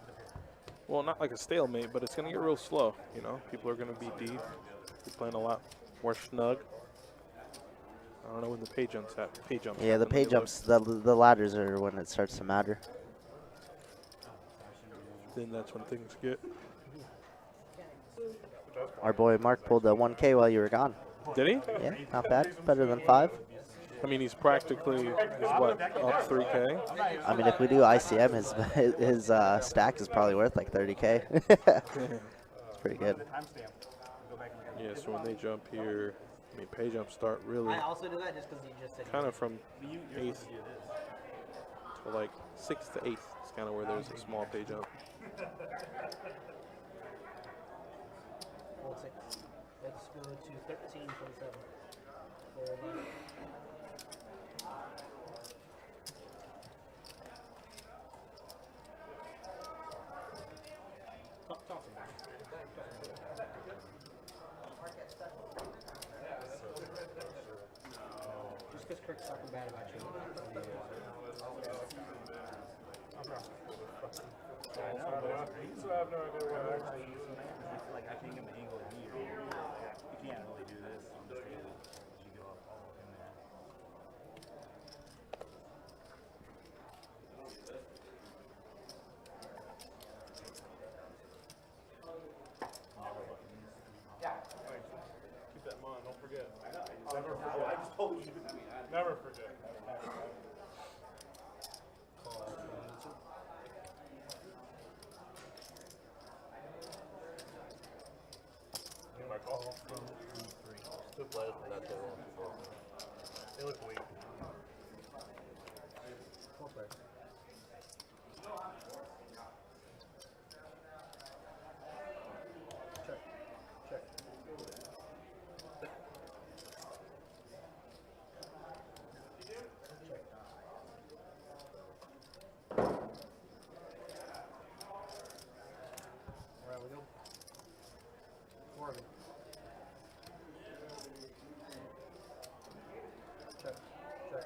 B: well, not like a stalemate, but it's going to get real slow. You know, people are going to be deep, be playing a lot more snug. I don't know when the pay jumps at.
C: Yeah, the pay jumps, the ladders are when it starts to matter.
B: Then that's when things get.
C: Our boy Mark pulled a 1K while you were gone.
B: Did he?
C: Yeah, not bad. Better than 5.
B: I mean, he's practically, what, up 3K?
C: I mean, if we do ICM, his stack is probably worth like 30K. It's pretty good.
B: Yeah, so when they jump here, I mean, pay jumps start really
I: I also do that just because you just said
B: kind of from 8th to like 6th to 8th. It's kind of where there's a small pay jump.
I: 6. Let's go to 13 from 7. 4, 9. Just because Kirk's talking bad about you.
F: I have no idea what actually is.
K: Like, I think I'm the angle of you. You can't really do this on the table. You go up all in there.
F: Keep that in mind. Don't forget. Never forget. I just told you. Never forget. My call from 3.
N: Two players from that table.
F: They look weak.
I: Check. Check. Alright, we go. 4 of them. Check. Check.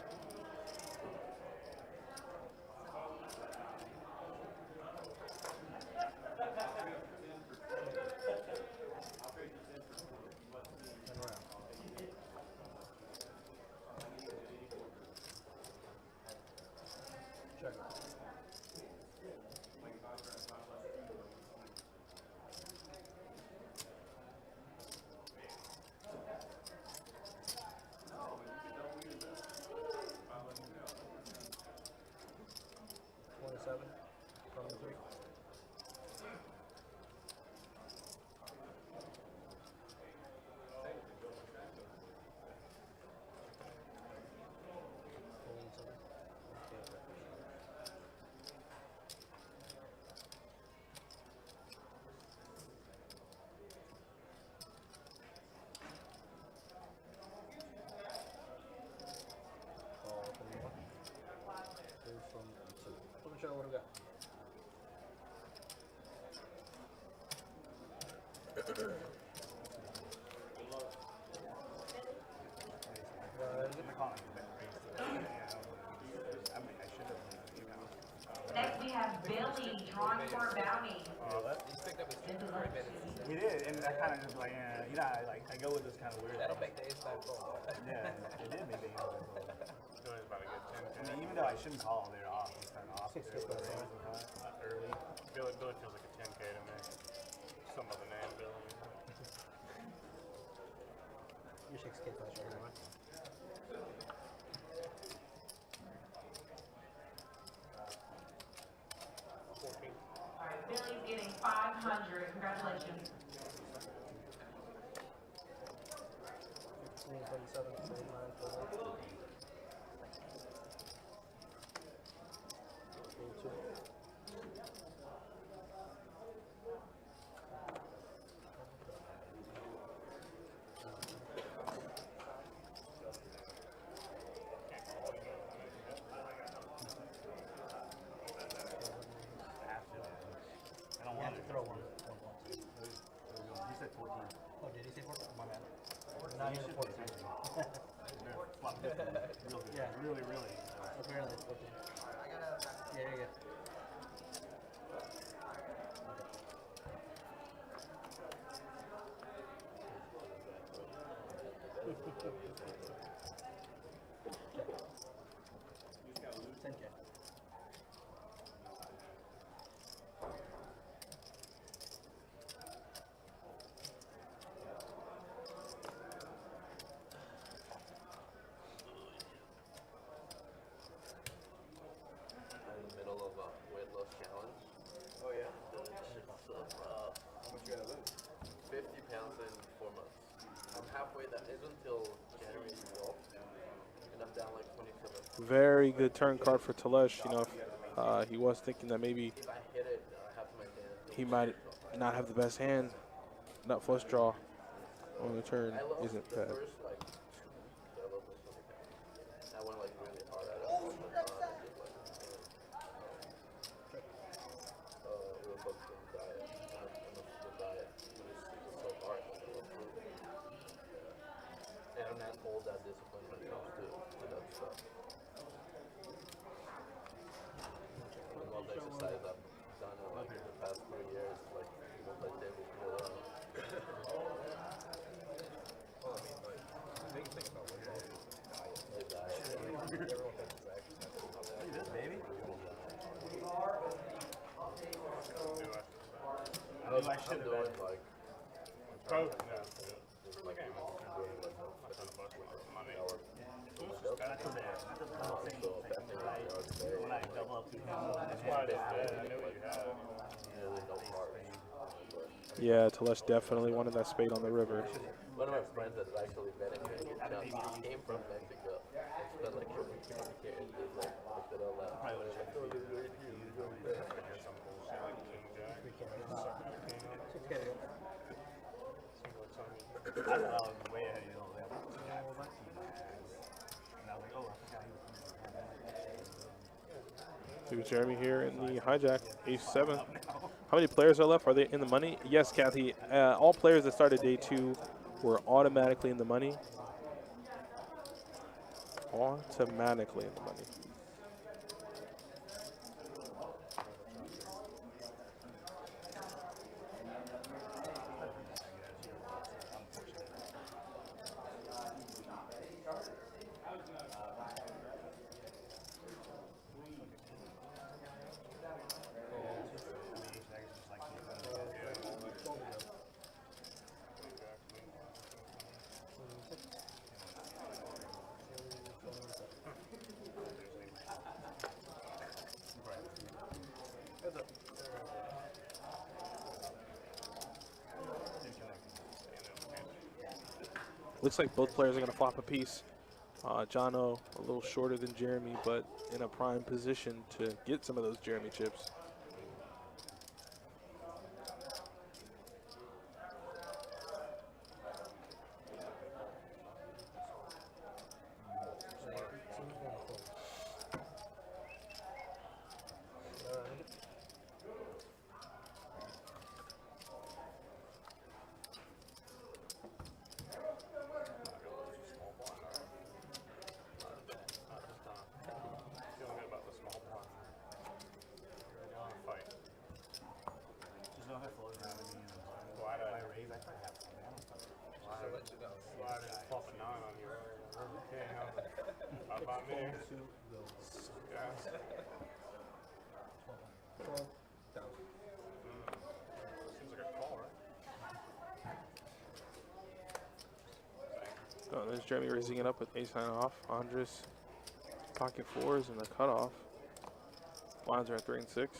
I: And around. Check. From the 3. What do we got?
D: Next we have Billy drawing for a bounty.
K: We did, and I kind of just like, you know, I go with this kind of weird.
N: That'll make the ace-5 fall.
K: Yeah, it did make the ace-5 fall. I mean, even though I shouldn't call, they're off. It's kind of off.
F: Early. Billy feels like a 10K to me. Some other name, Billy.
I: Your 6K flash right now.
D: Alright, Billy's getting 500. Congratulations.
I: 15, 27, 29, 28. throw one.
K: He said 14.
I: Oh, did he say 14? My bad.
K: Not even 14. Yeah, really.
I: Apparently it's 14. Yeah, yeah.
N: In the middle of a weight loss challenge. Oh yeah? How much you gotta lose? 50 pounds in 4 months. I'm halfway, that is until January 12th. And I'm down like 27.
B: Very good turn card for Talesh. You know, he was thinking that maybe
N: If I hit it, half my hand.
B: he might not have the best hand. Nut flush draw on the turn isn't bad.
N: First, like, 2 weeks, I lost like 20 pounds. I went like really hard at it. We were focused on the diet. The diet was so hard. And I'm not all that disciplined when it comes to that stuff. The most exercise I've done in like the past 3 years, like multi-table pull up. Well, I mean, like, the big thing about weight loss is diet. The diet. Everyone thinks it's exercise. Look at this, baby. I'm doing like.
F: Both.
K: When I double up to him,
F: That's why I knew what you had.
B: Yeah, Talesh definitely wanted that spade on the river.
N: One of my friends that is actually betting me, he came from Mexico. And spent like a week here and just like looked at all that.
K: I thought I was way ahead of you. And I was like, oh, I forgot he was.
B: Here's Jeremy here in the hijack, ace-7. How many players are left? Are they in the money? Yes, Kathy. All players that started day 2 were automatically in the money. Automatically in the money. Looks like both players are going to flop a piece. Jono a little shorter than Jeremy, but in a prime position to get some of those Jeremy chips. Oh, there's Jeremy raising it up with ace-9 off. Andres pocket 4s and the cutoff. Lines are at 3 and 6.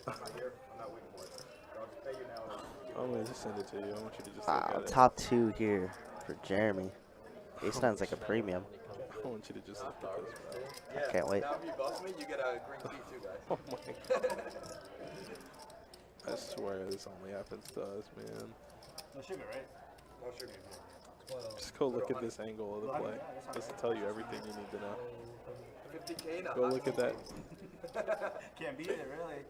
J: I'm not here. I'm not waiting for it. I'll just pay you now.
B: I'm going to just send it to you. I want you to just
C: Wow,
B: look at it.
C: top 2 here for Jeremy. Ace 9's like a premium.
B: I want you to just look at this, bro.
J: Yeah,
C: I can't wait.
J: now if you bust me, you get a green tea too, guys.
B: Oh my god. I swear this only happens to us, man.
K: No sugar, right?
J: No sugar.
B: Just go look at this angle of the play. Just to tell you everything you need to know.
J: 50K now.
B: Go look at that.
K: Can't beat it, really.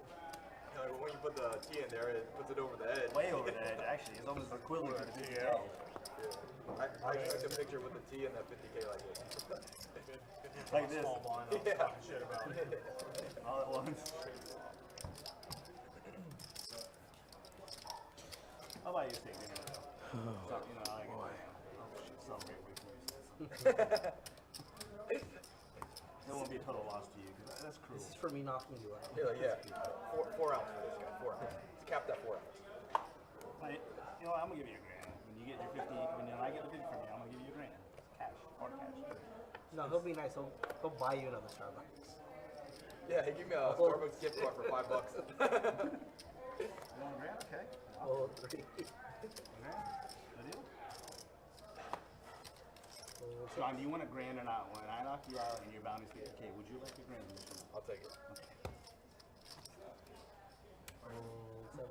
J: No, when you put the tea in there, it puts it over the edge.
K: Way over the edge, actually. It's almost equivalent to the TL.
J: I took a picture with the tea and that 50K like this.
K: Like this.
J: Yeah.
K: Shit about it. All at once. How about you take dinner though? So, you know, like, celebrate with you. It won't be a total loss to you, because that's cruel.
I: This is for me knocking you out.
J: Yeah. 4 ounce for this guy. 4 ounce. It's capped at 4 ounce.
K: Like, you know what, I'm going to give you a grand. When you get your 50, when I get the 50 from you, I'm going to give you a grand. Cash. Hard cash.
I: No, he'll be nice. He'll buy you another Starbucks.
J: Yeah, he gave me a Starbucks gift card for $5.
K: You want a grand? Okay.
I: Oh, 3.
K: Good deal. Sean, do you want a grand or not? When I knock you out and your bounty's 50K, would you like a grand?
J: I'll take it.
K: Okay.
I: 7.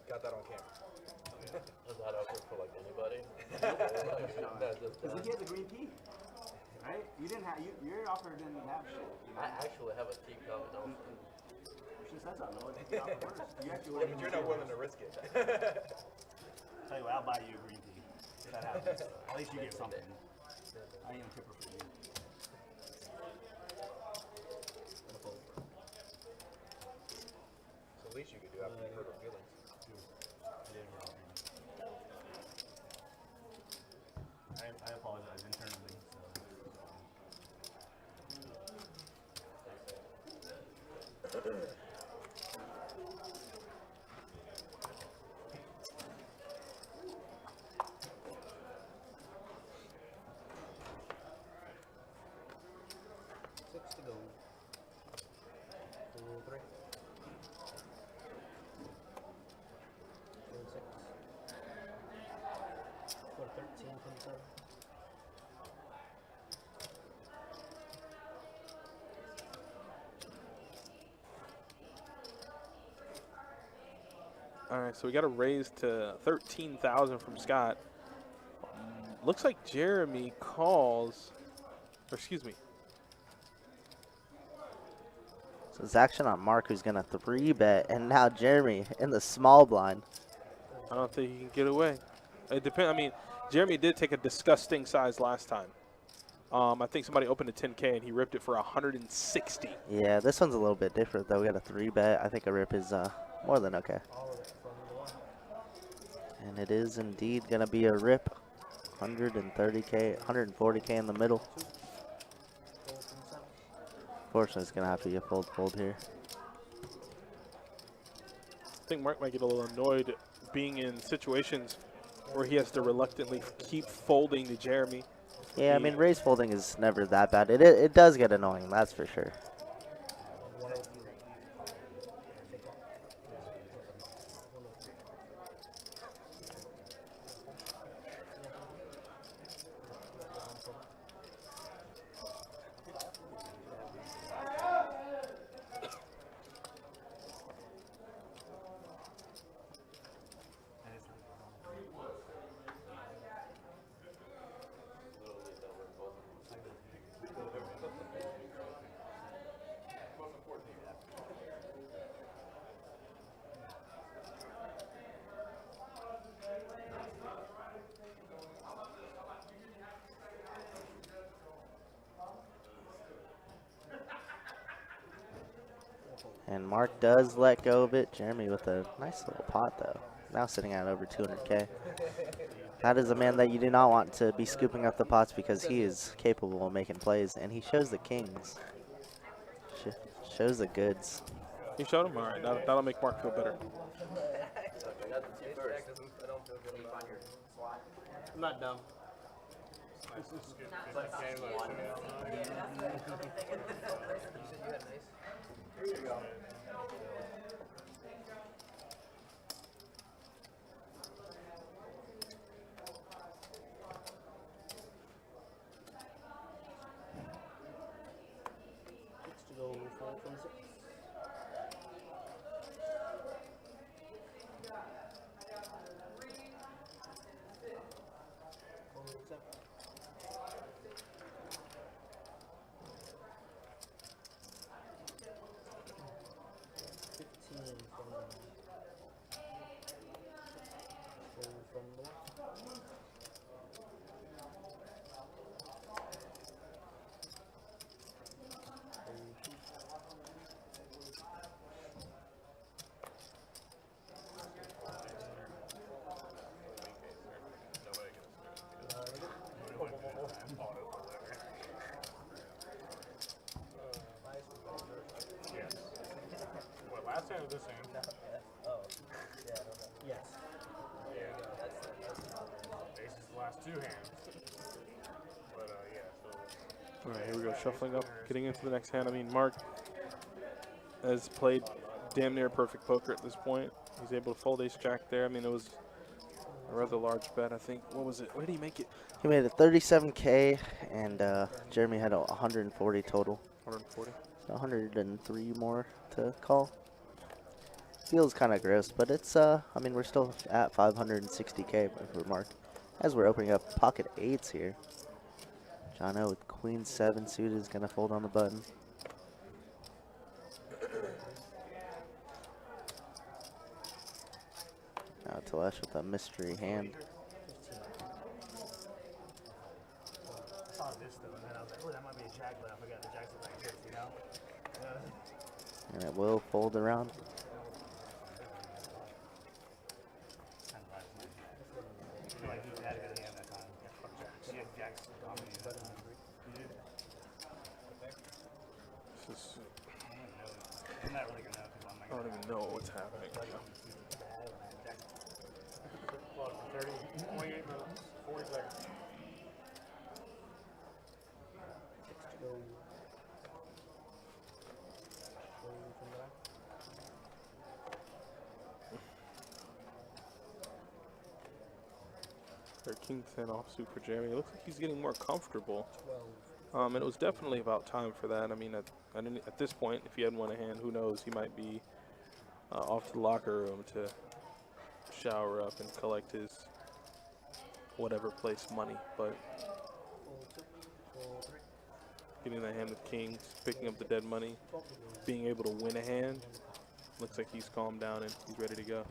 J: Got that on camera.
N: Is that open for like anybody?
K: Because he had the green tea, right? You didn't have your offer didn't have shit. You know?
N: I actually have a tea coming also.
K: She said something. No, it's not worse. You actually
J: Yeah, but you're not willing to risk it.
K: Tell you what, I'll buy you a green tea. If that happens. At least you get something. I ain't a tipper for you.
J: It's the least you could do after you hurt her feelings.
K: I apologize internally. So.
I: Six to go. 3. 6. 13, 27.
B: All right, so we got a raise to 13,000 from Scott. Looks like Jeremy calls, or excuse me.
C: So it's action on Mark, who's going to 3-bet, and now Jeremy in the small blind.
B: I don't think he can get away. It depends. I mean, Jeremy did take a disgusting size last time. I think somebody opened a 10K and he ripped it for 160.
C: Yeah, this one's a little bit different, though. We got a 3-bet. I think a rip is more than okay. And it is indeed going to be a rip. 130K, 140K in the middle. Unfortunately, it's going to have to be a fold here.
B: I think Mark might get a little annoyed being in situations where he has to reluctantly keep folding to Jeremy.
C: Yeah, I mean, raise folding is never that bad. It does get annoying, that's for sure. And Mark does let go of it. Jeremy with a nice little pot, though. Now sitting at over 200K. That is a man that you do not want to be scooping up the pots because he is capable of making plays. And he shows the kings. Shows the goods.
B: He showed him? All right, that'll make Mark feel better.
I: I'm not dumb.
J: Here you go.
F: Yes. What, last hand or this hand?
I: Oh, yeah, yes.
F: Yeah. Ace is the last two hands. But, yeah, so.
B: All right, here we go, shuffling up, getting into the next hand. I mean, Mark has played damn near perfect poker at this point. He's able to fold ace jack there. I mean, it was a rather large bet, I think. What was it? What did he make it?
C: He made it 37K, and Jeremy had 140 total.
B: 140.
C: 103 more to call. Feels kind of gross, but it's, I mean, we're still at 560K for Mark. As we're opening up pocket eights here. Jono with queen 7 suited is going to fold on the button. Now Telesh with a mystery hand.
K: I saw this though, and then I was like, oh, that might be a jack, but I forgot the jacks look like this, you know?
C: And it will fold around.
K: Like he had a good hand that time. She had jacks dominating that time.
B: This is,
K: I'm not really gonna know because I'm
B: I don't even know what's happening.
F: Clock for 30, 28 minutes, 40 seconds.
B: Or king 10 offsuit for Jeremy. It looks like he's getting more comfortable. And it was definitely about time for that. I mean, at this point, if he hadn't won a hand, who knows? He might be off to the locker room to shower up and collect his whatever place money. But getting that hand with kings, picking up the dead money, being able to win a hand, looks like he's calmed down and he's ready to go.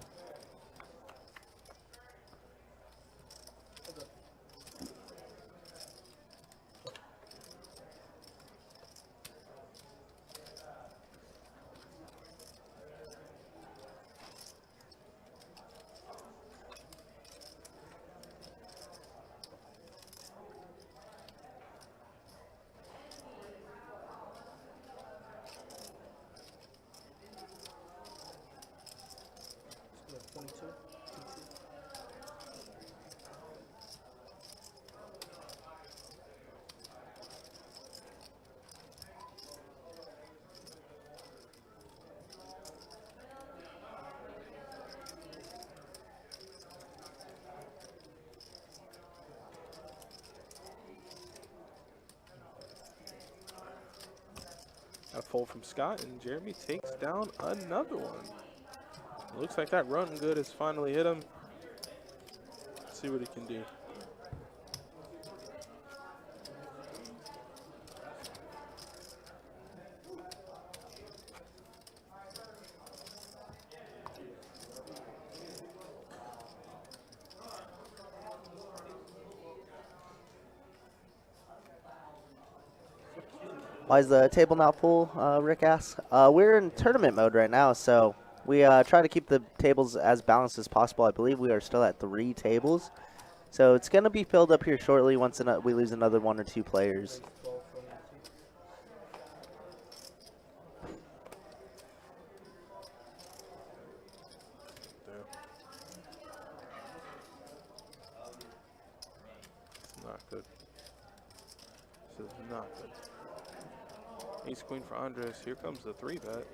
B: A fold from Scott, and Jeremy takes down another one. It looks like that run good has finally hit him. Let's see what he can do.
C: Why is the table not full? Rick asks. We're in tournament mode right now, so we try to keep the tables as balanced as possible. I believe we are still at 3 tables. So it's going to be filled up here shortly once we lose another 1 or 2 players.
B: It's not good. This is not good. Ace queen for Andres. Here comes the 3-bet.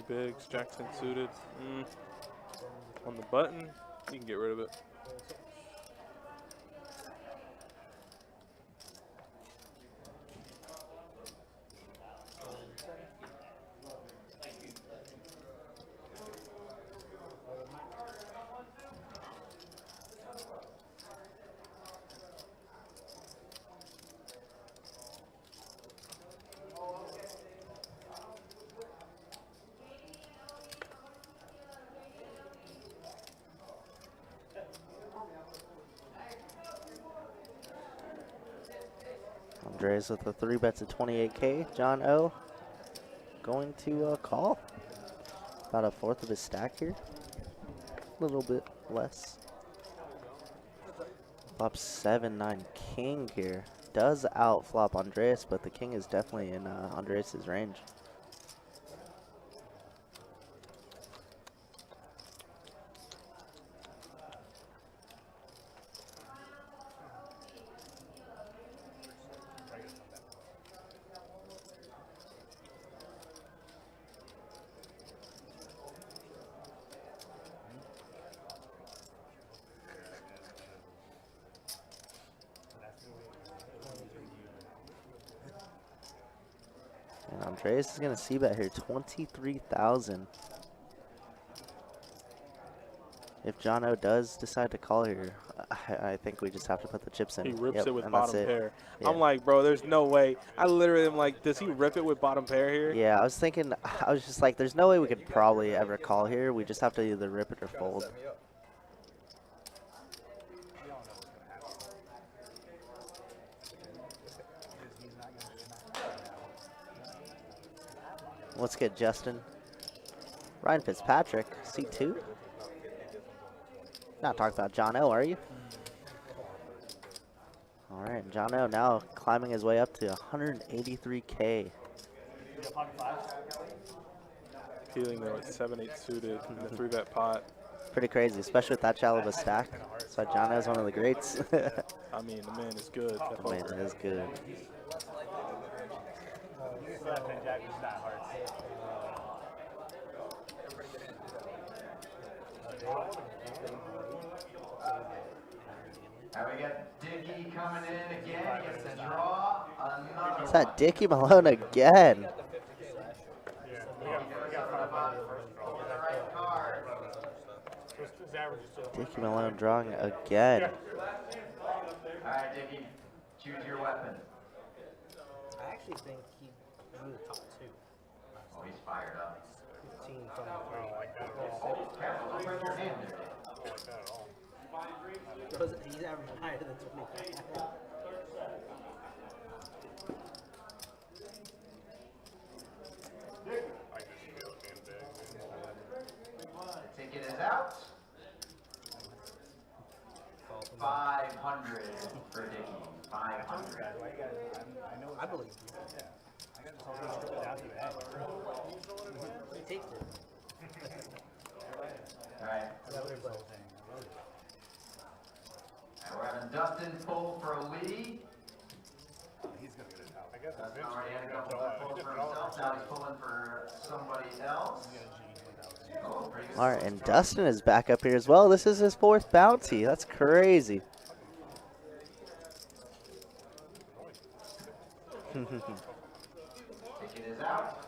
B: Bigs, Jackson suited. on the button, you can get rid of it.
C: Andres with the 3 bets at 28K. John O going to call. About a fourth of his stack here. A little bit less. Flop 7-9 king here. Does outflop Andres, but the king is definitely in Andres' range. And Andres is going to c-bet here, 23,000. If John O does decide to call here, I think we just have to put the chips in.
B: He rips
C: Yep,
B: it with
C: and
B: bottom
C: that's it.
B: pair.
C: Yeah.
B: I'm like, bro, there's no way. I literally am like, does he rip it with bottom pair here?
C: Yeah, I was thinking, I was just like, there's no way we could probably ever call here. We just have to either rip it or fold. Let's get Justin. Ryan Fitzpatrick, C2. Not talking about John O, are you? All right, John O now climbing his way up to 183K.
B: Feeling though it's 7-8 suited in the 3-bet pot.
C: Pretty crazy, especially with that shallow of a stack. So John O is one of the greats.
B: I mean, the man is good.
C: The man is good.
G: And we got Dickie coming in again. He gets to draw another
C: Is that Dickie Malone again? Dickie Malone drawing again.
G: Alright, Dickie, choose your weapon.
I: I actually think he drew the top 2.
G: Oh, he's fired up.
I: 15 from the 3.
G: Careful, don't break your hand there, Dickie.
I: He's averaging higher than 25.
G: The ticket is out. 500 for Dickie. 500.
I: I believe you. He takes it.
G: Alright. And we're having Dustin pull for Lee. Dustin already had a couple of pulls for himself. Now he's pulling for somebody else. Oh, pretty good.
C: All right, and Dustin is back up here as well. This is his 4th bounty. That's crazy.
G: Ticket is out.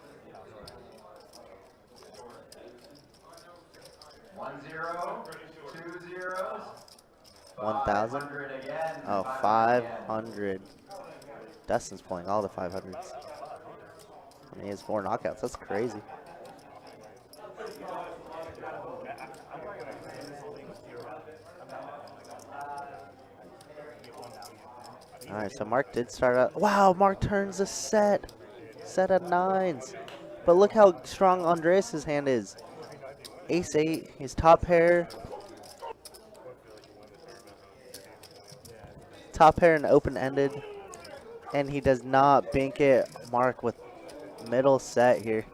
G: 1 0, 2 zeros.
C: 1,000?
G: 500 again.
C: Oh, 500. Dustin's pulling all the 500s. I mean, he has 4 knockouts. That's crazy. All right, so Mark did start out. Wow, Mark turns a set of 9s. But look how strong Andres' hand is. Ace-8, his top pair. Top pair and open-ended. And he does not bink it. Mark with middle set here.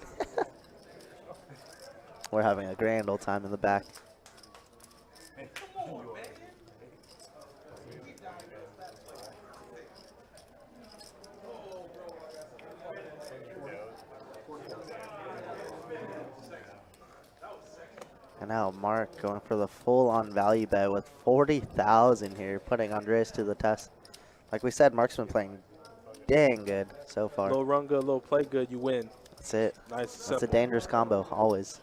C: We're having a grand old time in the back. And now Mark going for the full-on value bet with 40,000 here, putting Andres to the test. Like we said, Mark's been playing dang good so far.
B: Little run good, little play good, you win.
C: That's it.
B: Nice,
C: That's a
B: simple.
C: dangerous combo, always.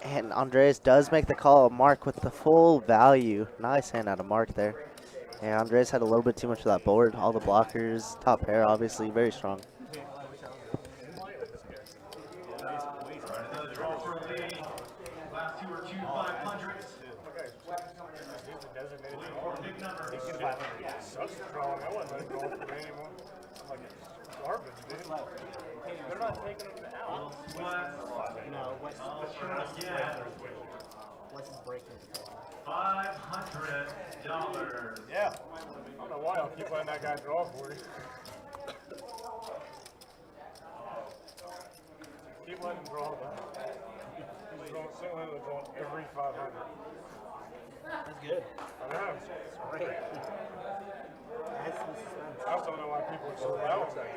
C: And Andres does make the call. Mark with the full value. Nice hand out of Mark there. And Andres had a little bit too much of that board. All the blockers, top pair, obviously very strong.
L: Last two are 2 500s. Big numbers.
F: Such strong. I wasn't going for me anymore. I'm like, garbage, dude. They're not taking them out.
I: No, West is breaking.
L: $500.
F: Yeah. I don't know why I'll keep letting that guy draw for you. Keep letting him draw that. He's drawing, single-handedly drawing every 500.
I: That's good.
F: I know.
I: That's great. That's the suspense.
F: I also don't know why people are so loud on that, man.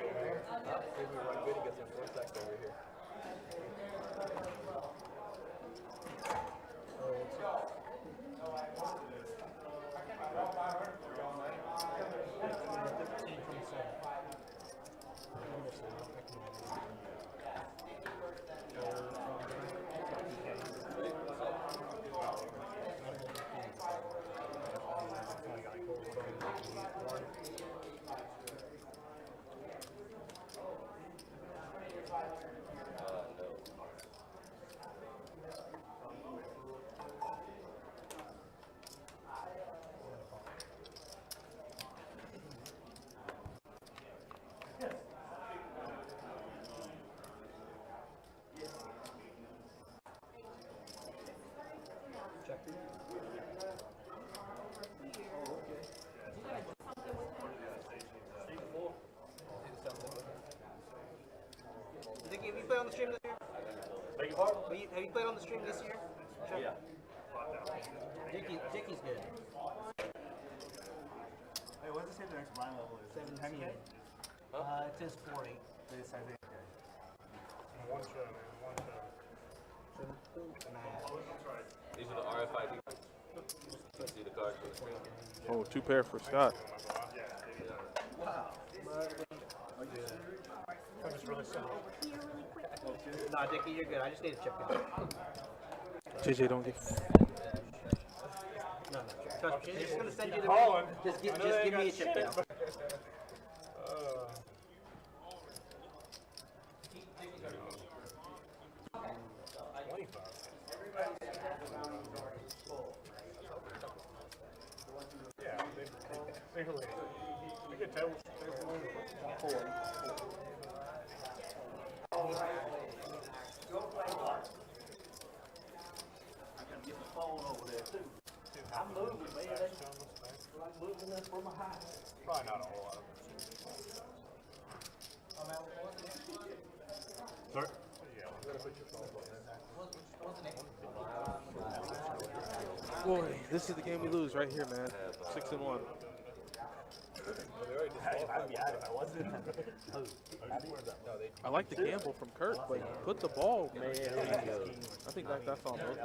N: Maybe we run good and get some four stacks over here.
I: Have you played on the stream this year? Have you played on the stream this year? Sure.
F: Yeah.
I: Dickie's good.
K: Hey, what does it say the next blind level is?
I: 17.
K: 10K?
I: It says 4-8.
K: It says 8K.
F: One shot, man. One shot.
N: These are the RFID. Let's see the cards for the screen.
B: Oh, 2 pair for Scott.
I: Wow.
F: I'm just really simple.
I: Nah, Dickie, you're good. I just need a chip in.
B: JJ, don't get.
I: No, trust me. She's just gonna send you the.
F: Colin.
I: Just give me a chip down.
F: Yeah, they really. We could tell.
I: I'm moving, man. I'm moving this for my house.
F: Probably not a whole lot of Sir?
B: Boy, this is the game we lose right here, man. 6-1. I like the gamble from Kurt, but put the ball, man. I think that's on both.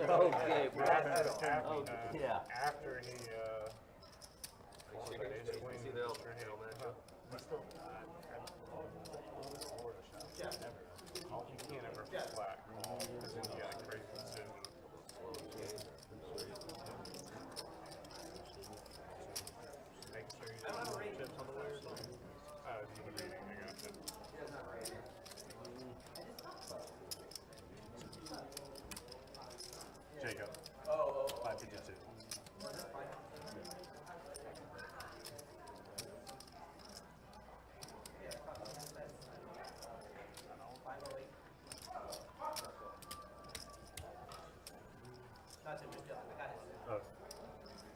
I: Okay, bro.
F: Yeah. After he, you can't ever flat call because then you got a crazy decision. Make sure you don't have chips on the way or something. You can read it. I got it. Jacob. 552.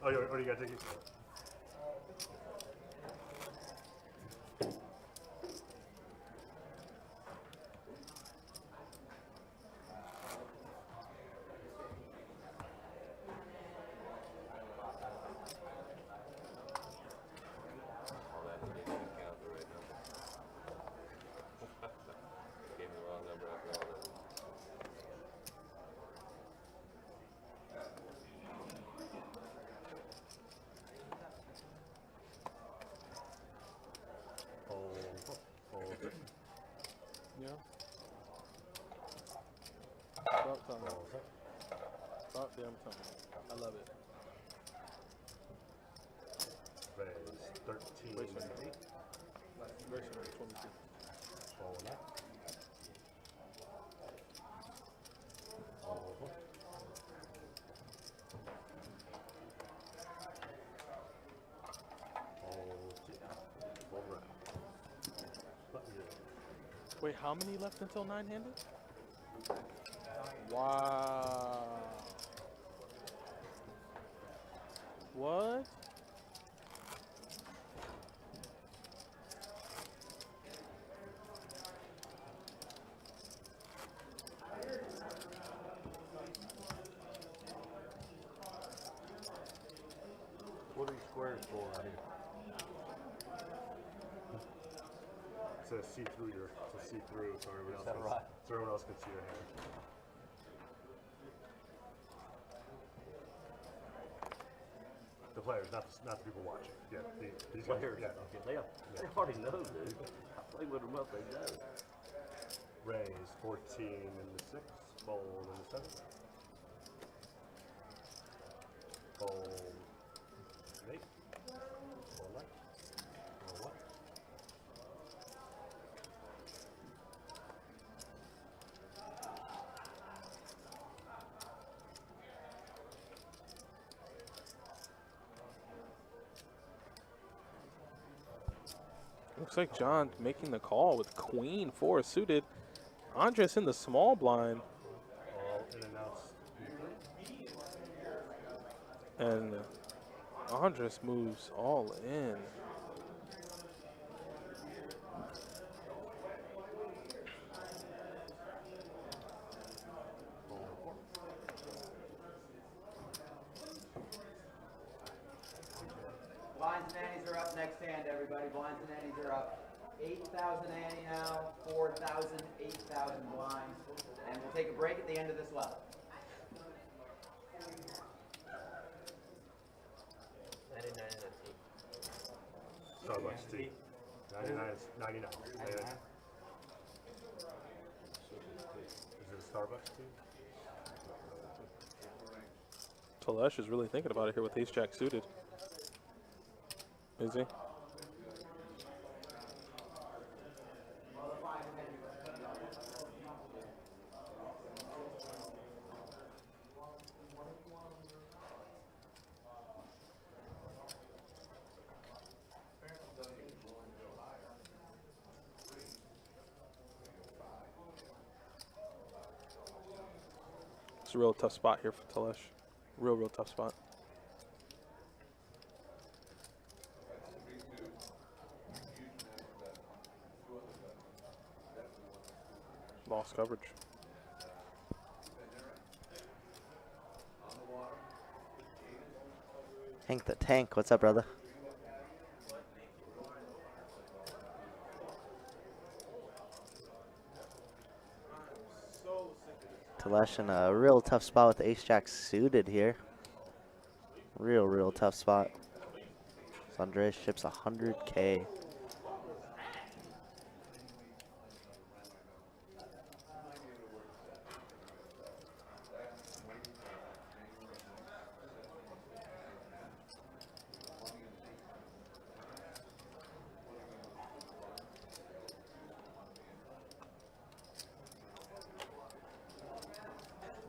E: Oh, you got to take it?
N: Gave me the wrong number after all that.
B: Yeah. About time. About damn time. I love it.
E: Raise 13.
B: Raise 22. Raise 22.
E: Fold up. Over. Fold around.
B: Wait, how many left until 9-handed? Wow. What?
E: What are these squares for right here? It says see through your, to see through so everyone else, so everyone else can see your hand. The players, not the people watching. Yeah, these
J: Players.
E: Yeah.
J: Okay, they already know, dude. I play with them up, they know.
E: Raise 14 in the 6, fold in the 7. Fold 8. Fold left. Fold left.
B: Looks like John making the call with Queen 4 suited. Andres in the small blind.
E: All in and outs.
B: And Andres moves all in.
G: Blinds and antes are up next hand, everybody. Blinds and antes are up. 8,000 ante now, 4,000, 8,000 blinds. And we'll take a break at the end of this level.
N: 99 and a T.
E: Starbucks tea. 99 is 99. Is it a Starbucks tea?
B: Talesh is really thinking about it here with ace-jack suited. Is he? It's a real tough spot here for Talesh. Real tough spot. Lost coverage.
C: Hank the Tank, what's up, brother? Talesh in a real tough spot with ace-jack suited here. Real tough spot. So Andres ships 100K.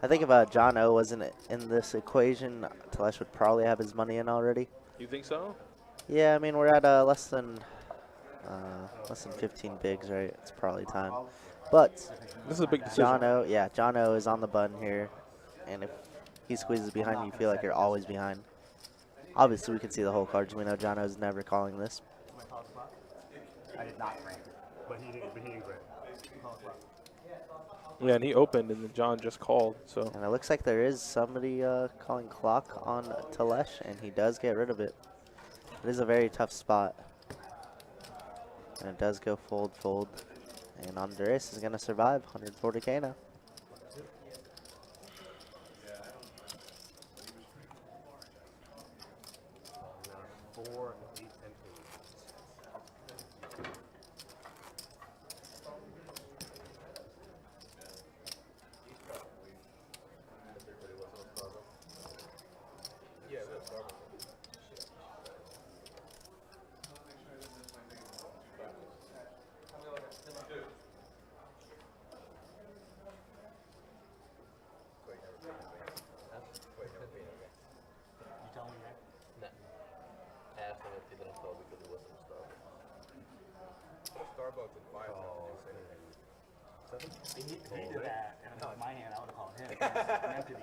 C: I think if John O wasn't in this equation, Talesh would probably have his money in already.
B: You think so?
C: Yeah, I mean we're at less than 15 bigs, right? It's probably time. But
B: this is a big decision.
C: John O is on the button here, and if he squeezes behind you, feel like you're always behind. Obviously, we can see the whole card, so we know Jono's never calling this.
K: I did not rank.
E: But he didn't grab.
B: Yeah, and he opened, and then John just called. So.
C: And it looks like there is somebody calling clock on Telesh, and he does get rid of it. It is a very tough spot. And it does go fold, fold. And Andres is going to survive. 140K now.
E: Four, 8, and 8.
N: Yeah, that's Starbucks.
K: You tell me that?
N: Nah. I asked him if he didn't call because it wasn't Starbucks. Starbucks and five.
K: He did that, and if it was my hand, I would have called him. Meant to be.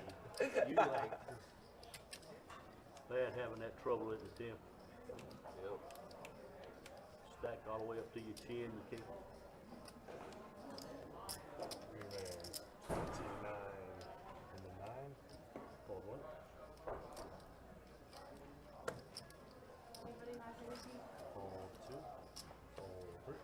K: You'd be like,
J: Bad having that trouble at the 10.
N: Yep.
J: Stacked all the way up to your 10. You can't.
E: We ran 29 and the 9. Fold 1. Fold 2. Fold 3.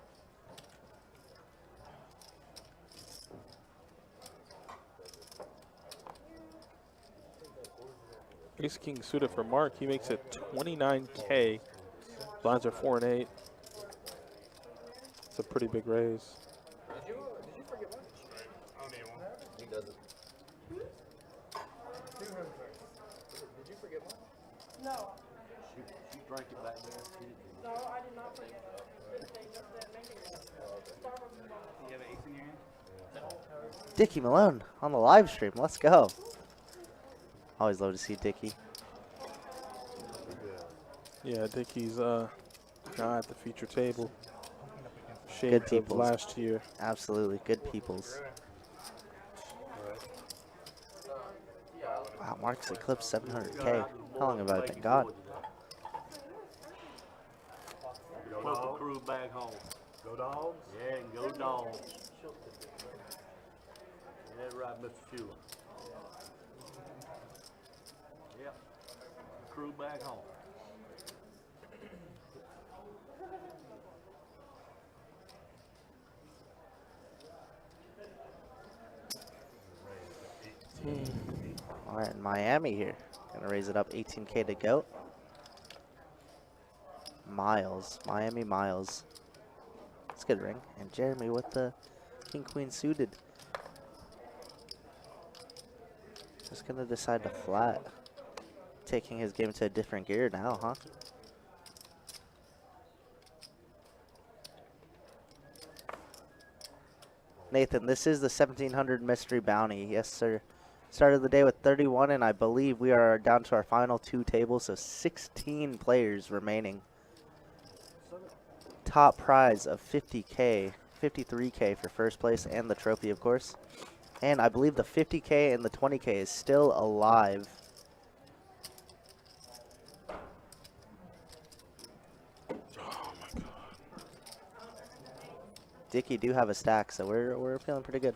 B: Ace King suited for Mark. He makes it 29K. Blinds are 4 and 8. It's a pretty big raise.
N: Did you forget one?
F: I don't need one.
N: He doesn't. Did you forget one?
D: No.
J: She drank it back there.
D: No, I did not forget it. They just didn't make it. Starbucks is on
K: you have an ace in your hand?
C: Dickie Malone on the live stream. Let's go. Always love to see Dickie.
B: Yeah, Dickie's now at the feature table. Shame
C: Good
B: of
C: peoples.
B: last year.
C: Absolutely. Good peoples. Wow, Mark's eclipsed 700K. How long have I been gone?
J: Put the crew back home.
E: Go Dogs.
J: Yeah, and go Dogs. That's right, Mr. Shula. Yep. Crew back home.
C: All right, Miami here. Gonna raise it up 18K to go. Miles, Miami Miles. That's a good ring. And Jeremy with the King Queen suited. Just gonna decide to flat. Taking his game to a different gear now, huh? Nathan, this is the 1700 mystery bounty. Yes, sir. Started the day with 31, and I believe we are down to our final 2 tables, so 16 players remaining. Top prize of 50K, 53K for first place, and the trophy, of course. And I believe the 50K and the 20K is still alive. Dickie do have a stack, so we're feeling pretty good.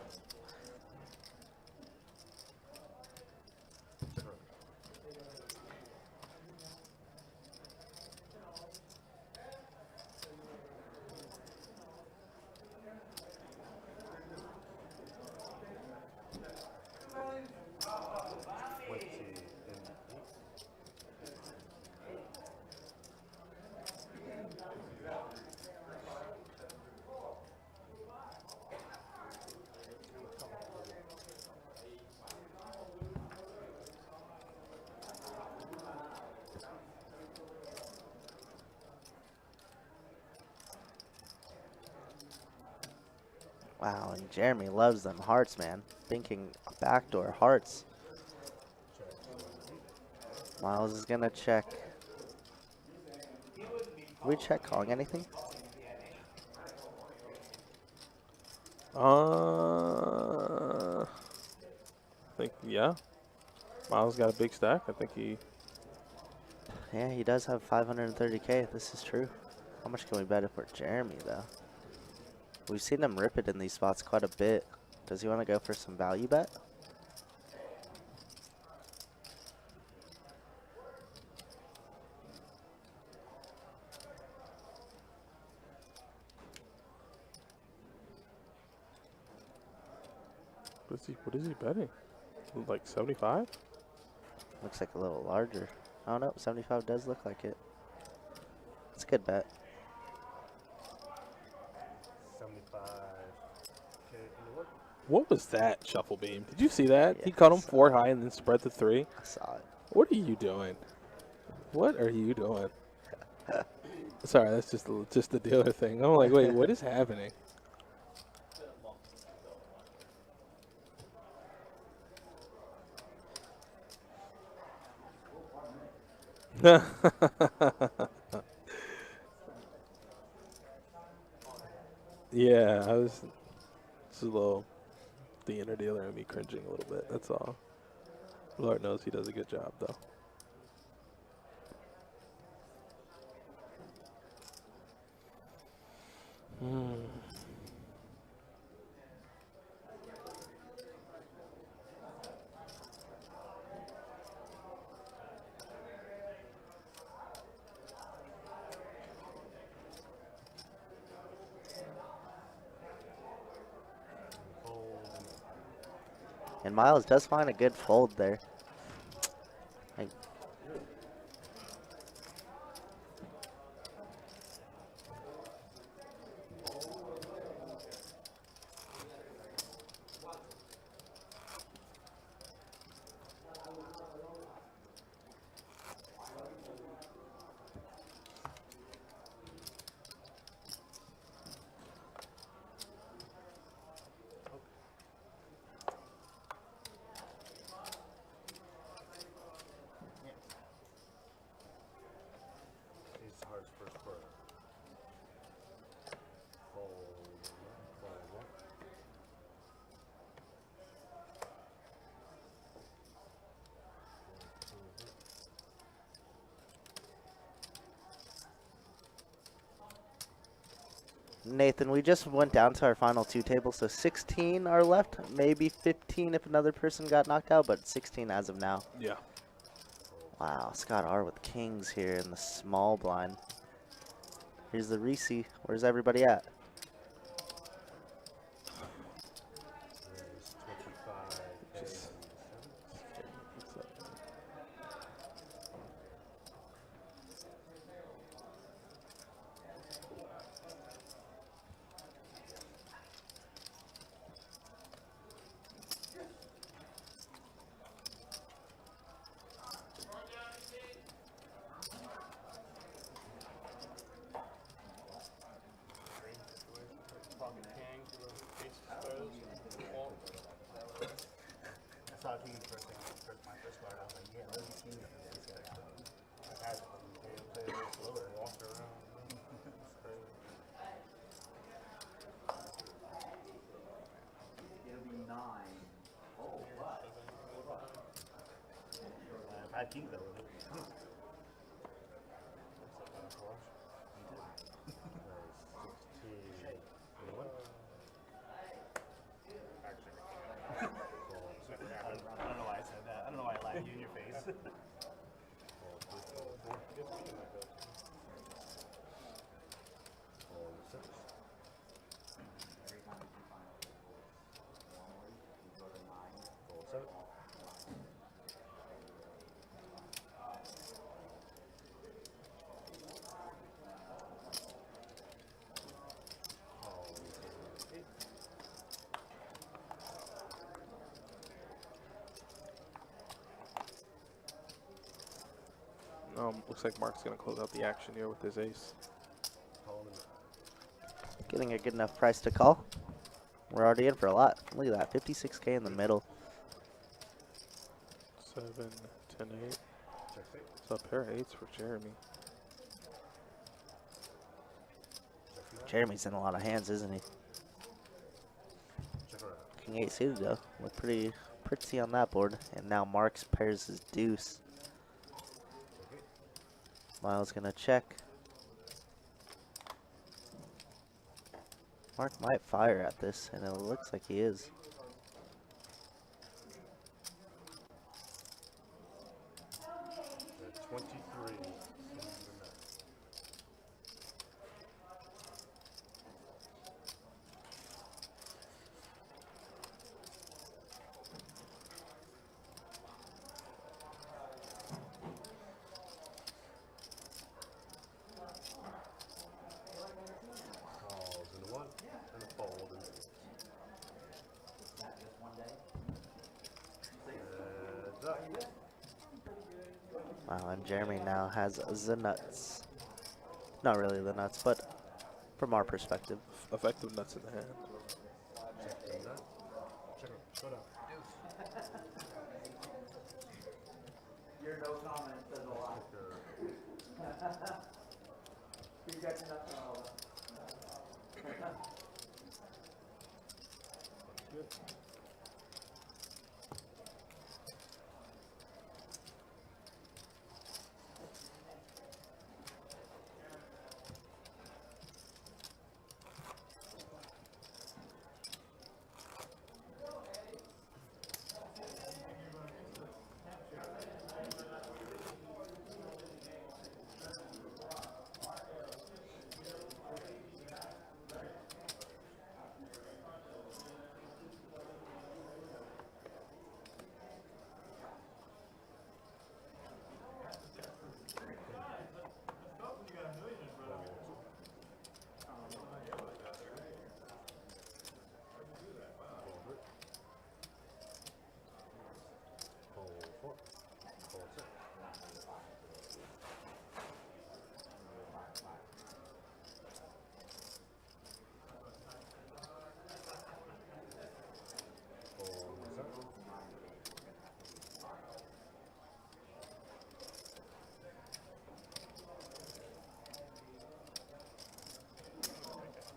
C: Wow, and Jeremy loves them hearts, man. Thinking backdoor hearts. Miles is gonna check. Are we check calling anything?
B: I think, yeah. Miles got a big stack. I think he
C: Yeah, he does have 530K. This is true. How much can we bet it for Jeremy, though? We've seen him rip it in these spots quite a bit. Does he want to go for some value bet?
B: What is he betting? Like 75?
C: Looks like a little larger. I don't know. 75 does look like it. It's a good bet.
F: 75. Okay, what?
B: What was that shuffle beam? Did you see that?
C: Yeah,
B: He cut him
C: I saw
B: 4 high and then spread the 3.
C: I saw it.
B: What are you doing? What are you doing? Sorry, that's just the dealer thing. I'm like, wait, what is happening? Yeah, I was. It's a little. The inner dealer and me cringing a little bit. That's all. Lord knows he does a good job, though.
C: And Miles does find a good fold there. Like,
F: He's hard first quarter. Fold. Fold.
C: Nathan, we just went down to our final 2 tables, so 16 are left, maybe 15 if another person got knocked out, but 16 as of now.
B: Yeah.
C: Wow, Scott R with kings here in the small blind. Here's the Reese. Where's everybody at?
F: There's 25.
B: Just.
K: I saw King the first thing, my first card. I was like, yeah, let me King for this guy. I had to play a little slower, walked around. It's crazy.
G: It'll be 9. Oh, what?
K: I had King though. I don't know why I said that. I don't know why I laughed you in your face.
B: Looks like Mark's going to close out the action here with his ace.
C: Getting a good enough price to call. We're already in for a lot. Look at that, 56K in the middle.
B: 7, 10, 8. So a pair of 8s for Jeremy.
C: Jeremy's in a lot of hands, isn't he? King 8 suited though. Look pretty on that board. And now Marks pairs his deuce. Miles gonna check. Mark might fire at this, and it looks like he is.
E: At 23. Calls in a one and a fold. Heads up.
C: Wow, and Jeremy now has the nuts. Not really the nuts, but from our perspective.
B: Effective nuts in the hand.
E: Check the nut. Check it. Shut up.
G: Your no comment says a lot. You got nothing all that.
E: Good.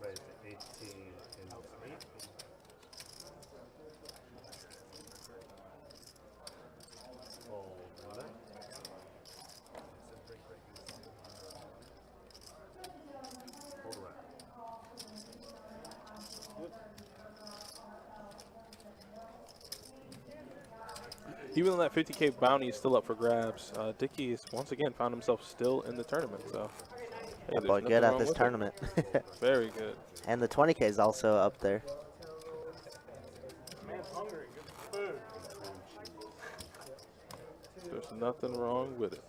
E: Raise to 18 and 8. Fold the nut. Fold around. Good.
B: Even though that 50K bounty is still up for grabs, Dickey has once again found himself still in the tournament. So, hey,
C: That boy good at this tournament.
B: Very good.
C: And the 20K is also up there.
F: Man's hungry. Good food.
B: There's nothing wrong with it.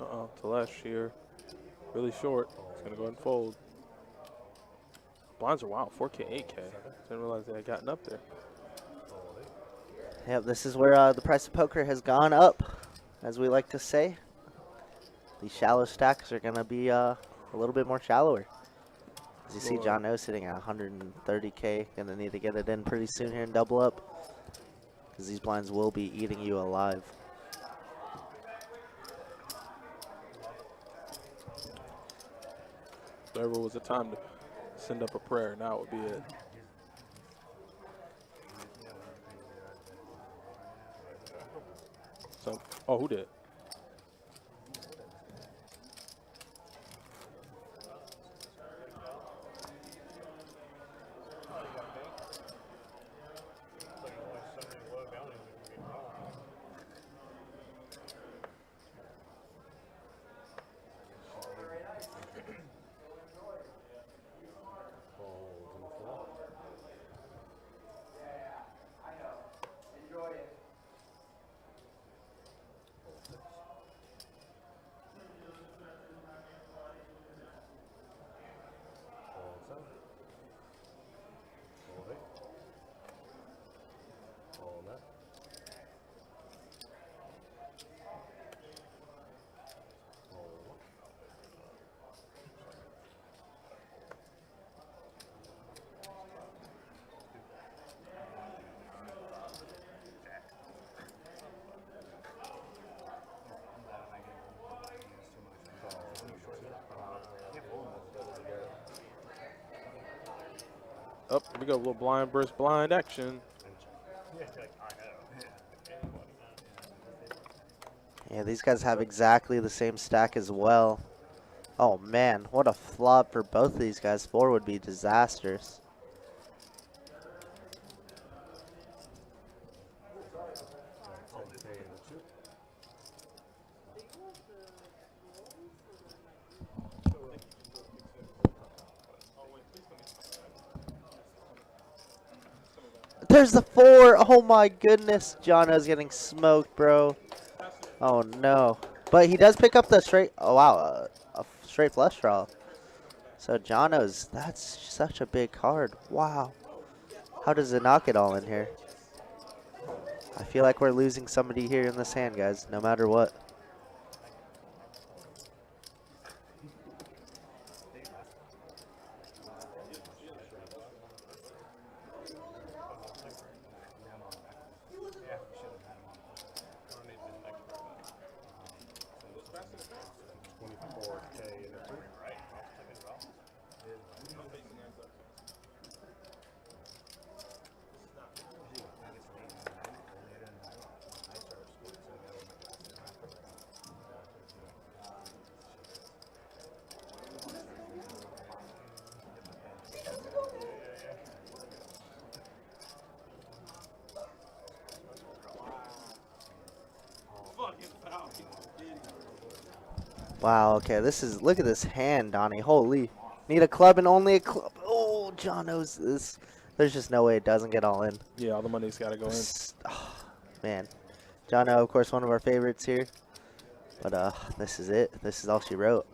B: Uh-oh, to last year. Really short. It's going to go ahead and fold. Blinds are wild, 4K, 8K. Didn't realize they had gotten up there.
C: Yep, this is where the price of poker has gone up, as we like to say. These shallow stacks are going to be a little bit more shallower. As you see, John O sitting at 130K. Going to need to get it in pretty soon here and double up, because these blinds will be eating you alive.
B: If there ever was a time to send up a prayer, now would be it. So, oh, who did? Oh, here we go. A little blind versus blind action.
C: Yeah, these guys have exactly the same stack as well. Oh man, what a flop for both of these guys. 4 would be disastrous. There's the 4. Oh my goodness. Jono's getting smoked, bro. Oh no. But he does pick up the straight. Oh wow. A straight flush draw. So Jono's. That's such a big card. Wow. How does it knock it all in here? I feel like we're losing somebody here in this hand, guys. No matter what. Wow, okay, this is, look at this hand, Donnie. Holy. Need a club and only a club. Oh, Jono's this. There's just no way it doesn't get all in.
B: Yeah, all the money's got to go in.
C: Oh, man. Jono, of course, one of our favorites here. But this is it. This is all she wrote.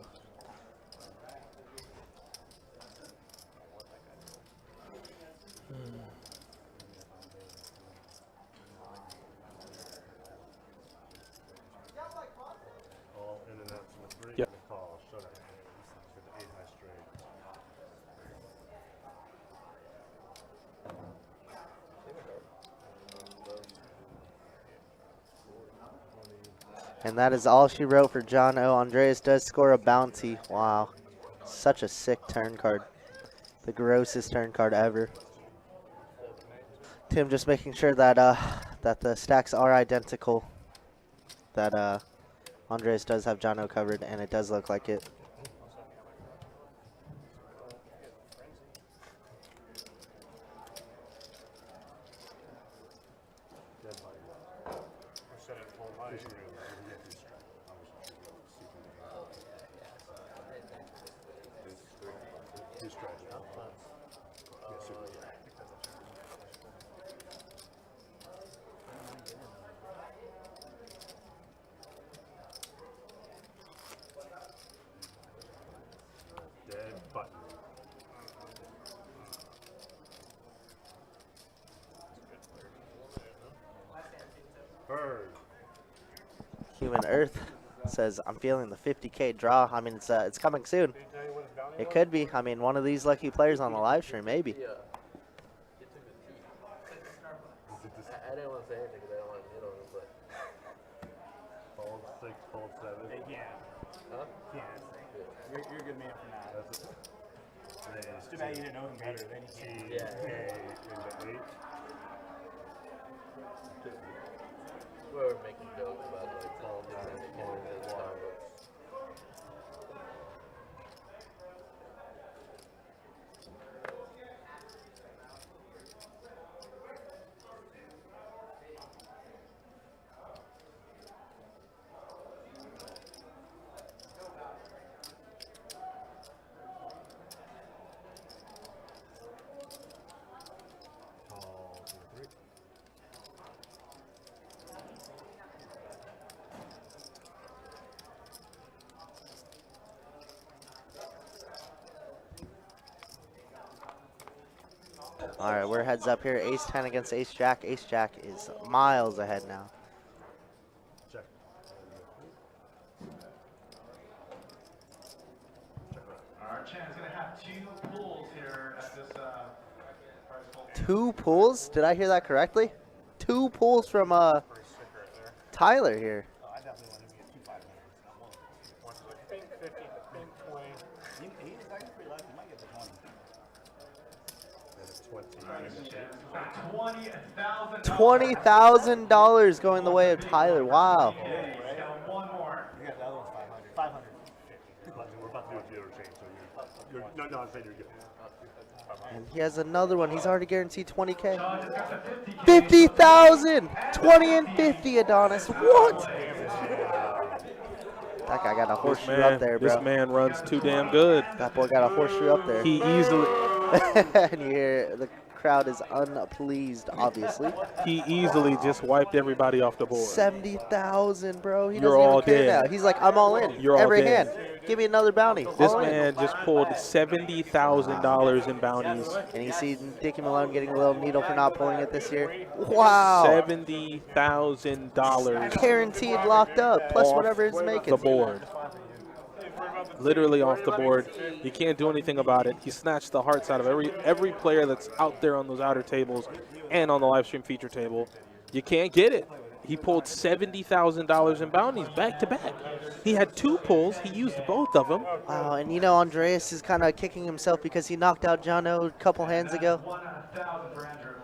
B: Yep.
C: And that is all she wrote for Jono. Andreas does score a bounty. Wow. Such a sick turn card. The grossest turn card ever. Tim just making sure that that the stacks are identical. That Andres does have Jono covered, and it does look like it. Human Earth says, I'm feeling the 50K draw. I mean, it's coming soon. It could be. I mean, one of these lucky players on the live stream, maybe.
N: Yeah. I didn't want to say anything because I don't want to hit on him, but.
E: Fold 6, fold 7.
K: They can't.
N: Huh?
K: Can't. You're a good man for that. It's too bad you didn't know him better. Then you can't.
N: Yeah. We were making jokes about like all the time they can't even get Starbucks.
C: All right, we're heads up here. Ace 10 against Ace Jack. Ace Jack is miles ahead now.
L: Our channel is going to have 2 pools here at this prize pool.
C: 2 pulls? Did I hear that correctly? 2 pulls from Tyler here.
K: I definitely want him to get 2 500s.
F: Pink 50, pink 20.
K: He's actually pretty lucky. He might get the 20.
C: $20,000 going the way of Tyler. Wow.
L: One more.
F: Yeah, the other one's 500. 500. We're about to do the other change, so you're no, I'm saying you're good.
C: And he has another one. He's already guaranteed 20K. 50,000. 20 and 50, Adonis. What? That guy got a horseshoe up there, bro.
B: This man runs too damn good.
C: That boy got a horseshoe up there.
B: He easily.
C: And you hear the crowd is unpleased, obviously.
B: He easily just wiped everybody off the board.
C: 70,000, bro. He
B: You're
C: doesn't
B: all
C: even care
B: dead.
C: now. He's like, I'm all in.
B: You're all
C: Every
B: dead.
C: hand. Give me another bounty.
B: This
C: All in.
B: man just pulled $70,000 in bounties.
C: And you see Dickie Malone getting a little needle for not pulling it this year. Wow.
B: $70,000.
C: Guaranteed locked up, plus whatever it's making.
B: The board. Literally off the board. You can't do anything about it. He snatched the hearts out of every player that's out there on those outer tables and on the live stream feature table. You can't get it. He pulled $70,000 in bounties back to back. He had 2 pulls. He used both of them.
C: Wow, and you know Andreas is kind of kicking himself because he knocked out Jono a couple hands ago.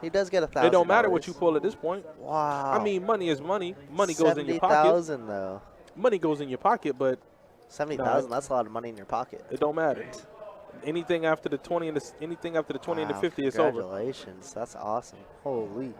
C: He does get $1,000.
B: It don't matter what you pull at this point.
C: Wow.
B: I mean, money is money. Money goes in your pocket.
C: 70,000 though.
B: Money goes in your pocket, but
C: 70,000. That's a lot of money in your pocket.
B: It don't matter. Anything after the 20 and the 20 and the 50 is over.
C: Congratulations. That's awesome. Holy.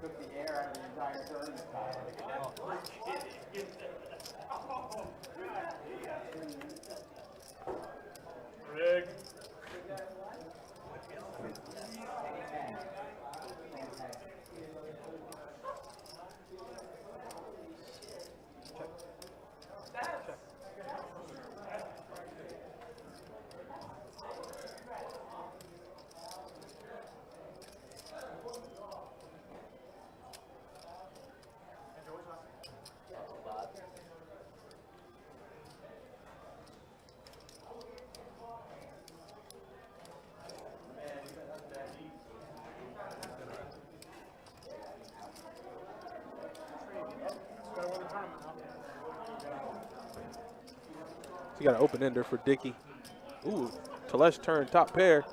G: Took the air out of the entire tournament.
F: Rick.
B: You got an open ender for Dickey. Ooh, Telesh turned top pair.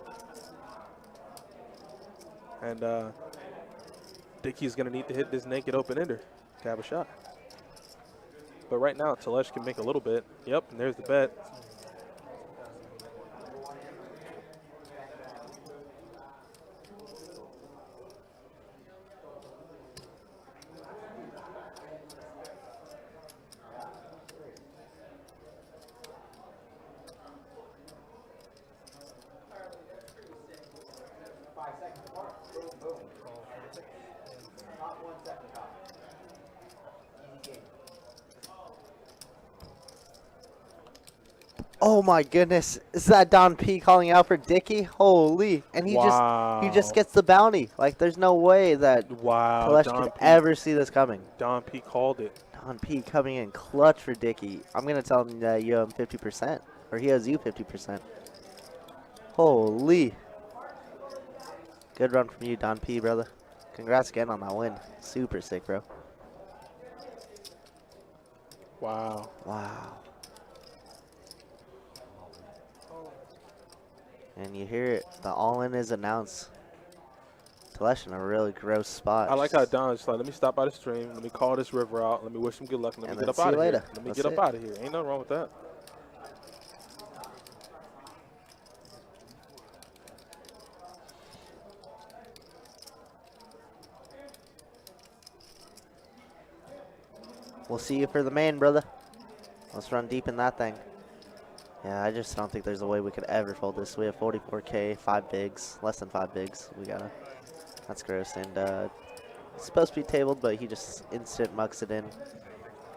B: And Dickey's going to need to hit this naked open ender to have a shot. But right now, Telesh can make a little bit. Yep, and there's the bet.
C: Oh my goodness. Is that Don P calling out for Dickey? Holy. And he just gets the bounty. Like there's no way that Telesh could ever see this coming.
B: Don P called it.
C: Don P coming in clutch for Dickey. I'm going to tell him that you owe him 50%. Or he owes you 50%. Holy. Good run from you, Don P, brother. Congrats again on that win. Super sick, bro.
B: Wow.
C: Wow. And you hear it. The all-in is announced. Telesh in a really gross spot.
B: I like how Don's like, let me stop by the stream. Let me call this river out. Let me wish him good luck. And let me get up out of here. Let me get up out of here. Ain't nothing wrong with that.
C: We'll see you for the main, brother. Let's run deep in that thing. Yeah, I just don't think there's a way we could ever fold this. We have 44K, 5 bigs, less than 5 bigs. We gotta. That's gross. And it's supposed to be tabled, but he just instant mucks it in.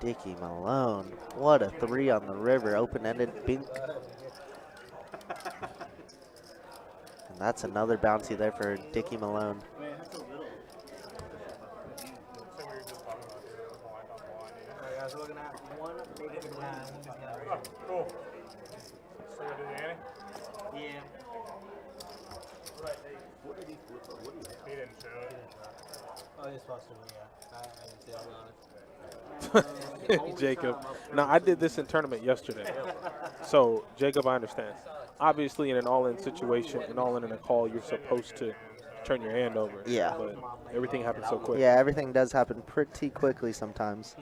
C: Dickie Malone. What a 3 on the river. Open-ended bink. And that's another bounty there for Dickie Malone.
F: Man, that's so little. So we were just talking about it. It was blind on blind.
I: I was looking at one big blind, one big blind.
F: Oh, cool. So we did Annie?
I: Yeah.
J: What did he flip up? What did he have?
F: He didn't show it.
I: Oh, he's supposed to, yeah. I didn't see it, I'll be honest.
B: Jacob. No, I did this in tournament yesterday. So, Jacob, I understand. Obviously, in an all-in situation, an all-in in a call, you're supposed to turn your hand over.
C: Yeah.
B: But everything happens so quick.
C: Yeah, everything does happen pretty quickly sometimes.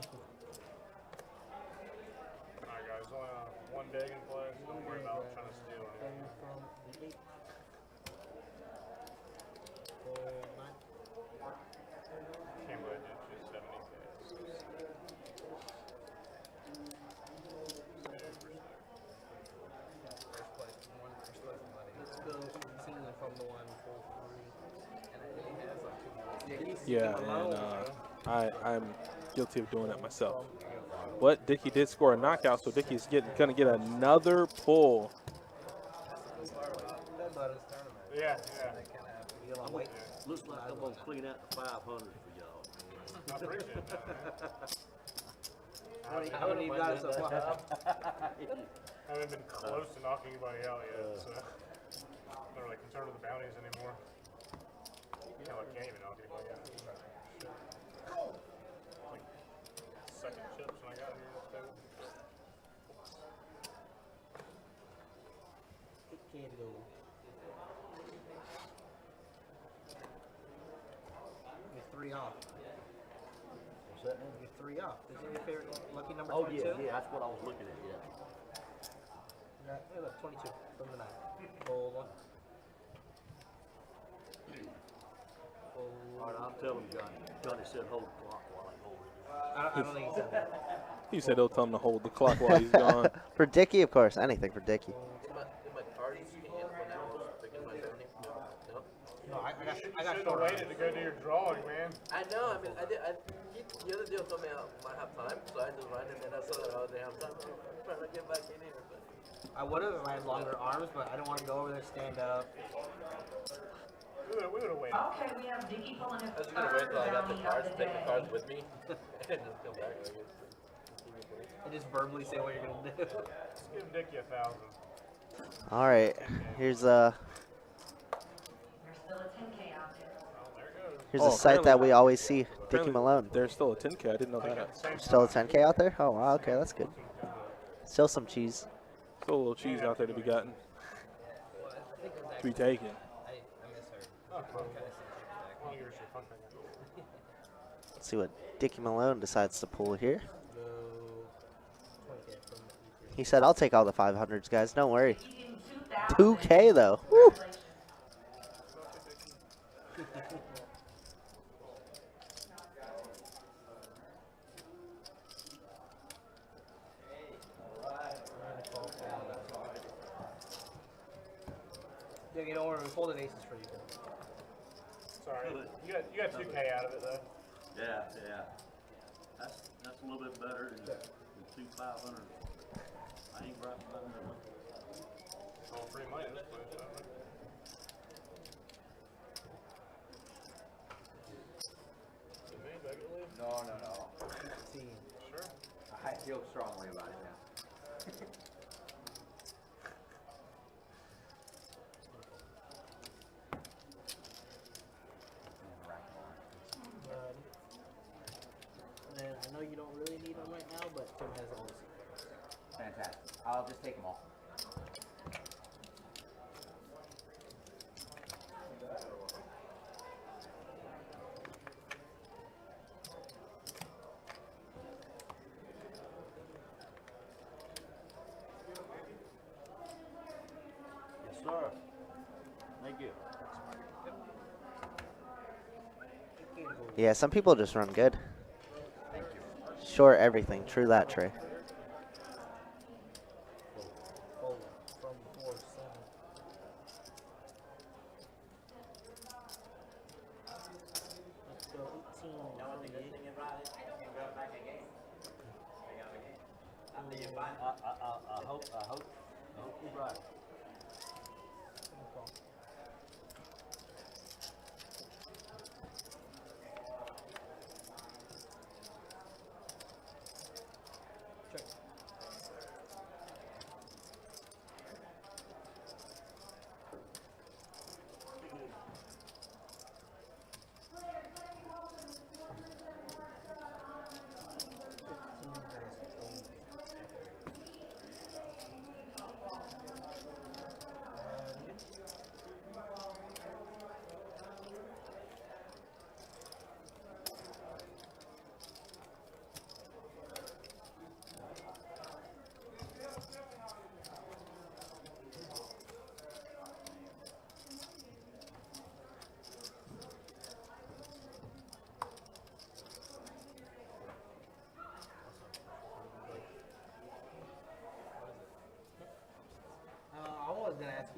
F: Alright, guys, only one bag in play, so don't worry about trying to steal anything. Can't believe I did just 70K.
I: Let's go team from the 143.
B: Yeah, and I'm guilty of doing that myself. But Dickie did score a knockout, so Dickie's going to get another pull.
F: Yeah.
J: Looks like I'm going to clean out the 500 for y'all.
F: I appreciate that.
I: How many you got so far?
F: I haven't been close to knocking anybody out yet, so I'm not really concerned with the bounties anymore. Hell, I can't even knock anybody out. Like second chips when I got here this table.
I: It can't go. You're 3 off.
J: What's that name?
I: You're 3 off. Is it your favorite lucky number?
J: Oh,
I: 22?
J: yeah, that's what I was looking at, yeah.
I: Yeah, look, 22 from the 9. Hold on.
J: All right, I'll tell him, Johnny. Johnny said hold the clock while I hold it.
I: I don't think he said that.
B: He said he'll tell him to hold the clock while he's gone.
C: For Dickie, of course. Anything for Dickie.
N: In my card, you see when I was picking my bounty? No?
I: No, I got
F: You
I: short.
F: should have waited to go do your drawing, man.
N: I know, I mean, the other deal told me I might have time, so I just ran and then I saw that I didn't have time. I'm trying to get back in here, but...
I: I would have if I had longer arms, but I don't want to go over there, stand up.
F: We would have waited.
D: Okay, we have Dickie pulling his
N: I was just gonna wait
D: third
N: till I got the
D: bounty
N: cards,
D: of the
N: take the
D: day.
N: cards with me, and just come back, I guess.
I: And just verbally say what you're going to do.
F: Let's give Dickie 1,000.
C: All right. Here's
D: There's still a 10K out there.
C: here's a site that we always see. Dickie Malone.
B: There's still a 10K. I didn't know that.
C: Still a 10K out there? Oh, wow. Okay, that's good. Still some cheese.
B: Still a little cheese out there to be gotten. To be taken.
C: Let's see what Dickie Malone decides to pull here. He said, I'll take all the 500s, guys. Don't worry. 2K, though. Woo.
I: Yeah, don't worry, we folded aces for you.
F: Sorry. You got 2K out of it, though.
J: Yeah. That's a little bit better than 2 500. I ain't right about that.
F: All free money in this place, so.
G: No.
F: Sure.
G: I feel strongly about it now.
I: And I know you don't really need them right now, but Tim has all the secrets.
G: Fantastic. I'll just take them all.
J: Yes, sir. Thank you.
C: Yeah, some people just run good. Short everything. True that, Trey.
I: Fold from 4 to 7. Let's go 18.
K: I hope you're right.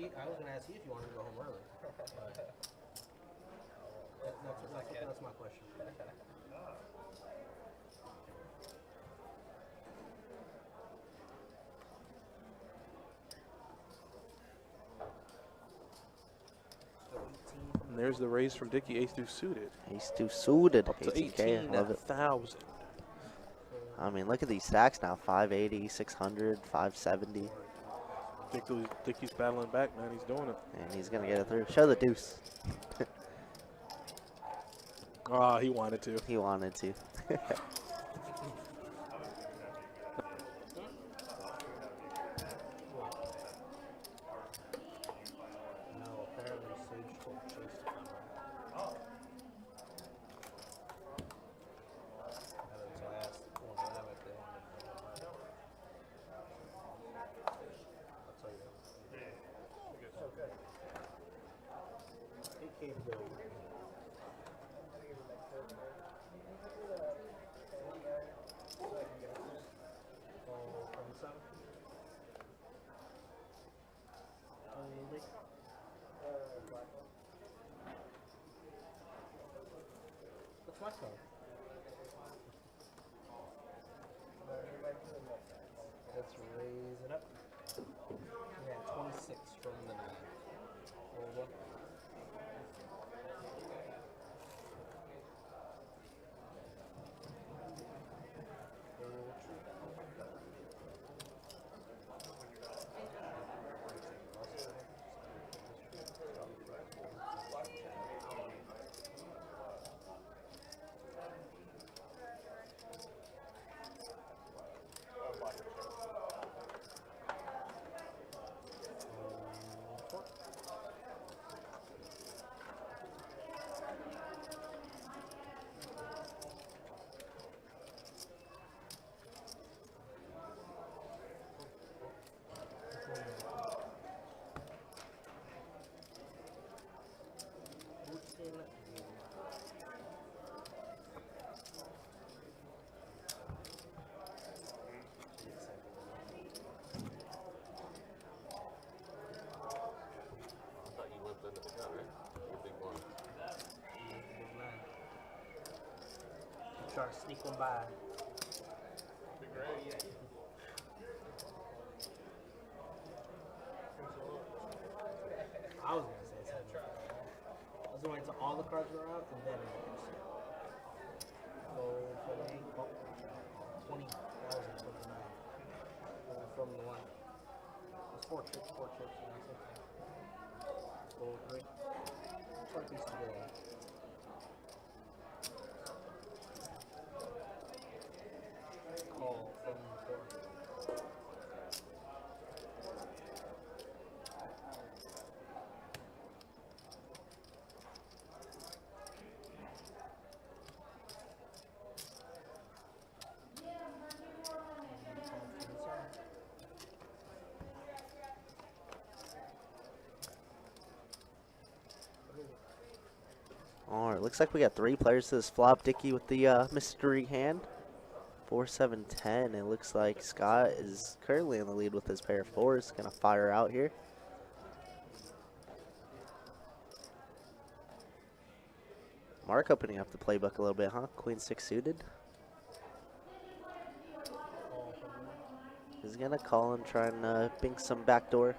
I: I was gonna ask you if you wanted to go home early. That's my question.
B: And there's the raise from Dickey, ace through suited.
C: Ace 2 suited.
B: Up to
C: 18K. Love it.
B: 18,000.
C: I mean, look at these stacks now. 580, 600, 570.
B: Dickey's battling back, man. He's doing it.
C: And he's going to get it through. Show the deuce.
B: Oh, he wanted to.
C: He wanted to.
I: No, apparently Sage told Chase to come around. So I asked one of them if they wanted to go home early. I'll tell you that. Okay. 8K to go. What's my code? Let's raise it up. We had 26 from the 9. Over. Try to sneak one by. I was gonna say something. I was waiting until all the cards were out and then go for the 20,000 from the 9. From the 1. It's 4 chips, and that's okay. Gold 3. 20 pieces of gold. Call from 4.
C: All right, looks like we got 3 players to this flop. Dickey with the mystery hand. 4, 7, 10. It looks like Scott is currently in the lead with his pair of 4s. Gonna fire out here. Mark opening up the playbook a little bit, huh? Queen 6 suited. gonna call and try and bink some backdoor.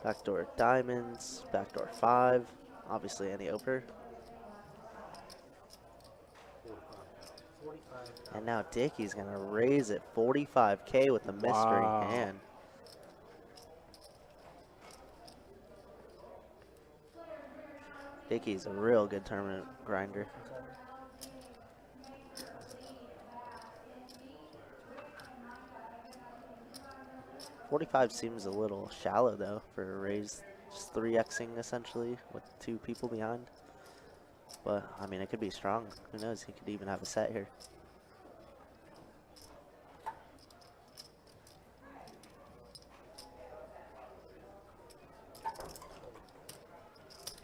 C: Backdoor diamonds, backdoor 5. Obviously any opener. And now Dickie's gonna raise it 45K with the mystery hand. Dickie's a real good tournament grinder. $45 seems a little shallow though for a raise, just 3xing essentially with 2 people behind. But I mean, it could be strong. Who knows? He could even have a set here.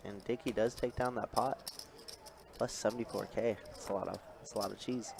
C: And Dickie does take down that pot. Plus 74K. That's a lot of cheese.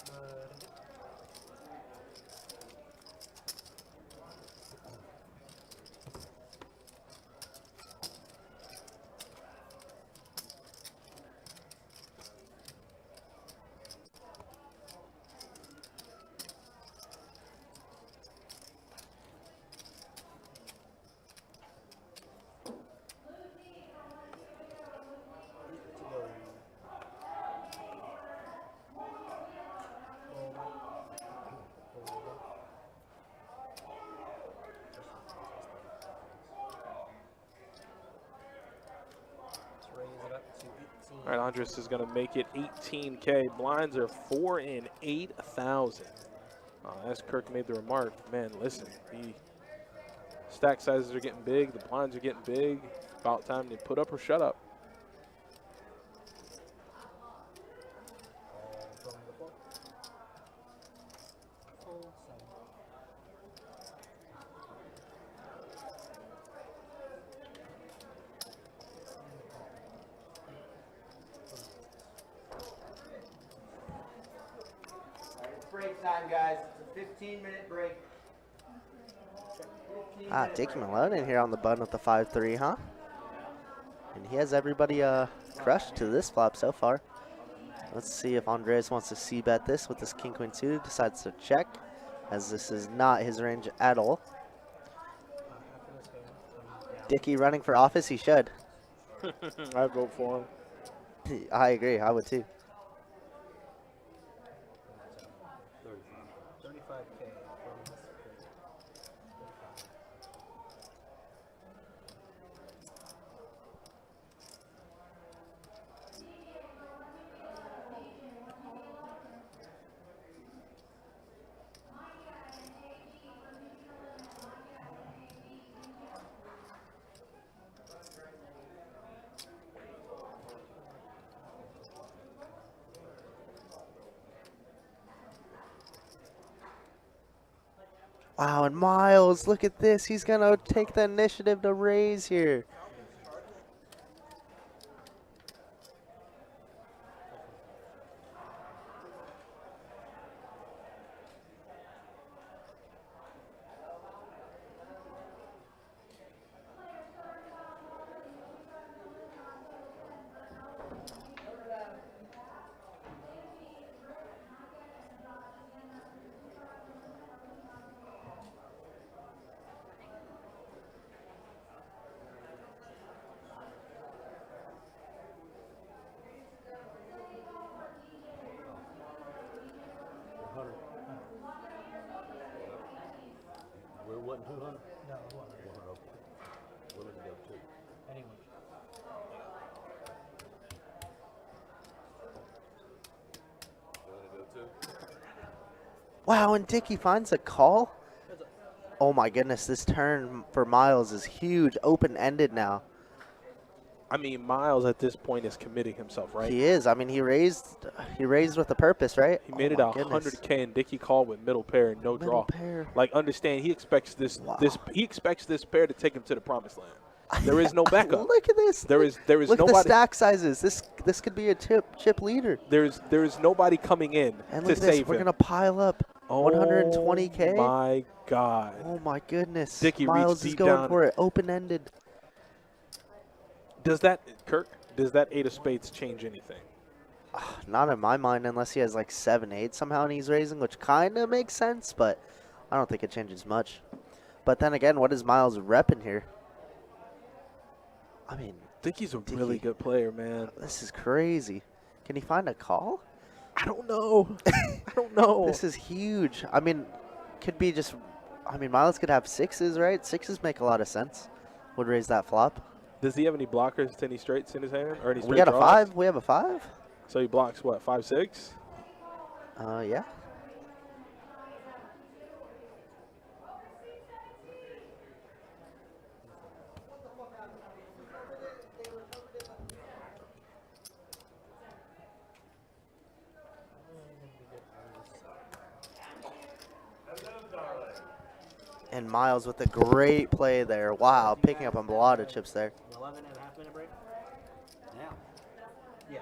B: All right, Andres is going to make it 18K. Blinds are 4 and 8,000. As Kirk made the remark, man, listen, the stack sizes are getting big, the blinds are getting big. About time to put up or shut up.
G: Break time, guys. It's a 15-minute break.
C: Dickie Malone in here on the button with the 5-3, huh? And he has everybody crushed to this flop so far. Let's see if Andres wants to c-bet this with this king queen suited. Decides to check, as this is not his range at all. Dickie running for office, he should.
B: I vote for him.
C: I agree, I would too.
I: 35K.
C: Wow, and Miles, look at this. He's going to take the initiative to raise here.
J: We're what, 200?
I: No, 100.
J: 100, okay. We're looking to go 2.
I: Anyone.
C: Wow, and Dickie finds a call? Oh my goodness, this turn for Miles is huge. Open-ended now.
B: I mean, Miles at this point is committing himself, right?
C: He is. I mean, he raised with a purpose, right?
B: He made it 100K, and Dickie called with middle pair and no draw.
C: Pair.
B: Like, understand, he expects this this pair to take him to the promised land. There is no backup.
C: Look at this.
B: There is
C: Look
B: nobody.
C: at the stack sizes. This could be a chip leader.
B: There is nobody coming in
C: and
B: to
C: look at this.
B: save
C: We're
B: him.
C: gonna pile up 120K.
B: Oh my God.
C: Oh my goodness.
B: Dickie
C: Miles
B: reached
C: is
B: deep
C: going
B: down.
C: for it. Open-ended.
B: Does that, Kirk? Does that 8 of spades change anything?
C: Not in my mind, unless he has like 7-8 somehow and he's raising, which kind of makes sense. But I don't think it changes much. But then again, what is Miles repping here? I mean,
B: I think he's a really good player, man.
C: This is crazy. Can he find a call?
B: I don't know. I don't know.
C: This is huge. I mean, could be just. I mean, Miles could have sixes, right? Sixes make a lot of sense. Would raise that flop.
B: Does he have any blockers to any straights in his hand? Or any straight
C: We got a
B: draws?
C: 5. We have a 5.
B: So he blocks what, 5-6?
C: Yeah. And Miles with a great play there. Wow, picking up a lot of chips there.
K: 11.5 minute break? Now. Yeah.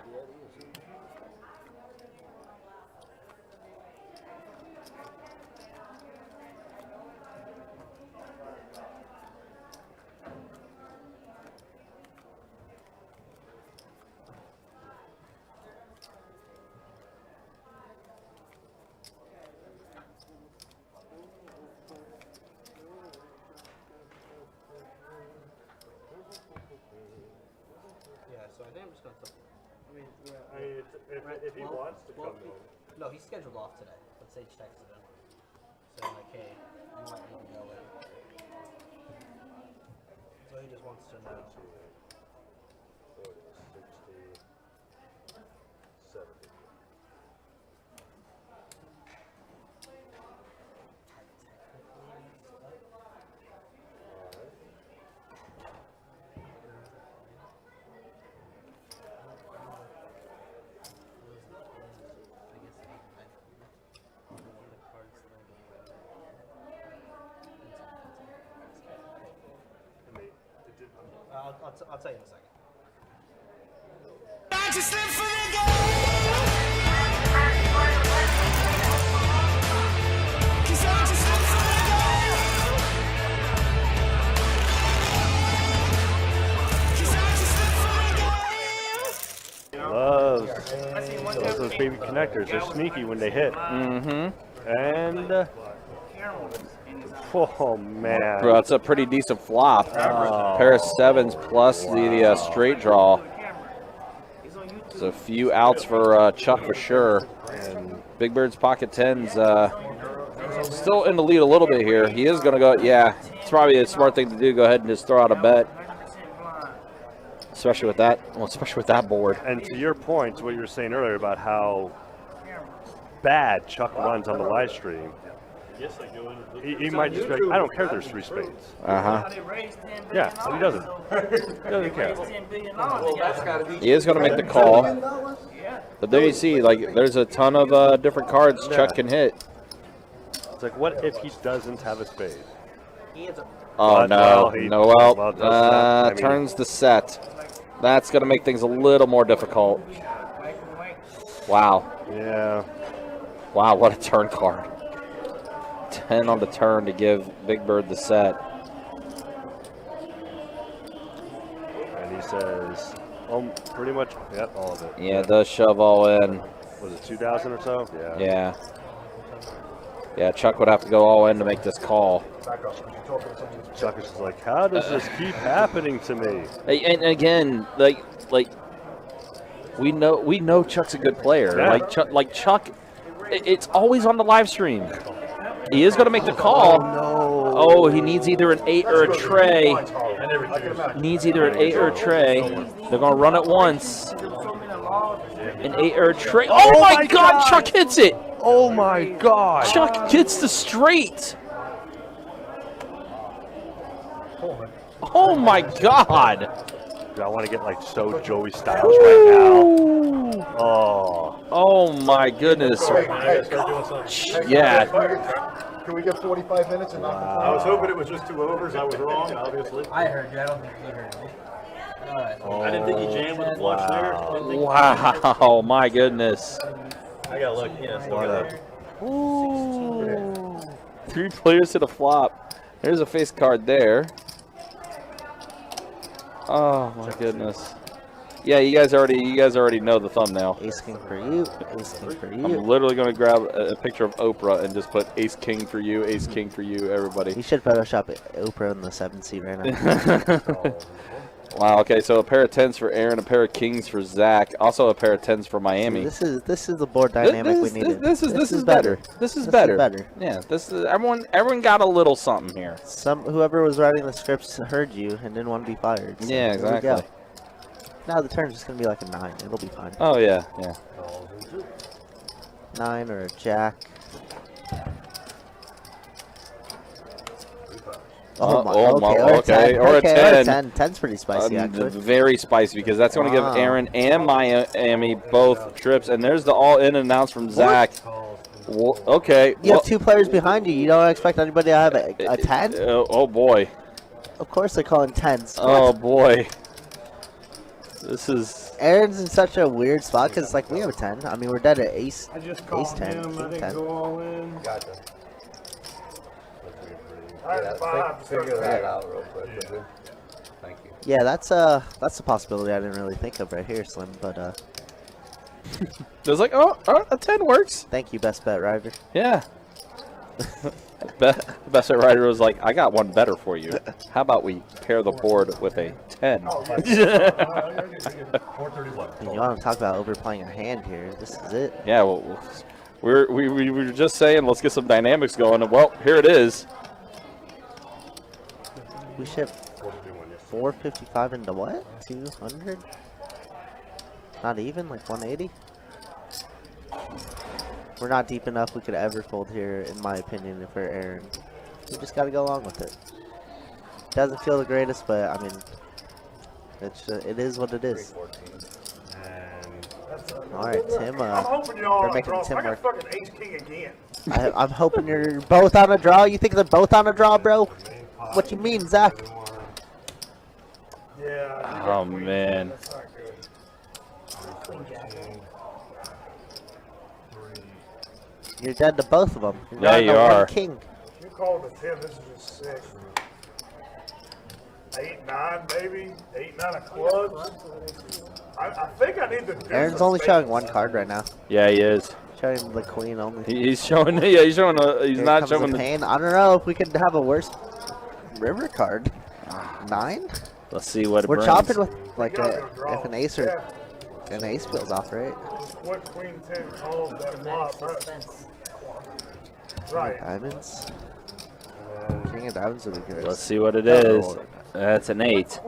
K: Yeah, so I think I'm just gonna.
E: If he wants to come in.
K: No, he's scheduled off today. Let's say he checks it in. So like, hey, you might need to go in. So he just wants to know.
E: 40, 60, 70.
K: I'll tell you in a second.
A: I just live for the game. 'Cause I just live for the game. 'Cause I just live for the game.
E: Loves those baby connectors. They're sneaky when they hit.
H: Mm-hmm.
E: And oh man,
H: Bro, that's a pretty decent flop. Pair of sevens plus the straight draw. There's a few outs for Chuck for sure.
E: And
H: Big Bird's pocket tens still in the lead a little bit here. He is going to go. Yeah, it's probably a smart thing to do. Go ahead and just throw out a bet, especially with that. Well, especially with that board.
E: And to your point, what you were saying earlier about how bad Chuck runs on the live stream.
J: Yes, I do.
E: He might just be like, I don't care if there's 3 spades.
H: Uh-huh.
E: Yeah, but he doesn't. He doesn't care.
H: He is going to make the call. But there you see, like, there's a ton of different cards Chuck can hit.
E: It's like, what if he doesn't have a spade?
H: Oh, no.
E: Noel
H: turns the set. That's going to make things a little more difficult. Wow.
E: Yeah.
H: Wow, what a turn card. 10 on the turn to give Big Bird the set.
E: And he says, pretty much, yep, all of it.
H: Yeah, it does shove all in.
E: Was it 2,000 or so? Yeah.
H: Yeah. Yeah, Chuck would have to go all in to make this call.
E: Chuck is just like, how does this keep happening to me?
H: And again, like we know Chuck's a good player.
E: Yeah.
H: Like Chuck, it's always on the live stream. He is going to make the call. Oh, he needs either an 8 or a tray. Needs either an 8 or a tray. They're going to run it once. An 8 or a tray. Oh my God, Chuck hits it.
E: Oh my God.
H: Chuck gets the straight. Oh my God.
E: Dude, I want to get like so Joey Styles right now.
H: Oh my goodness. Yeah.
F: Can we get 45 minutes and not
J: I was hoping it was just 2 overs. I was wrong, obviously.
K: I heard you. I don't think you heard me.
J: I didn't think he jammed with the flush there.
H: Wow, my goodness.
J: I got lucky. Yeah, still got it.
H: Ooh. 3 players to the flop. There's a face card there. Oh my goodness. Yeah, you guys already know the thumbnail.
C: Ace king for you. Ace king for you.
H: I'm literally going to grab a picture of Oprah and just put ace king for you, ace king for you, everybody.
C: You should Photoshop Oprah in the 7th seat right now.
H: Wow. Okay, so a pair of 10s for Aaron, a pair of kings for Zach, also a pair of 10s for Miami.
C: See, this is the board dynamic we needed.
H: This is better. This is better. Yeah. This is everyone got a little something here.
C: Whoever was writing the scripts heard you and didn't want to be fired. So
H: yeah, exactly.
C: Now the turn's just gonna be like a 9. It'll be fine.
H: Oh yeah, yeah.
C: 9 or a jack.
H: Okay, or a 10.
C: 10's pretty spicy, actually.
H: Very spicy, because that's going to give Aaron and Miami both trips. And there's the all-in announce from Zach. Okay.
C: You have 2 players behind you. You don't expect anybody to have a 10?
H: Oh, boy.
C: Of course they're calling 10s.
H: Oh, boy. This is...
C: Aaron's in such a weird spot, because, like, we have a 10. I mean, we're dead at ace 10.
F: I didn't go all in.
N: Gotcha.
J: Figure that out real quick. Yeah.
N: Thank you.
C: Yeah, that's a possibility I didn't really think of right here, Slim. But
H: it was like, oh, a 10 works.
C: Thank you, best bet rider.
H: Yeah. Best bet rider was like, I got one better for you. How about we pair the board with a 10?
C: You want to talk about overplaying a hand here? This is it.
H: Yeah, well, we were just saying, let's get some dynamics going, and well, here it is.
C: We ship 455 into what? 200? Not even, like 180? We're not deep enough we could ever fold here, in my opinion, if we're Aaron. We just got to go along with it. Doesn't feel the greatest, but I mean, it is what it is. Alright, Tim, they're making Tim work.
F: Ace king again.
C: I'm hoping you're both on a draw. You think they're both on a draw, bro? What you mean, Zach?
F: Yeah.
H: Oh, man.
C: You're dead to both of them.
H: Yeah, you are.
C: King.
F: You called a 10. This is just sick. 8, 9, maybe. 8, 9 of clubs. I think I need to do
C: Aaron's only showing 1 card right now.
H: Yeah, he is.
C: Showing the queen only.
H: He's showing. Yeah, he's showing. He's not showing the
C: pain. I don't know if we could have a worse river card. 9.
H: Let's see what it
C: We're
H: brings.
C: chopping with like if an ace or an ace feels off, right?
F: What queen 10 calls that flop? Right.
C: Diamonds. King of diamonds would be good.
H: Let's see what it is. That's an 8.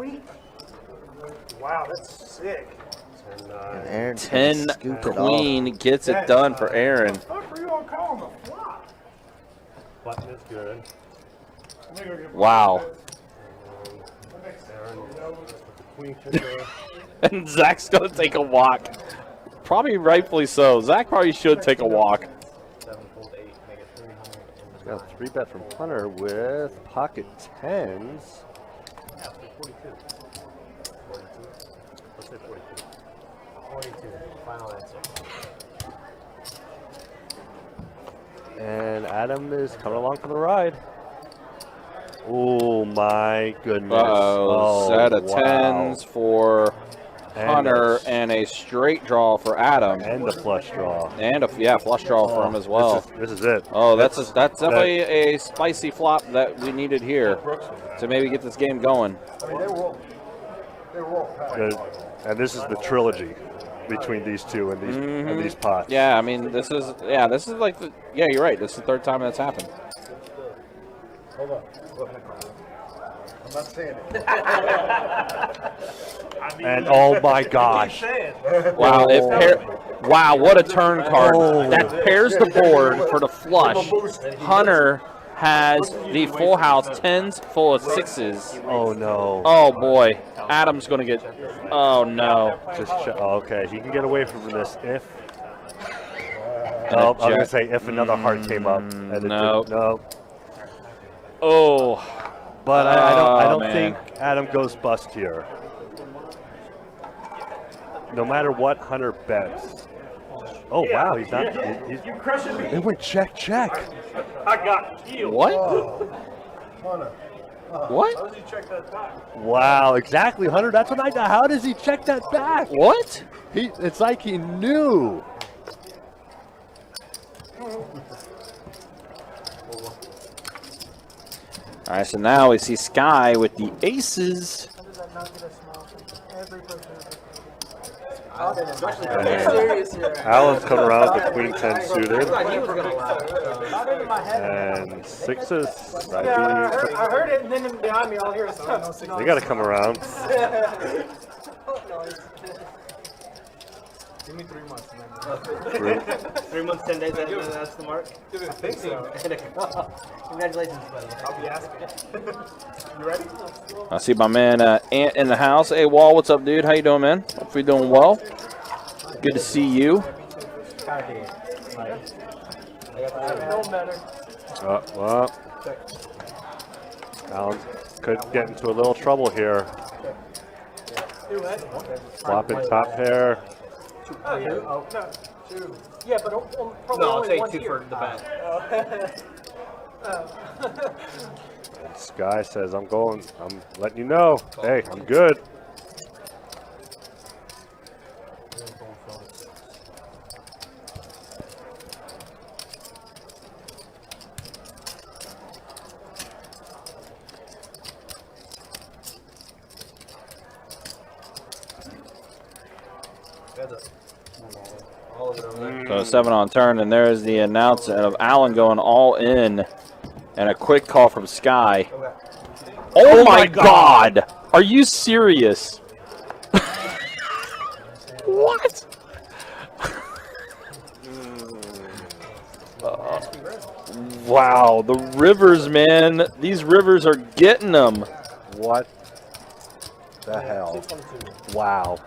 F: Wow, that's sick.
C: And Aaron
H: 10 queen gets it done for Aaron.
F: What were you all calling the flop?
E: Button is good.
H: Wow.
E: Queen kicker.
H: And Zach's gonna take a walk. Probably rightfully so. Zach probably should take a walk.
E: Got a 3-bet from Hunter with pocket 10s. Let's say 42.
K: 42. Final answer.
E: And Adam is coming along for the ride. Oh my goodness.
H: Uh-oh. Set of 10s for Hunter and a straight draw for Adam.
E: And a flush draw.
H: And a flush draw for him as well.
E: This is it.
H: Oh, that's definitely a spicy flop that we needed here to maybe get this game going.
F: I mean, they were all
E: and this is the trilogy between these two and these pots.
H: Yeah, I mean this is like you're right. This is the 3rd time that's happened.
F: Hold on. I'm not saying it.
E: And oh my gosh.
H: Wow, wow, what a turn card. That pairs the board for the flush. Hunter has the full house, 10s full of 6s.
E: Oh no.
H: Oh boy. Adam's going to get, oh no.
E: Okay, he can get away from this if. I was going to say if another heart came up. And no.
H: Oh.
E: But I don't think Adam goes bust here. No matter what Hunter bets. Oh wow, he's not.
F: You crushing me.
E: It went check.
F: I got killed.
H: What?
F: Hunter.
H: What?
E: How does he check that back? Wow, exactly, Hunter. That's what I got. How does he check that back?
H: What?
E: It's like he knew.
H: All right, so now we see Sky with the aces.
E: Alan's coming around with the queen 10 suited. And sixes.
I: I heard it, and then behind me, I'll hear it.
E: They got to come around.
I: Give me 3 months, man.
K: 3 months, 10 days, that's the mark?
I: I think so.
K: Congratulations, by the way.
I: I'll be asking. You ready?
H: I see my man Ant in the house. Hey, Wall, what's up, dude? How you doing, man? Hope you're doing well. Good to see you.
E: Well, Alan could get into a little trouble here. Flopping top pair.
I: Yeah, but probably
K: I'll
I: only
K: take
I: one
K: 2
I: here.
K: for the bet.
E: And Sky says, I'm letting you know. Hey, I'm good.
H: So 7 on turn, and there's the announcement of Allen going all in, and a quick call from Sky. Oh my God! Are you serious? What? Wow, the rivers, man. These rivers are getting them.
E: What the hell? Wow.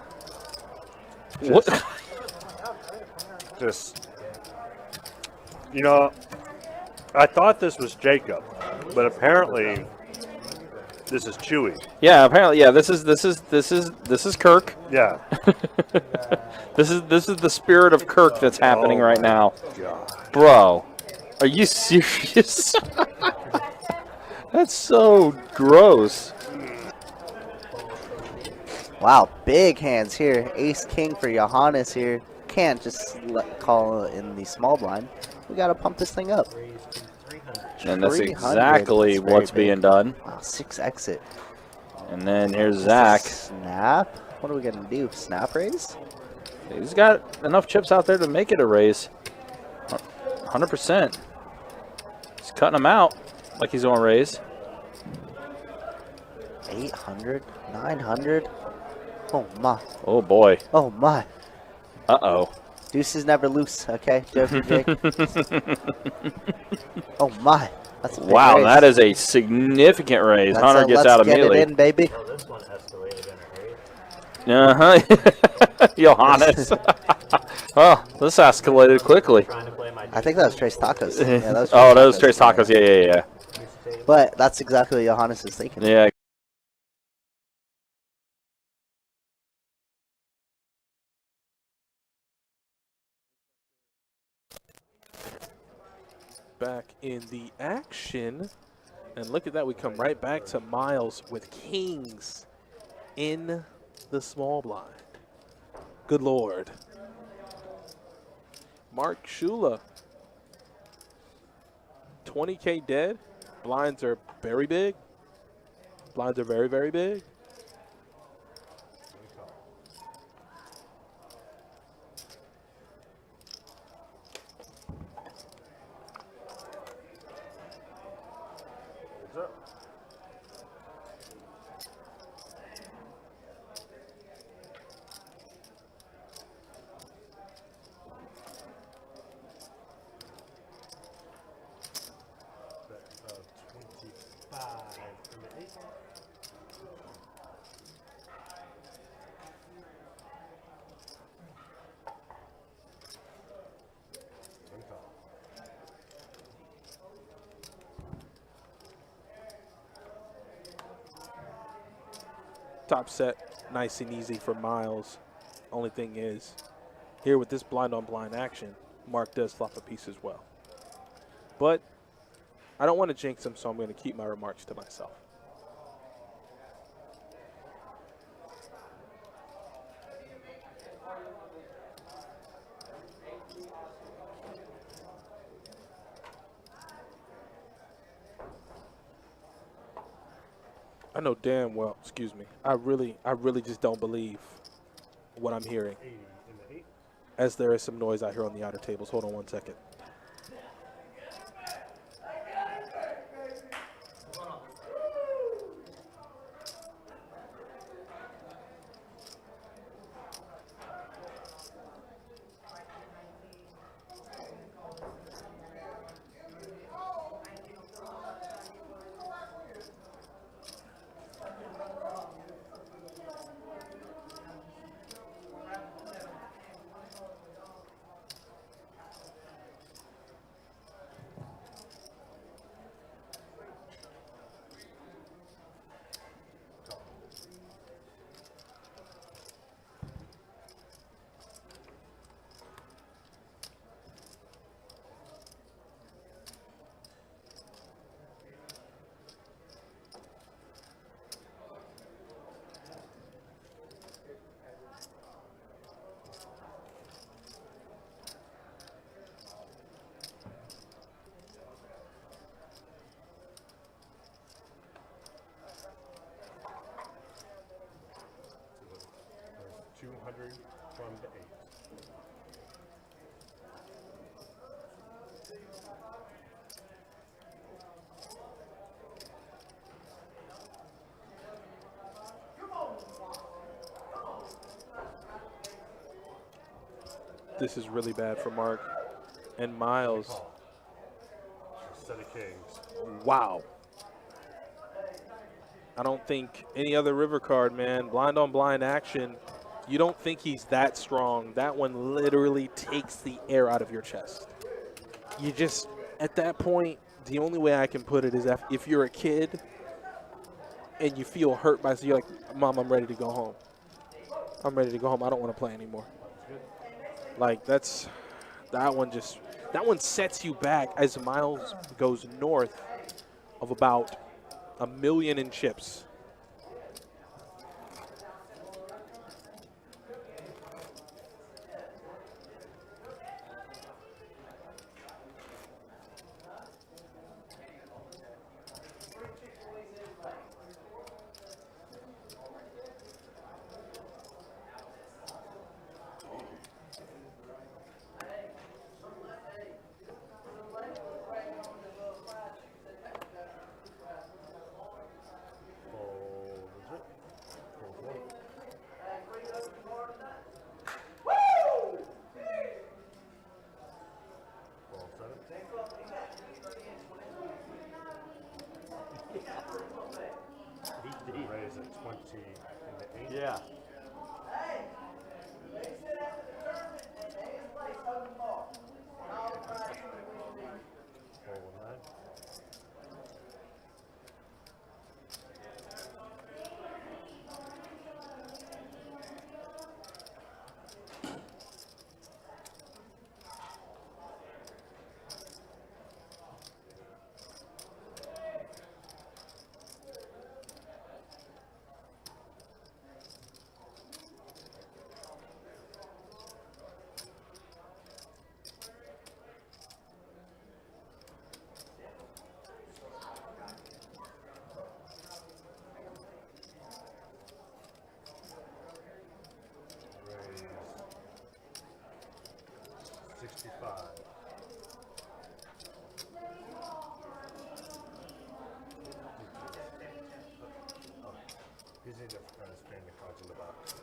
H: What?
E: Just, you know, I thought this was Jacob, but apparently this is Chewy.
H: Yeah, apparently, yeah. This is Kirk.
E: Yeah.
H: This is the spirit of Kirk that's happening right now.
E: God.
H: Bro, are you serious? That's so gross.
C: Wow, big hands here. Ace King for Johannes here. Can't just call in the small blind. We got to pump this thing up.
H: And that's exactly what's being done.
C: Wow, 6 exit.
H: And then here's Zach.
C: Snap. What are we going to do? Snap raise?
H: He's got enough chips out there to make it a raise. 100%. He's cutting them out like he's going to raise.
C: 800, 900. Oh my.
H: Oh boy.
C: Oh my.
H: Uh-oh.
C: Deuces never loose, okay? Joker Jake. Oh my. That's a big
H: wow,
C: raise.
H: that is a significant raise. Hunter gets out immediately.
C: Let's get it in, baby.
K: Oh, this one escalated in a hurry.
H: Uh-huh. Johannes. Oh, this escalated quickly.
C: I think that was Trace Tacos. Yeah, that was
H: oh, that was Trace Tacos. Yeah.
C: But that's exactly what Johannes is thinking.
H: Yeah.
B: Back in the action. And look at that. We come right back to Miles with kings in the small blind. Good Lord. Mark Shula. 20K dead. Blinds are very big. Blinds are very, very big. Top set, nice and easy for Miles. Only thing is, here with this blind on blind action, Mark does flop a piece as well. But I don't want to jinx him, so I'm going to keep my remarks to myself. I know damn well, excuse me, I really just don't believe what I'm hearing.
F: 80 in the 8.
B: As there is some noise out here on the outer tables. Hold on one second.
F: There's 200 from the 8.
B: This is really bad for Mark and Miles.
F: Set of kings.
B: Wow. I don't think any other river card, man, blind on blind action, you don't think he's that strong. That one literally takes the air out of your chest. You just, at that point, the only way I can put it is if you're a kid and you feel hurt by, so you're like, Mom, I'm ready to go home. I'm ready to go home. I don't want to play anymore. Like, that one sets you back as Miles goes north of about $1 million in chips.
F: Raise at 20 in the 8.
E: Yeah.
F: Raise 65. He's in the spin the cards in the box.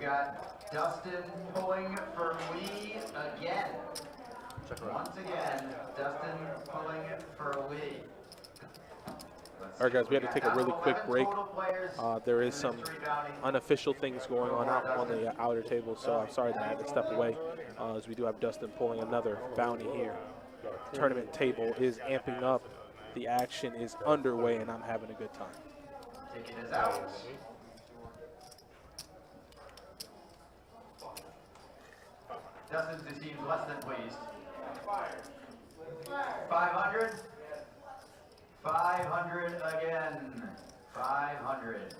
G: got Dustin pulling for Lee again. Once again, Dustin pulling for Lee.
B: All right, guys, we had to take a really quick break. There is some unofficial things going on out on the outer table, so I'm sorry that I had to step away, as we do have Dustin pulling another bounty here. Tournament table is amping up. The action is underway, and I'm having a good time.
G: Ticket is out. Dustin's seems less than pleased. 500. 500 again. 500.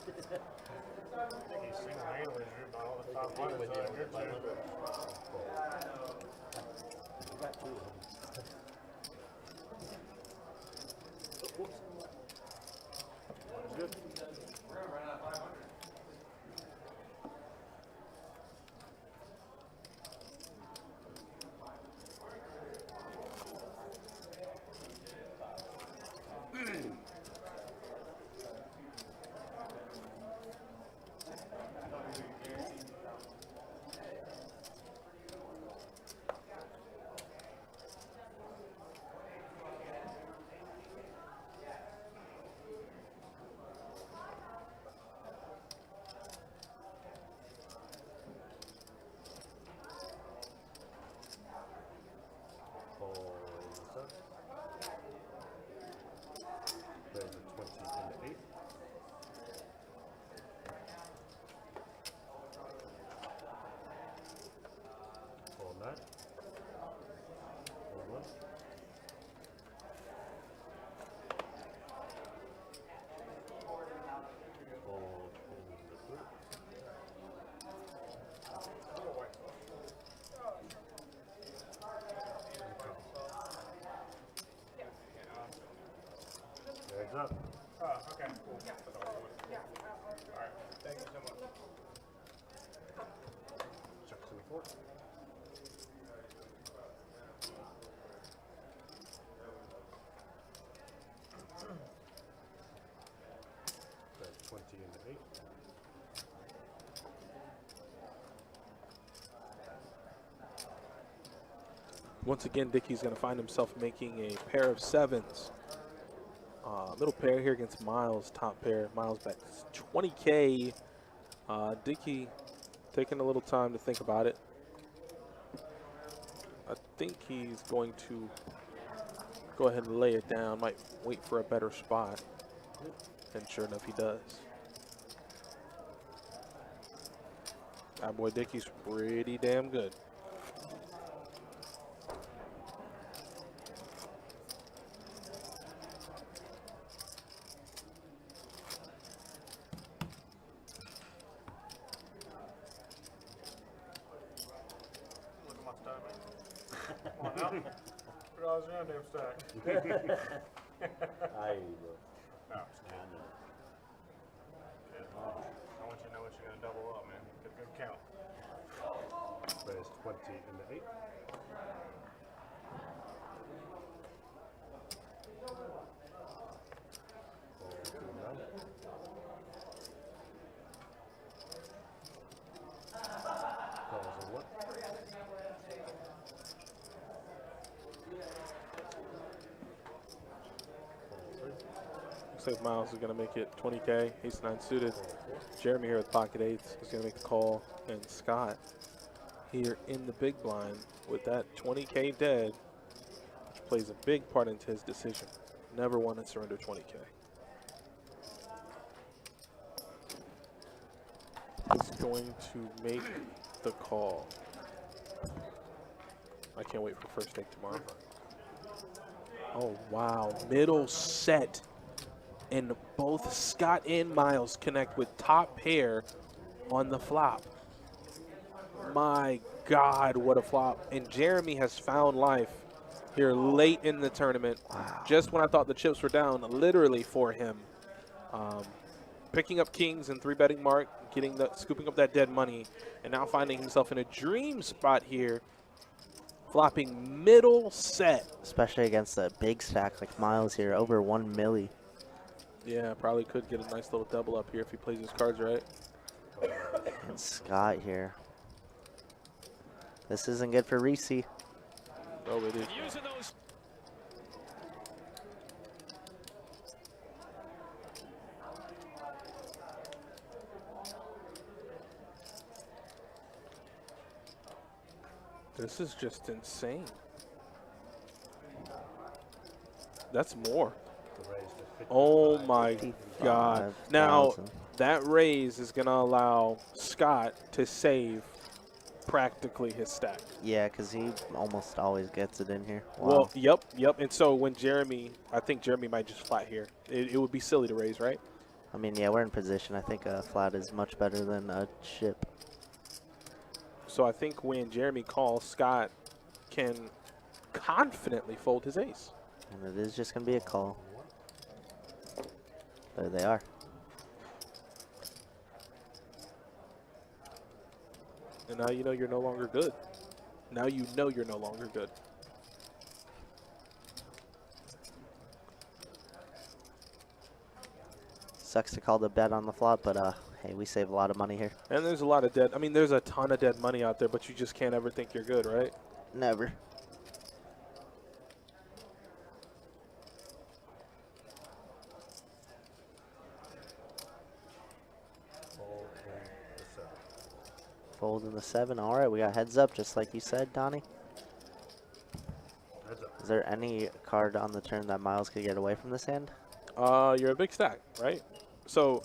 F: He's single-handedly drew by all the 500s that are good too.
E: Good. Heads up.
F: Okay, cool. All right, thank you so much.
E: Check to the floor. That's 20 into 8.
B: Once again, Dickey's going to find himself making a pair of sevens. Middle pair here against Miles, top pair. Miles bet 20K. Dickey taking a little time to think about it. I think he's going to go ahead and lay it down. Might wait for a better spot. And sure enough, he does. That boy Dickey's pretty damn good.
F: I
E: bro.
F: no, just kidding. I want you to know what you're going to double up, man. Get a good count.
E: There's 20 into 8.
B: Looks like Miles is going to make it 20K. Ace 9 suited. Jeremy here with pocket eights is going to make the call. And Scott here in the big blind with that 20K dead, which plays a big part into his decision. Never want to surrender 20K. Is going to make the call. I can't wait for first take tomorrow. Oh, wow. Middle set. And both Scott and Miles connect with top pair on the flop. My God, what a flop. And Jeremy has found life here late in the tournament. Wow. Just when I thought the chips were down, literally for him. Picking up kings and 3-betting Mark, scooping up that dead money, and now finding himself in a dream spot here. Flopping middle set.
C: Especially against a big stack like Miles here, over 1 milli.
B: Yeah, probably could get a nice little double up here if he plays his cards right.
C: And Scott here. This isn't good for Reese.
B: Oh, it is. This is just insane. That's more. Oh my God. Now, that raise is going to allow Scott to save practically his stack.
C: Yeah, because he almost always gets it in here. Wow.
B: Well, yep. And so when Jeremy, I think Jeremy might just flat here. It would be silly to raise, right?
C: I mean, yeah, we're in position. I think a flat is much better than a chip.
B: So I think when Jeremy calls, Scott can confidently fold his ace.
C: And it is just going to be a call. There they are.
B: And now you know you're no longer good. Now you know you're no longer good.
C: Sucks to call the bet on the flop, but hey, we save a lot of money here.
B: And there's a lot of dead. I mean, there's a ton of dead money out there, but you just can't ever think you're good, right?
C: Never. Fold in the 7. All right, we got heads up, just like you said, Donnie. Is there any card on the turn that Miles could get away from this hand?
B: You're a big stack, right? So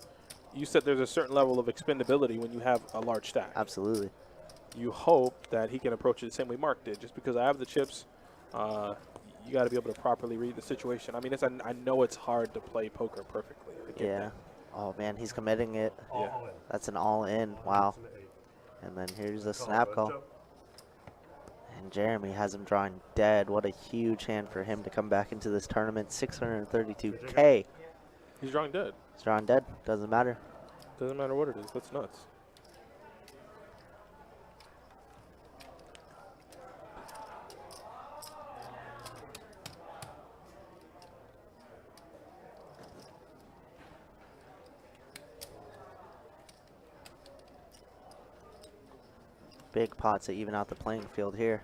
B: you said there's a certain level of expendability when you have a large stack.
C: Absolutely.
B: You hope that he can approach it the same way Mark did. Just because I have the chips, you got to be able to properly read the situation. I mean, I know it's hard to play poker perfectly.
C: Yeah. Oh, man, he's committing it.
B: Yeah.
C: That's an all-in. Wow. And then here's a snap call. And Jeremy has him drawing dead. What a huge hand for him to come back into this tournament. 632K.
B: He's drawing dead.
C: He's drawing dead. Doesn't matter.
B: Doesn't matter what it is. That's nuts.
C: Big pot to even out the playing field here.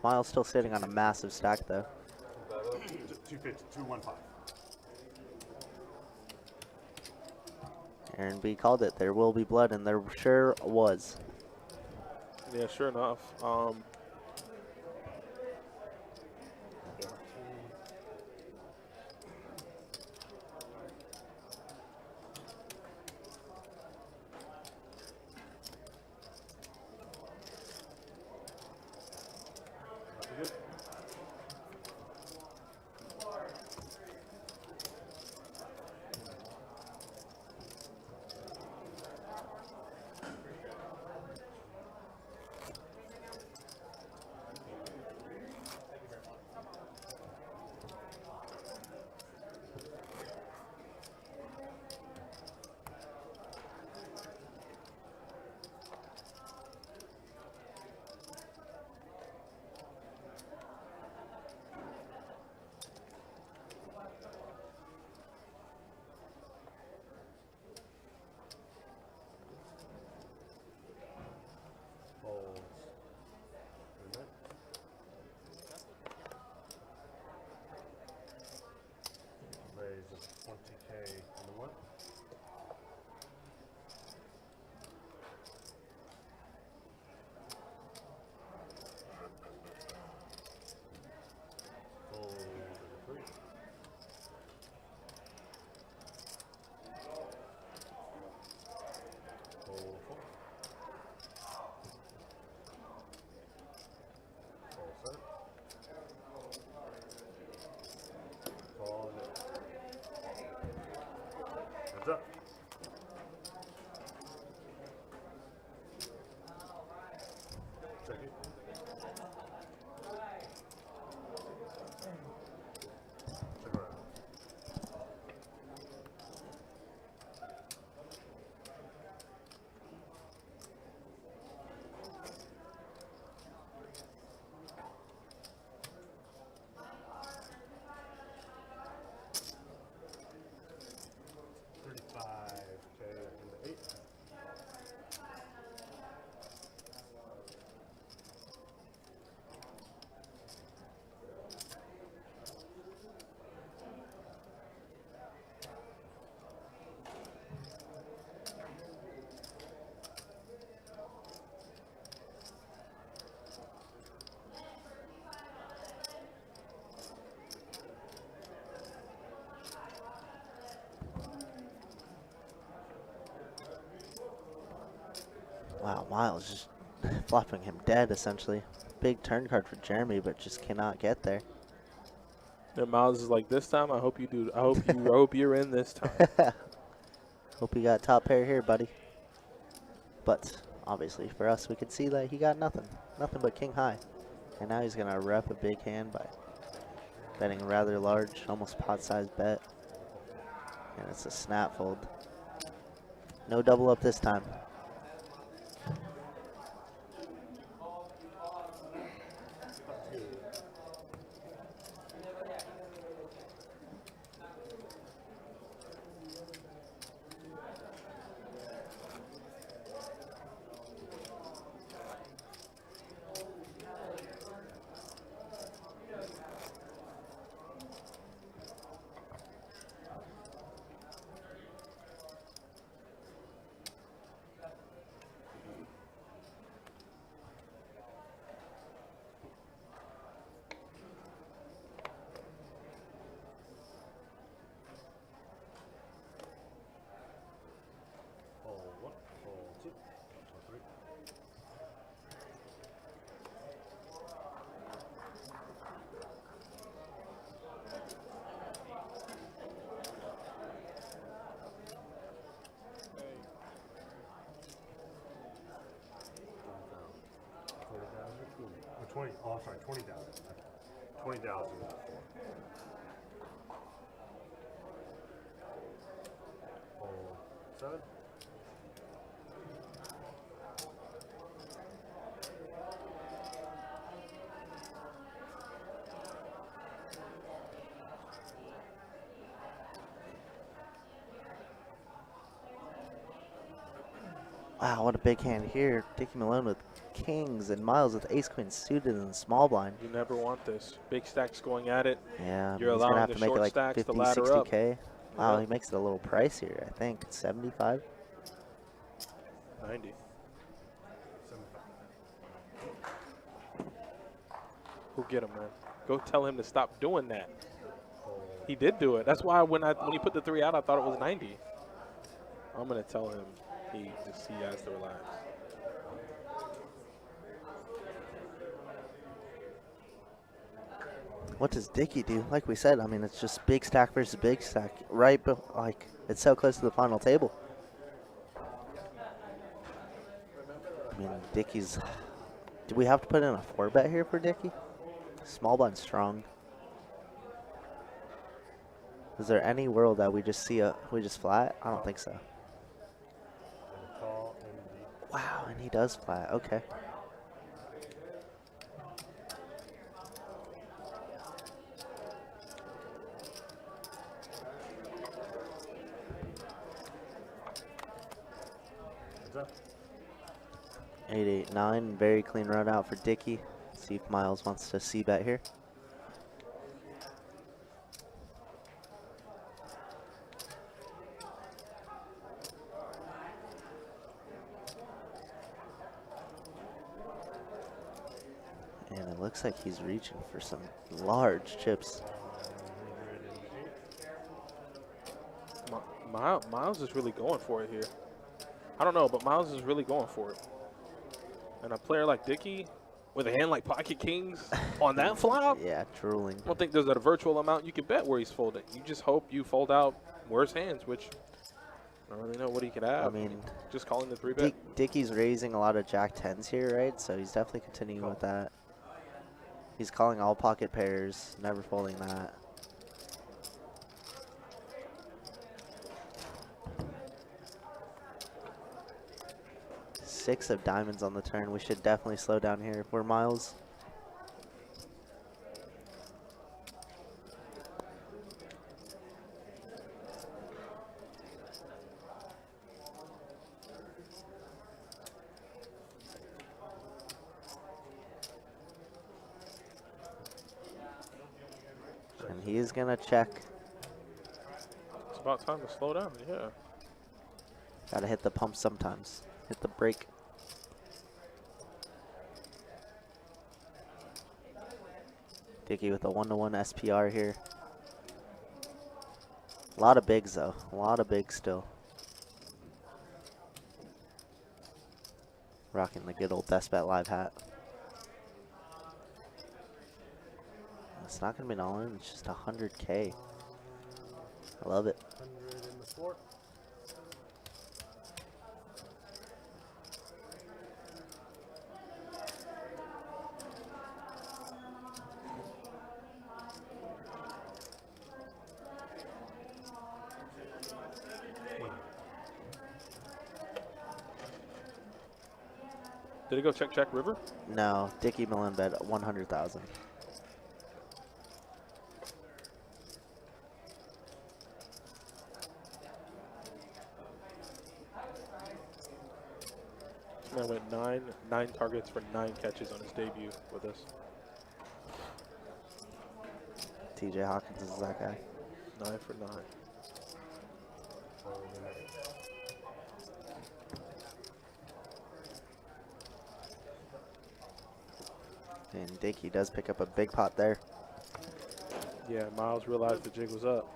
C: Miles still sitting on a massive stack, though.
E: 250, 215.
C: Aaron B called it. There will be blood, and there sure was.
B: Yeah, sure enough.
C: Wow, Miles just flopping him dead essentially. Big turn card for Jeremy, but just cannot get there.
B: And Miles is like, this time I hope you do. I hope you're in this time.
C: Hope you got top pair here, buddy. But obviously for us, we could see that he got nothing. Nothing but king high. And now he's gonna rep a big hand by betting rather large, almost pot-sized bet. And it's a snap fold. No double up this time.
F: Oh, sorry, 20,000. 20,000. Seven.
C: Wow, what a big hand here. Dickie Malone with kings and Miles with ace-queen suited in the small blind.
B: You never want this. Big stacks going at it.
C: Yeah,
B: You're
C: he's going to
B: allowing
C: have
B: the
C: to make it
B: short
C: like
B: stacks
C: 50,
B: to ladder up.
C: 60K. Wow,
B: Yeah.
C: he makes it a little pricier, I think. 75?
B: 90. Go get him, man. Go tell him to stop doing that. He did do it. That's why when he put the 3 out, I thought it was 90. I'm gonna tell him he has to relax.
C: What does Dickie do? Like we said, I mean, it's just big stack versus big stack. Right, but like, it's so close to the final table. I mean, Dickie's... Do we have to put in a 4-bet here for Dickie? Small blind strong. Is there any world that we just see we just flat? I don't think so. Wow, and he does flat. Okay.
F: What's up?
C: 8-8-9, very clean run out for Dickie. See if Miles wants to c-bet here. And it looks like he's reaching for some large chips.
B: Miles is really going for it here. I don't know, but Miles is really going for it. And a player like Dickie, with a hand like Pocket Kings on that flop,
C: Yeah, drooling.
B: I don't think there's a virtual amount you can bet where he's folding. You just hope you fold out worse hands, which I don't really know what he could have.
C: I mean,
B: just calling the 3-bet.
C: Dickie's raising a lot of Jack 10s here, right? So he's definitely continuing with that. He's calling all pocket pairs, never folding that. Six of diamonds on the turn. We should definitely slow down here if we're Miles. And he is gonna check.
B: It's about time to slow down, yeah.
C: Gotta hit the pump sometimes. Hit the brake. Dickie with a 1-to-1 SPR here. A lot of bigs though. A lot of bigs still. Rocking the good old Best Bet Live hat. It's not going to be an all-in. It's just 100K. I love it.
F: 100 in the floor.
B: Did it go check river?
C: No, Dickie Millen bet 100,000.
B: Man went nine targets for 9 catches on his debut with us.
C: TJ Hawkins is that guy.
B: 9 for 9.
C: And Dickie does pick up a big pot there.
B: Yeah, Miles realized the jig was up.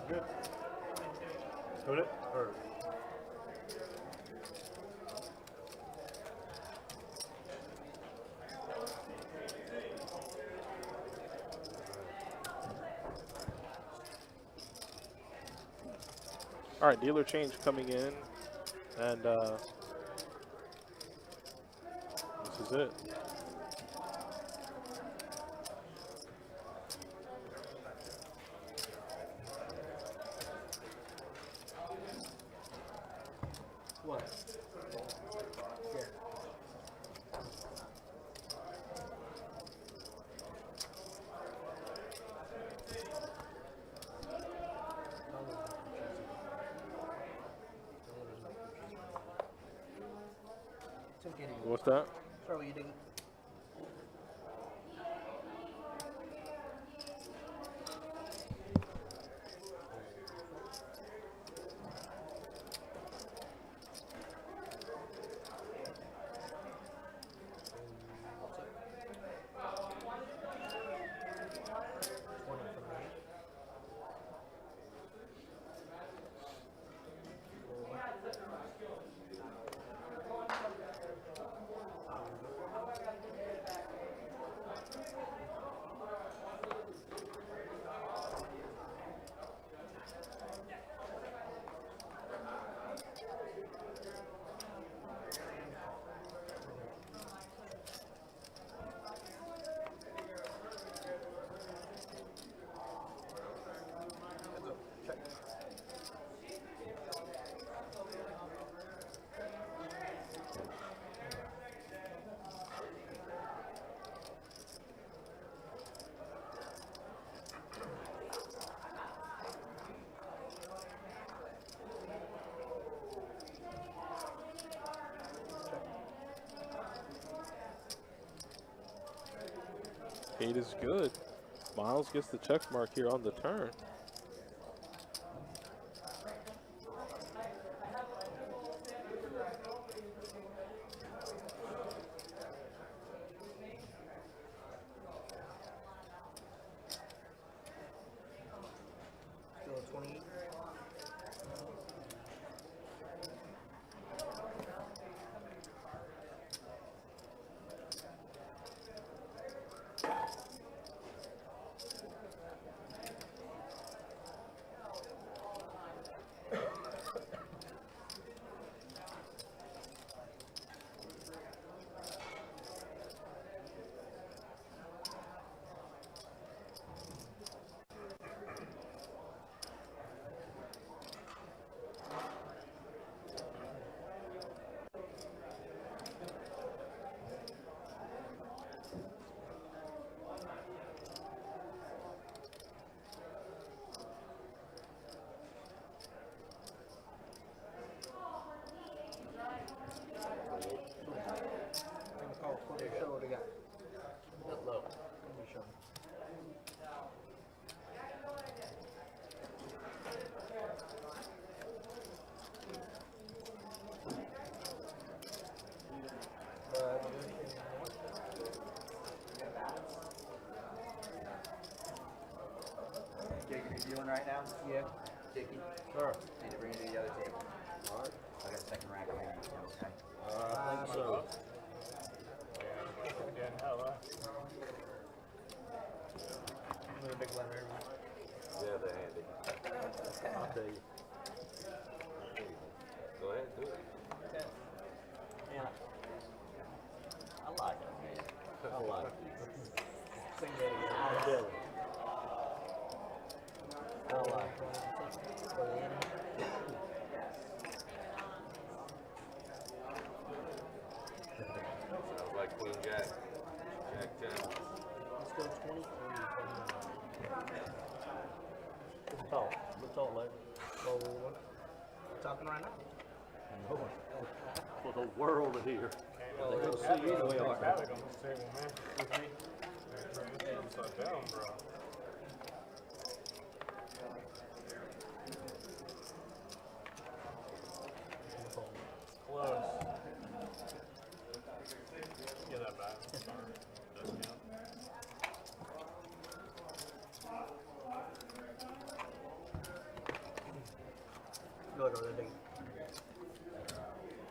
F: Good. Put it or
B: All right, dealer change coming in, and this is it.
I: What? Yeah. It's okay to go.
B: What's that?
I: Sorry, what you doing?
B: 8 is good. Miles gets the check mark here on the turn.
I: Still 28.
G: Dealing right now?
I: Yeah.
G: Dickie?
J: Sure.
G: Need to bring it to the other table.
J: All right.
G: I got a second rack of it, okay?
J: I think so.
I: With a big letter.
J: Yeah, they're handy. I'll tell you. Go ahead, do it.
I: Yeah. I like it, man. I like it. Sing that again.
J: I'm Billy.
I: I like it.
J: Sounds like Queen Jack. Jack 10.
I: Let's go 23. Let's talk later. Well, talking right now.
J: For the world to hear.
F: They're
J: gonna see you the way I are.
F: Havoc on this table, man. They're upside down, bro. Close. Yeah, that bad. Does count.
I: Look over there.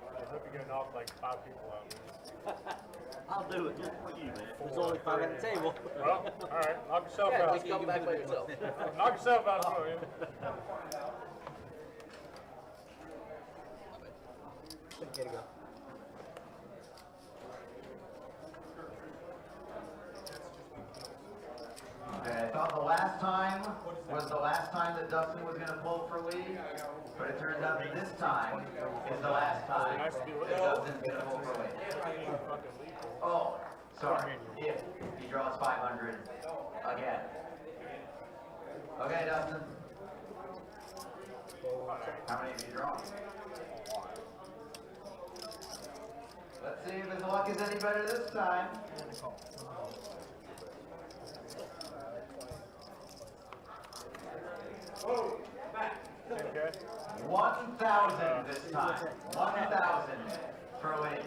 F: I hope you're getting off like 5 people out there.
I: I'll do it just for you, man. There's only 5 at the table.
F: Well, all right, knock yourself
N: Yeah,
F: out.
N: just come back by yourself.
F: Knock yourself out, bro. Yeah.
I: Get it go.
G: Okay, I thought the last time was the last time that Dustin was gonna pull for lead, but it turns out that this time is the last time that Dustin's gonna pull for lead. Oh, sorry, if he draws 500 again. Okay, Dustin. How many have you drawn? Let's see if his luck is any better this time.
F: Okay.
G: 1,000 this time. 1,000 for a lead.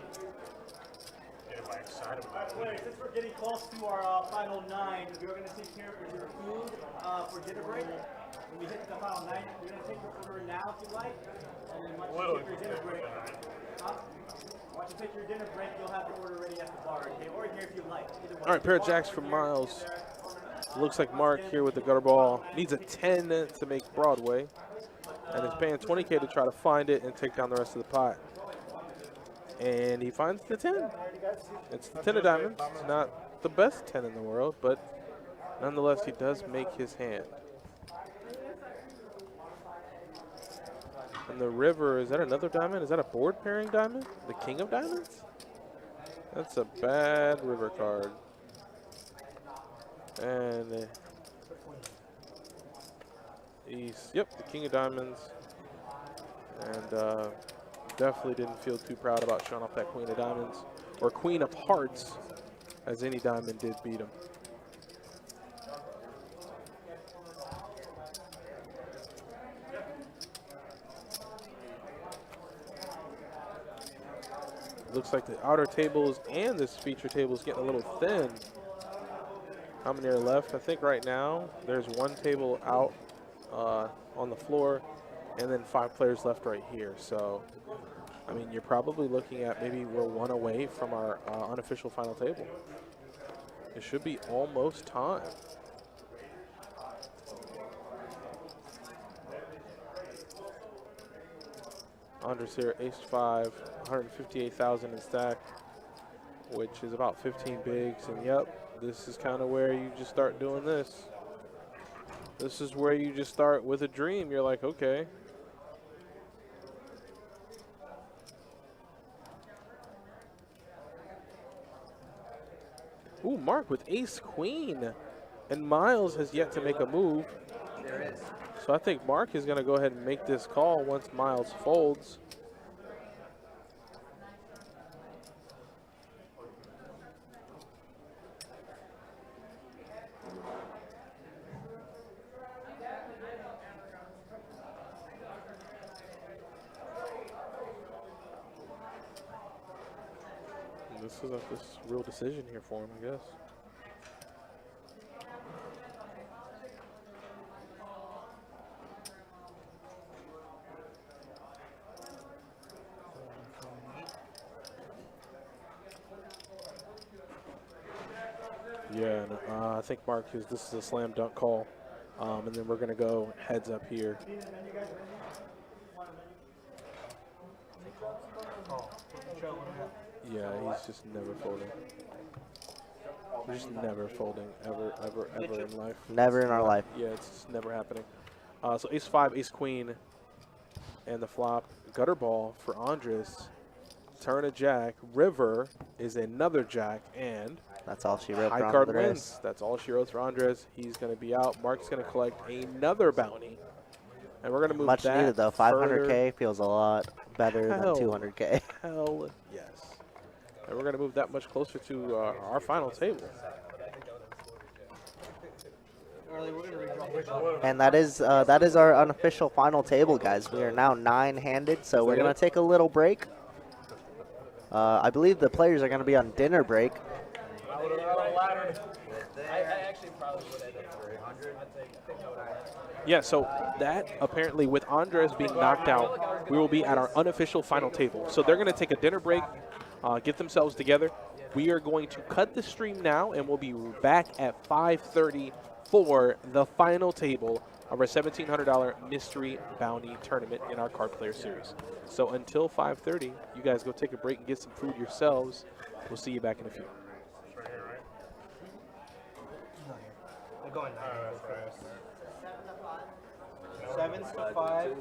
F: Get excited
K: By
F: about
K: the way, since we're getting close to our final 9, we're going to take care of your food for dinner break. When we hit the final 9, we're going to take your order now if you like. And then once you take your dinner break, once you take your dinner break, you'll have your order ready at the bar, okay? Or here if you like.
B: All right, pair of jacks from Miles. Looks like Mark here with the gutter ball. Needs a 10 to make Broadway. And is paying 20K to try to find it and take down the rest of the pot. And he finds the 10. It's the 10 of diamonds. It's not the best 10 in the world, but nonetheless, he does make his hand. And the river, is that another diamond? Is that a board pairing diamond? The king of diamonds? That's a bad river card. And he's, yep, the king of diamonds. And definitely didn't feel too proud about showing off that queen of diamonds. Or queen of hearts, as any diamond did beat him. looks like the outer tables and this feature table is getting a little thin. How many are left? I think right now there's one table out on the floor, and then 5 players left right here. So, I mean, you're probably looking at maybe we're 1 away from our unofficial final table. It should be almost time. Andres here, ace-5, 158,000 in stack, which is about 15 bigs. And yep, this is kind of where you just start doing this. This is where you just start with a dream. You're like, okay. Ooh, Mark with ace-queen. And Miles has yet to make a move.
G: There is.
B: So I think Mark is going to go ahead and make this call once Miles folds. This is this real decision here for him, I guess. Yeah, and, I think Mark this is a slam dunk call, and then we're gonna go heads up here. Yeah, he's just never folding. Just never folding, ever in life.
C: Never in our life.
B: Yeah, it's just never happening. So ace-5, ace-queen, and the flop. Gutter ball for Andres. Turn a jack. River is another jack, and
C: that's all she wrote
B: high
C: for
B: card
C: Andres.
B: wins. That's all she wrote for Andres. He's going to be out. Mark's going to collect another bounty. And we're going to move
C: Much
B: that
C: needed, though.
B: further.
C: 500K feels a lot better than 200K.
B: Hell yes. And we're going to move that much closer to our final table.
C: And that is our unofficial final table, guys. We are now 9-handed, so we're going to take a little break. I believe the players are going to be on dinner break.
B: Yeah, so that apparently with Andres being knocked out, we will be at our unofficial final table. So they're going to take a dinner break, get themselves together. We are going to cut the stream now, and we'll be back at 5:30 for the final table of our $1,700 mystery bounty tournament in our card player series. So until 5:30, you guys go take a break and get some food yourselves. We'll see you back in a few.
I: We're going 7 to 5.